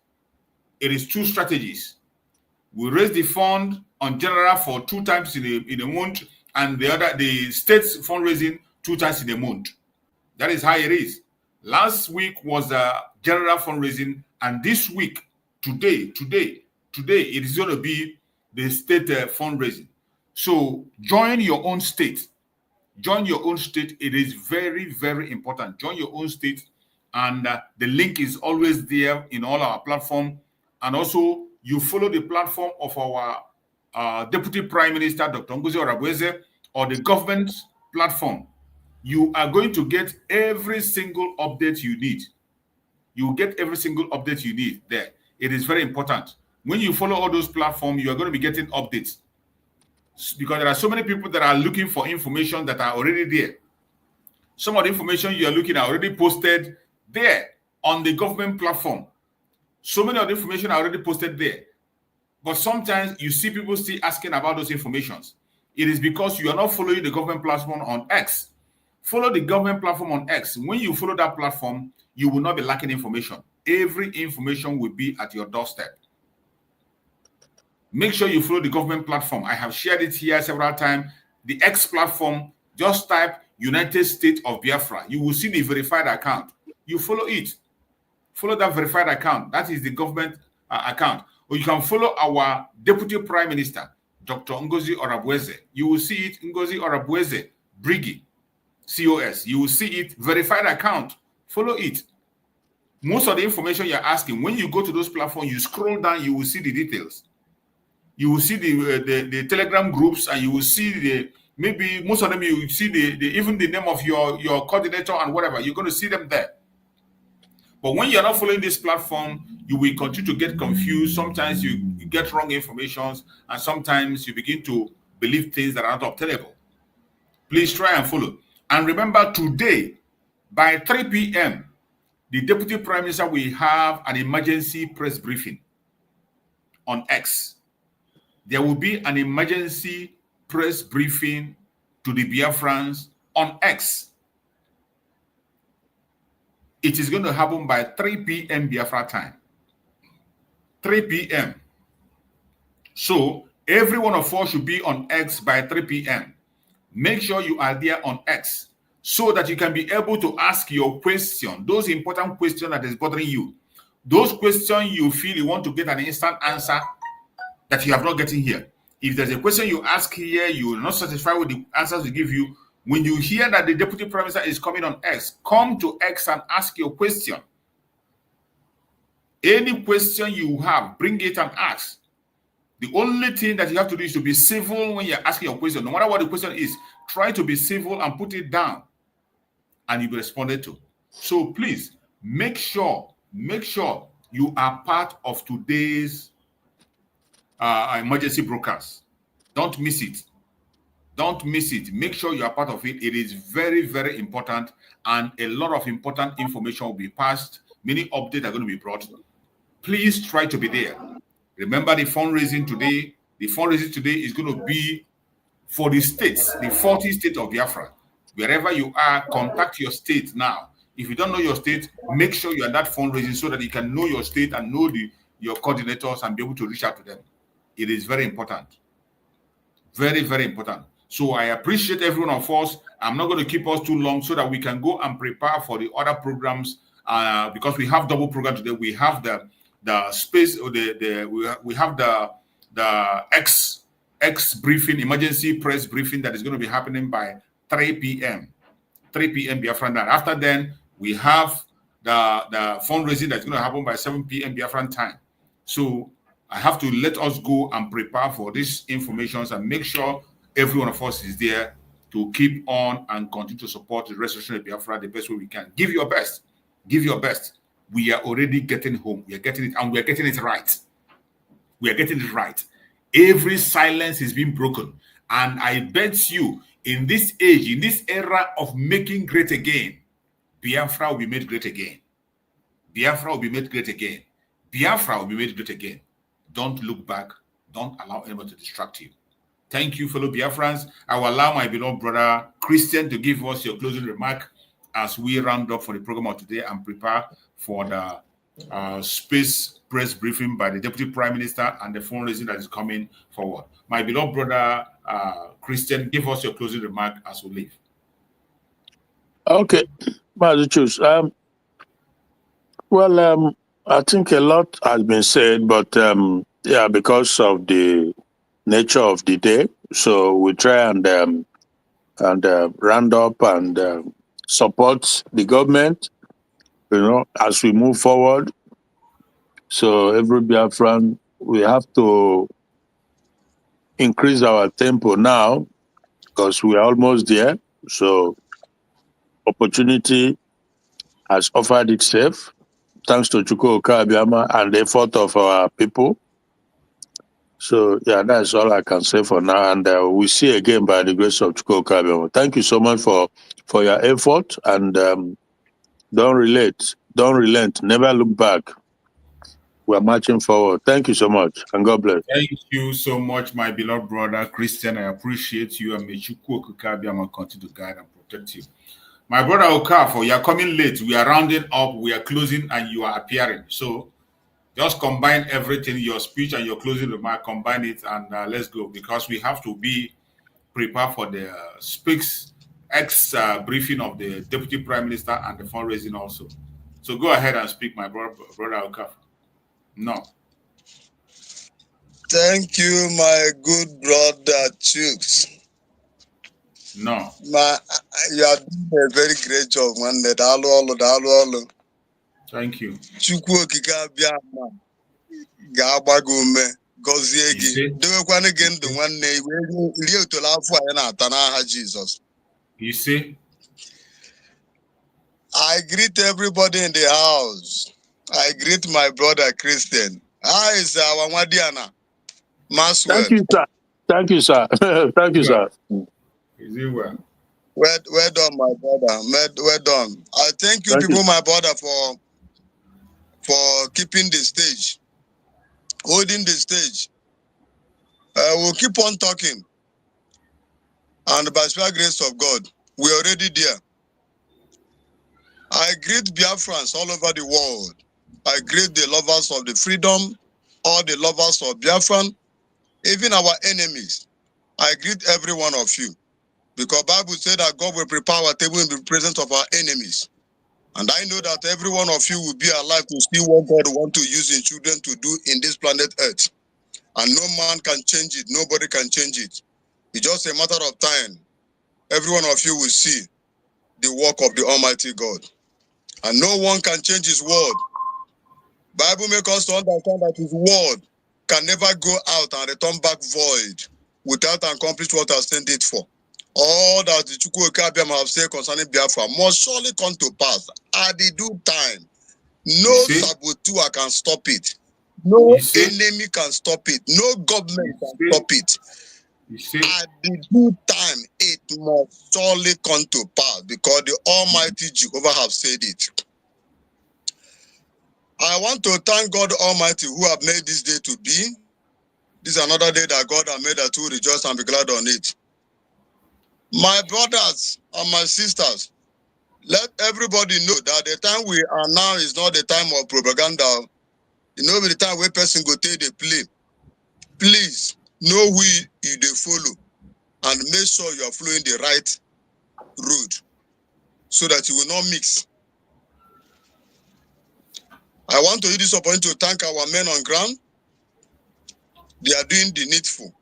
S9: It is 2 strategies. We raise the fund on general for 2 times in a month, and the state's fundraising 2 times in a month. That is how it is. Last week was general fundraising, and this week, today, it is going to be the state fundraising. So join your own state. Join your own state. It is very, very important. Join your own state, and the link is always there in all our platform. And also, you follow the platform of our Deputy Prime Minister, Dr. NgoziOrabueze, or the government platform. You are going to get every single update you need. You will get every single update you need there. It is very important. When you follow all those platforms, you are going to be getting updates. Because there are so many people that are looking for information that are already there. Some of the information you are looking at already posted there on the government platform. So many of the information are already posted there. But sometimes you see people still asking about those informations. It is because you are not following the government platform on X. Follow the government platform on X. When you follow that platform, you will not be lacking information. Every information will be at your doorstep. Make sure you follow the government platform. I have shared it here several times. The X platform, just type United States of Biafra. You will see the verified account. You follow it. Follow that verified account. That is the government account. Or you can follow our Deputy Prime Minister, Dr. NgoziOrabueze. You will see it, NgoziOrabueze, Briggy, COS. You will see it, verified account. Follow it. Most of the information you're asking, when you go to those platforms, you scroll down, you will see the details. You will see the Telegram groups, and you will see maybe most of them, you will see even the name of your coordinator and whatever. You're going to see them there. But when you're not following this platform, you will continue to get confused. Sometimes you get wrong information, and sometimes you begin to believe things that are not obtainable. Please try and follow. And remember, today, by 3 p.m., the Deputy Prime Minister will have an emergency press briefing on X. There will be an emergency press briefing to the Biafrans on X. It is going to happen by 3 p.m. Biafra time. 3 p.m. So every one of us should be on X by 3 p.m. Make sure you are there on X. so that you can be able to ask your question, those important questions that is bothering you. Those questions you feel you want to get an instant answer that you have not getting here. If there's a question you ask here, you are not satisfied with the answers we give you, when you hear that the Deputy Prime Minister is coming on X, come to X and ask your question. Any question you have, bring it and ask. The only thing that you have to do is to be civil when you're asking your question. No matter what the question is, try to be civil and put it down, and you'll be responded to. So please, make sure you are part of today's emergency broadcast. Don't miss it. Don't miss it. Make sure you are part of it. It is very, very important, and a lot of important information will be passed. Many updates are going to be brought. Please try to be there. Remember the fundraising today. The fundraising today is going to be for the states, the 40 states of Biafra. Wherever you are, contact your state now. If you don't know your state, make sure you are that fundraising so that you can know your state and know your coordinators and be able to reach out to them. It is very important. Very, very important. So I appreciate every one of us. I'm not going to keep us too long so that we can go and prepare for the other programs because we have double program today. We have the space, or we have the X briefing, emergency press briefing that is going to be happening by 3 p.m. 3 p.m. Biafran time. After then, we have the fundraising that's going to happen by 7 p.m. Biafran time. So I have to let us go and prepare for these informations and make sure every one of us is there to keep on and continue to support the restoration of Biafra the best way we can. Give your best. Give your best. We are already getting home. We are getting it, and we are getting it right. We are getting it right. Every silence is being broken. And I bet you, in this age, in this era of making great again, Biafra will be made great again. Biafra will be made great again. Biafra will be made great again. Don't look back. Don't allow anyone to distract you. Thank you, fellow Biafrans. I will allow my beloved brother Christian to give us your closing remark as we round up for the program of today and prepare for the space press briefing by the Deputy Prime Minister and the fundraising that is coming forward. My beloved brother Christian, give us your closing remark as we leave.
S11: Okay, I think a lot has been said, but yeah, because of the nature of the day, so we try and round up and support the government, as we move forward. So every Biafran, we have to increase our tempo now because we are almost there. So opportunity has offered itself, thanks to Chukwu Abiyama and the effort of our people. So yeah, that's all I can say for now. And we see again by the grace of Chukwu Abiyama. Thank you so much for your effort, and don't relent, never look back. We're marching forward. Thank you so much, and God bless.
S9: Thank you so much, my beloved brother Christian. I appreciate you, and may Chukwu Abiyama continue to guide and protect you. My brother Okafo, you are coming late. We are rounding up, we are closing, and you are appearing. So just combine everything, your speech and your closing remark, combine it, and let's go, because we have to be prepared for the briefing of the Deputy Prime Minister and the fundraising also. So go ahead and speak, my brother Okafo. No.
S19: Thank you, my good brother Chooks.
S9: No.
S19: You are doing a very great job, man.
S9: Thank you.
S19: Chukwu okike Abiyama ga-agbago ume, gọzie gị, dewekwana gị ndụ nwanne iwe rie otolo afọ anyị na-ata n'aha Jesus.
S9: You see?
S19: I greet everybody in the house. I greet my brother Christian. How is our Wadiana? Maswell.
S11: Thank you, sir. Thank you, sir. Thank you, sir.
S9: Is it well?
S19: Well done, my brother. Well done. I thank you, people, my brother, for keeping the stage, holding the stage. We'll keep on talking. And by the grace of God, we're already there. I greet Biafrans all over the world. I greet the lovers of the freedom, all the lovers of Biafran, even our enemies. I greet every one of you, Because Bible said that God will prepare our table in the presence of our enemies. And I know that every one of you will be alive to see what God wants to use His children to do in this planet Earth. And no man can change it. Nobody can change it. It's just a matter of time. Every one of you will see the work of the Almighty God. And no one can change His word. Bible makes us to understand that His word can never go out and return back void without accomplish what I sent it for. All that the Chukwuka have said concerning Biafra must surely come to pass at the due time. No saboteur can stop it. No enemy can stop it. No government can stop it. At the due time, it must surely come to pass because the Almighty Jehovah have said it. I want to thank God Almighty who have made this day to be. This is another day that God has made that to rejoice and be glad on it. My brothers and my sisters, let everybody know that the time we are now is not the time of propaganda. You know, the time where person go take the play. Please know who you they follow and make sure you are following the right road so that you will not mix. I want to use this opportunity to thank our men on ground. They are doing the needful.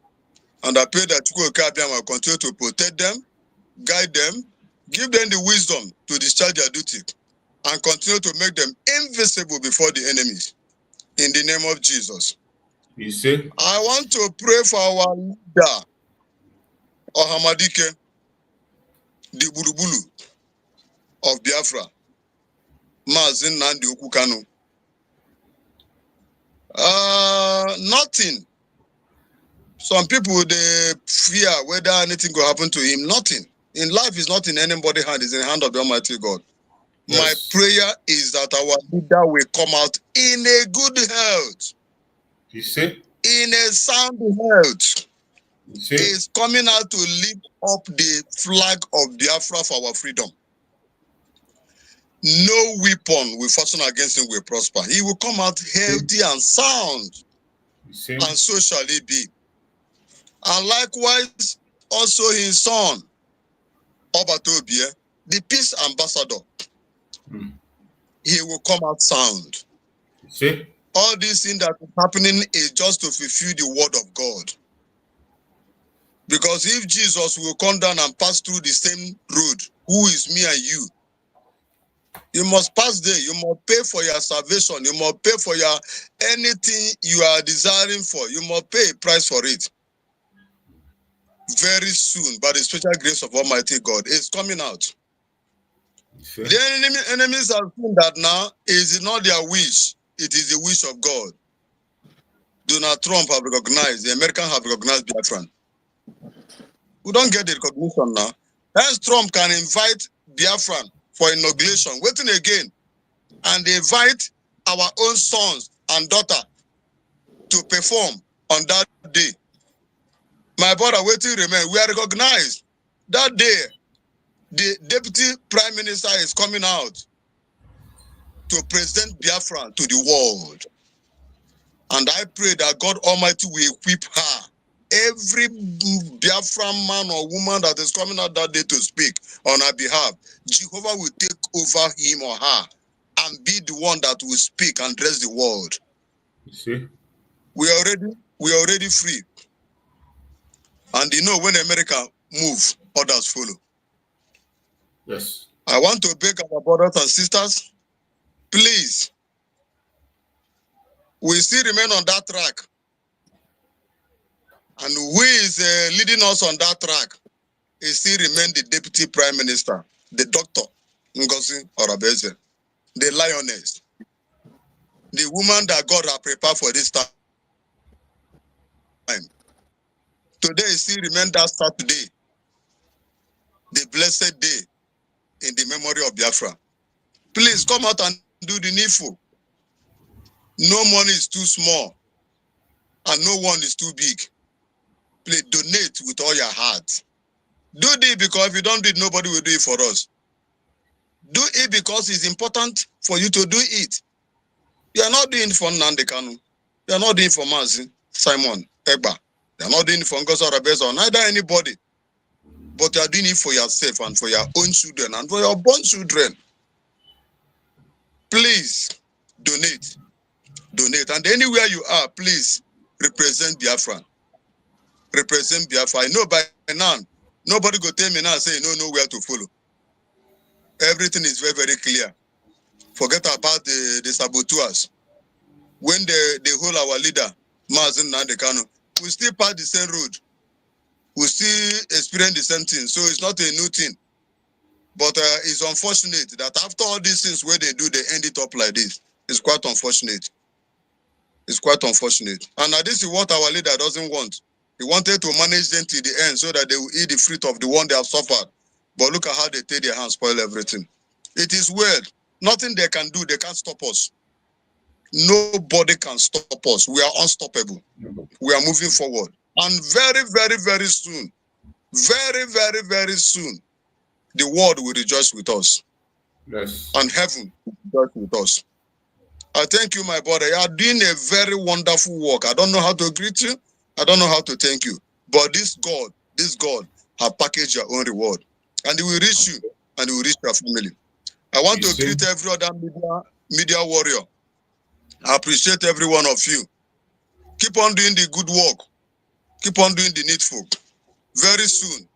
S19: And I pray that Chukwuka will continue to protect them, guide them, give them the wisdom to discharge their duty, and continue to make them invisible before the enemies. In the name of Jesus.
S9: You see?
S19: I want to pray for our leader, Ohamadike, the Burubulu of Biafra, Mazin Nandi Ukukanu. Nothing. Some people, they fear whether anything will happen to him. Nothing. In life is not in anybody's hand, it's in the hand of the Almighty God. Yes. My prayer is that our leader will come out in a good health.
S9: You see?
S19: In a sound health. You see? He's coming out to lift up the flag of Biafra for our freedom. No weapon will fasten against him will prosper. He will come out healthy and sound. You see? And so shall it be. And likewise, also his son, Obatobie, the peace ambassador, he will come out sound.
S9: See?
S19: All these things that is happening is just to fulfill the word of God. Because if Jesus will come down and pass through the same road, who is me and you? You must pass there. You must pay for your salvation. You must pay for your anything you are desiring for. You must pay a price for it. Very soon, by the special grace of Almighty God, it's coming out. Sure. The enemies have seen that now is not their wish, it is the wish of God. Donald Trump have recognized, the Americans have recognized Biafran. We don't get the recognition now. Hence, Trump can invite Biafran for inauguration, waiting again, and they invite our own sons and daughter to perform on that day. My brother, waiting remain. We are recognized. That day, the Deputy Prime Minister is coming out to present Biafra to the world. And I pray that God Almighty will equip her. Every Biafran man or woman that is coming out that day to speak on her behalf, Jehovah will take over him or her and be the one that will speak and address the world.
S9: You see?
S19: We are already free. And you know when America move, others follow.
S9: Yes.
S19: I want to beg our brothers and sisters, please, we still remain on that track. And who is leading us on that track is still remain the Deputy Prime Minister, the Dr. DPMDrNgoziOrabueze, the lioness, the woman that God has prepared for this time. Today still remain that Saturday, the blessed day in the memory of Biafra. Please come out and do the needful. No money is too small and no one is too big. Please donate with all your heart. Do it because if you don't do it, nobody will do it for us. Do it because it's important for you to do it. You are not doing it for Nnamdi Kanu. You are not doing it for Mazi, Simon, Egba. You are not doing it for NgoziOrabueze or neither anybody. but you are doing it for yourself and for your own children and for your born children. Please donate. Donate. And anywhere you are, please represent Biafra. Represent Biafra. I know by now, nobody go tell me now, say, you know where to follow. Everything is very, very clear. Forget about the saboteurs. When they hold our leader, Mazen Nandekano, we still pass the same road. We still experience the same thing. So it's not a new thing. But it's unfortunate that after all these things where they do, they end it up like this. It's quite unfortunate. It's quite unfortunate. And this is what our leader doesn't want. He wanted to manage them to the end so that they will eat the fruit of the one they have suffered. But look at how they take their hands, spoil everything. It is weird. Nothing they can do, they can't stop us. Nobody can stop us. We are unstoppable. We are moving forward. And very, very, very soon, very, very, very soon, the world will rejoice with us.
S9: Yes.
S19: And heaven will rejoice with us. I thank you, my brother. You are doing a very wonderful work. I don't know how to greet you. I don't know how to thank you. But this God have packaged your own reward. And it will reach you and it will reach your family. I want to greet every other media warrior. I appreciate every one of you. Keep on doing the good work. Keep on doing the needful. Very soon,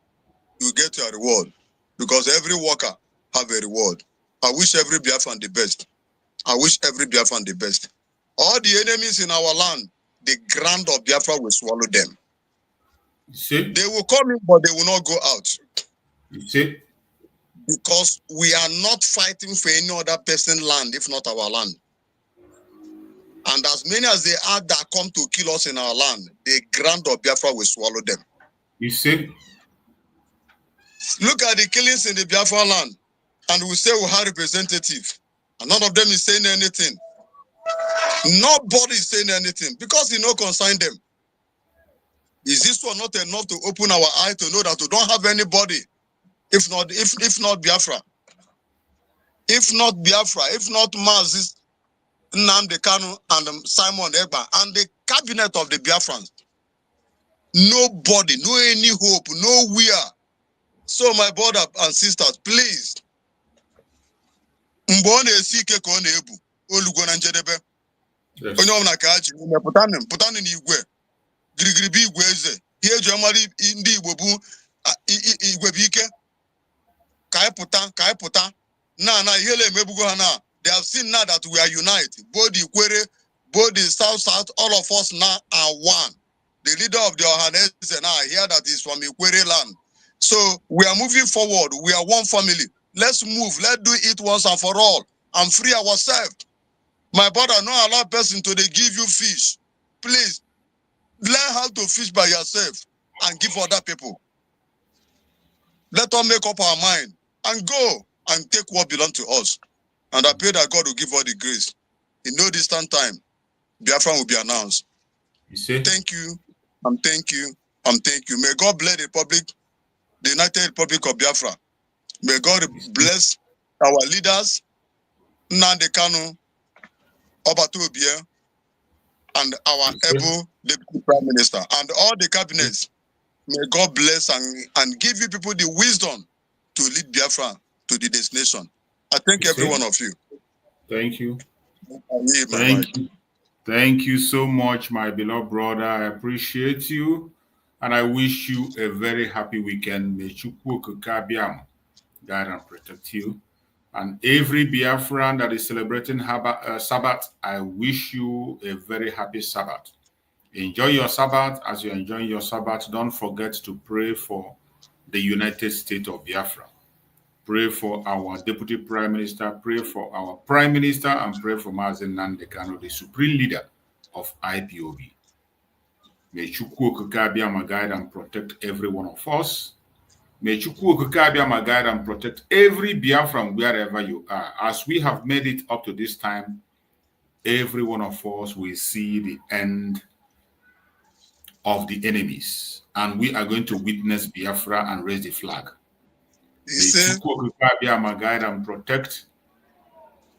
S19: you get your reward. Because every worker have a reward. I wish every Biafran the best. I wish every Biafran the best. All the enemies in our land, the ground of Biafra will swallow them. They will come in, but they will not go out. Because we are not fighting for any other person's land, if not our land. And as many as they are that come to kill us in our land, the ground of Biafra will swallow them.
S9: You see?
S19: Look at the killings in the Biafra land. And we say we have representative. And none of them is saying anything. Nobody is saying anything because it no concern them. Is this one not enough to open our eye to know that we don't have anybody? If not Biafra. If not Biafra, if not Mazis, Nnamdi Kanu and Simon Egba and the cabinet of the Biafrans. Nobody, no any hope, nowhere. So my brother and sisters, please. Mbone sike ko na ebu olugo na njedebe. Onye ọbụla ka aji pụtanụ n'igwe. Girigiri bi igwe eze. Ihe eji amali ndị Igbo bụ igwe bụ ike. Ka anyị pụta. Na ihe le emebugo ha na. They have seen now that we are united. Both the Ikwere, both the South, all of us now are one. The leader of the Ohanese now, I hear that is from Ikwere land. So we are moving forward. We are one family. Let's move. Let's do it once and for all and free ourselves. My brother, not allow person to they give you fish. Please, learn how to fish by yourself and give other people. Let us make up our mind and go and take what belongs to us. And I pray that God will give all the grace. In no distant time, Biafra will be announced.
S9: You see?
S19: Thank you. Thank you. Thank you. May God bless the Republic, the United Republic of Biafra. May God bless our leaders, Nnamdi Kanu, Obatu Obie, and our able Deputy Prime Minister, and all the cabinets. May God bless and give you people the wisdom to lead Biafra to the destination. I thank every one of you.
S9: Thank you. Thank you. Thank you so much, my beloved brother. I appreciate you. And I wish you a very happy weekend. May Chukwu Kabiam guide and protect you. And every Biafran that is celebrating Sabbath, I wish you a very happy Sabbath. Enjoy your Sabbath. As you enjoy your Sabbath, don't forget to pray for the United States of Biafra. Pray for our Deputy Prime Minister, pray for our Prime Minister, and pray for Mazen Nnamdi Kanu, the Supreme Leader of IPOB. May Chukwu Okike guide and protect every one of us. May Chukwu Okike guide and protect every Biafran wherever you are. As we have made it up to this time, every one of us will see the end of the enemies. And we are going to witness Biafra and raise the flag. May Chukwu Okike guide and protect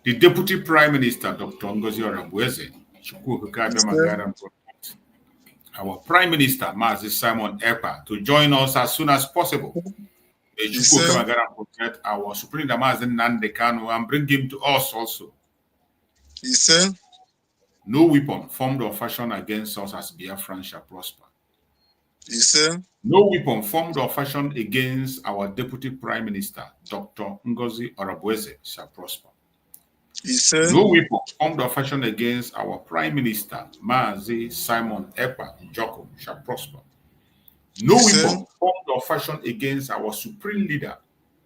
S9: the Deputy Prime Minister, Dr. NgoziOrabueze. Chukwu Okike guide and protect our Prime Minister, Mazi Simon Ekpa, to join us as soon as possible May Chukwu Kamagara protect our Supreme Damazen Nandekano and bring him to us also.
S19: He said,
S9: no weapon formed or fashioned against us as Biafrans shall prosper.
S19: He said,
S9: no weapon formed or fashioned against our Deputy Prime Minister, Dr. NgoziOrabueze, shall prosper.
S19: He said,
S9: no weapon formed or fashioned against our Prime Minister, Mazi Simon Ekpa Njoko, shall prosper. No weapon formed or fashioned against our Supreme Leader,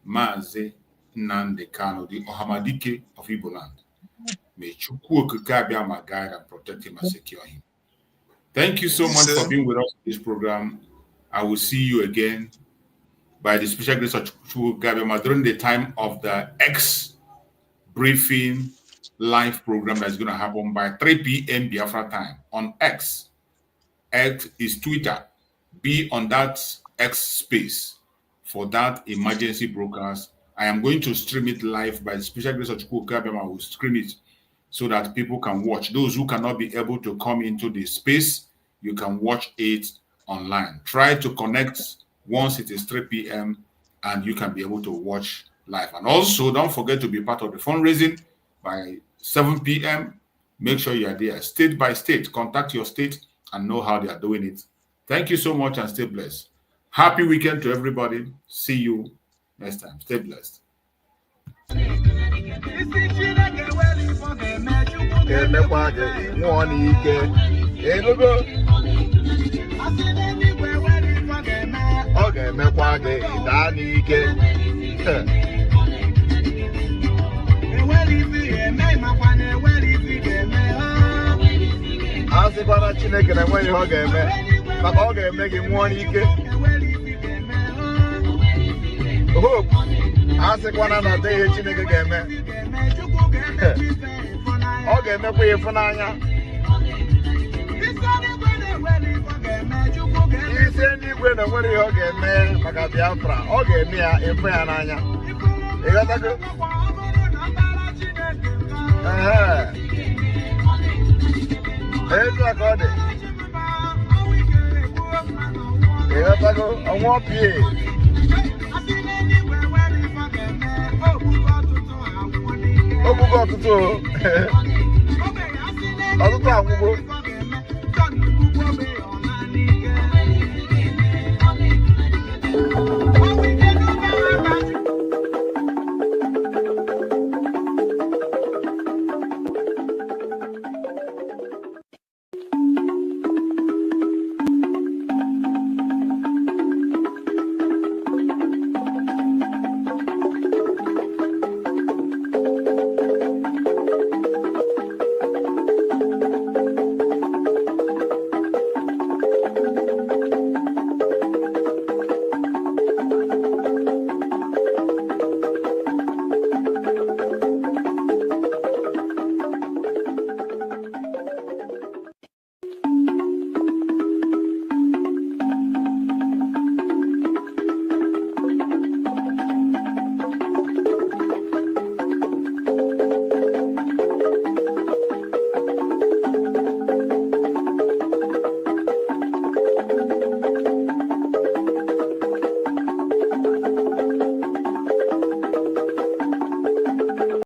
S9: Mazi Nnamdi Kanu, the Ohamadike of Igbo land. May Chukwu Okike guide and protect him and secure him. Thank you so much for being with us in this program. I will see you again by the special grace of Chukwu Okike during the time of the X briefing live program that's going to happen by 3 p.m. Biafra time on X. X is Twitter. Be on that X space for that emergency broadcast. I am going to stream it live by the special grace of Chukwu Okike. I will stream it so that people can watch. Those who cannot be able to come into the space, you can watch it online. Try to connect once it is 3 p.m. and you can be able to watch live. And also, don't forget to be part of the fundraising by 7 p.m. Make sure you are there, state by state. Contact your state and know how they are doing it. Thank you so much and stay blessed. Happy weekend to everybody. See you next time. Stay blessed.
S8: Ọtụtụ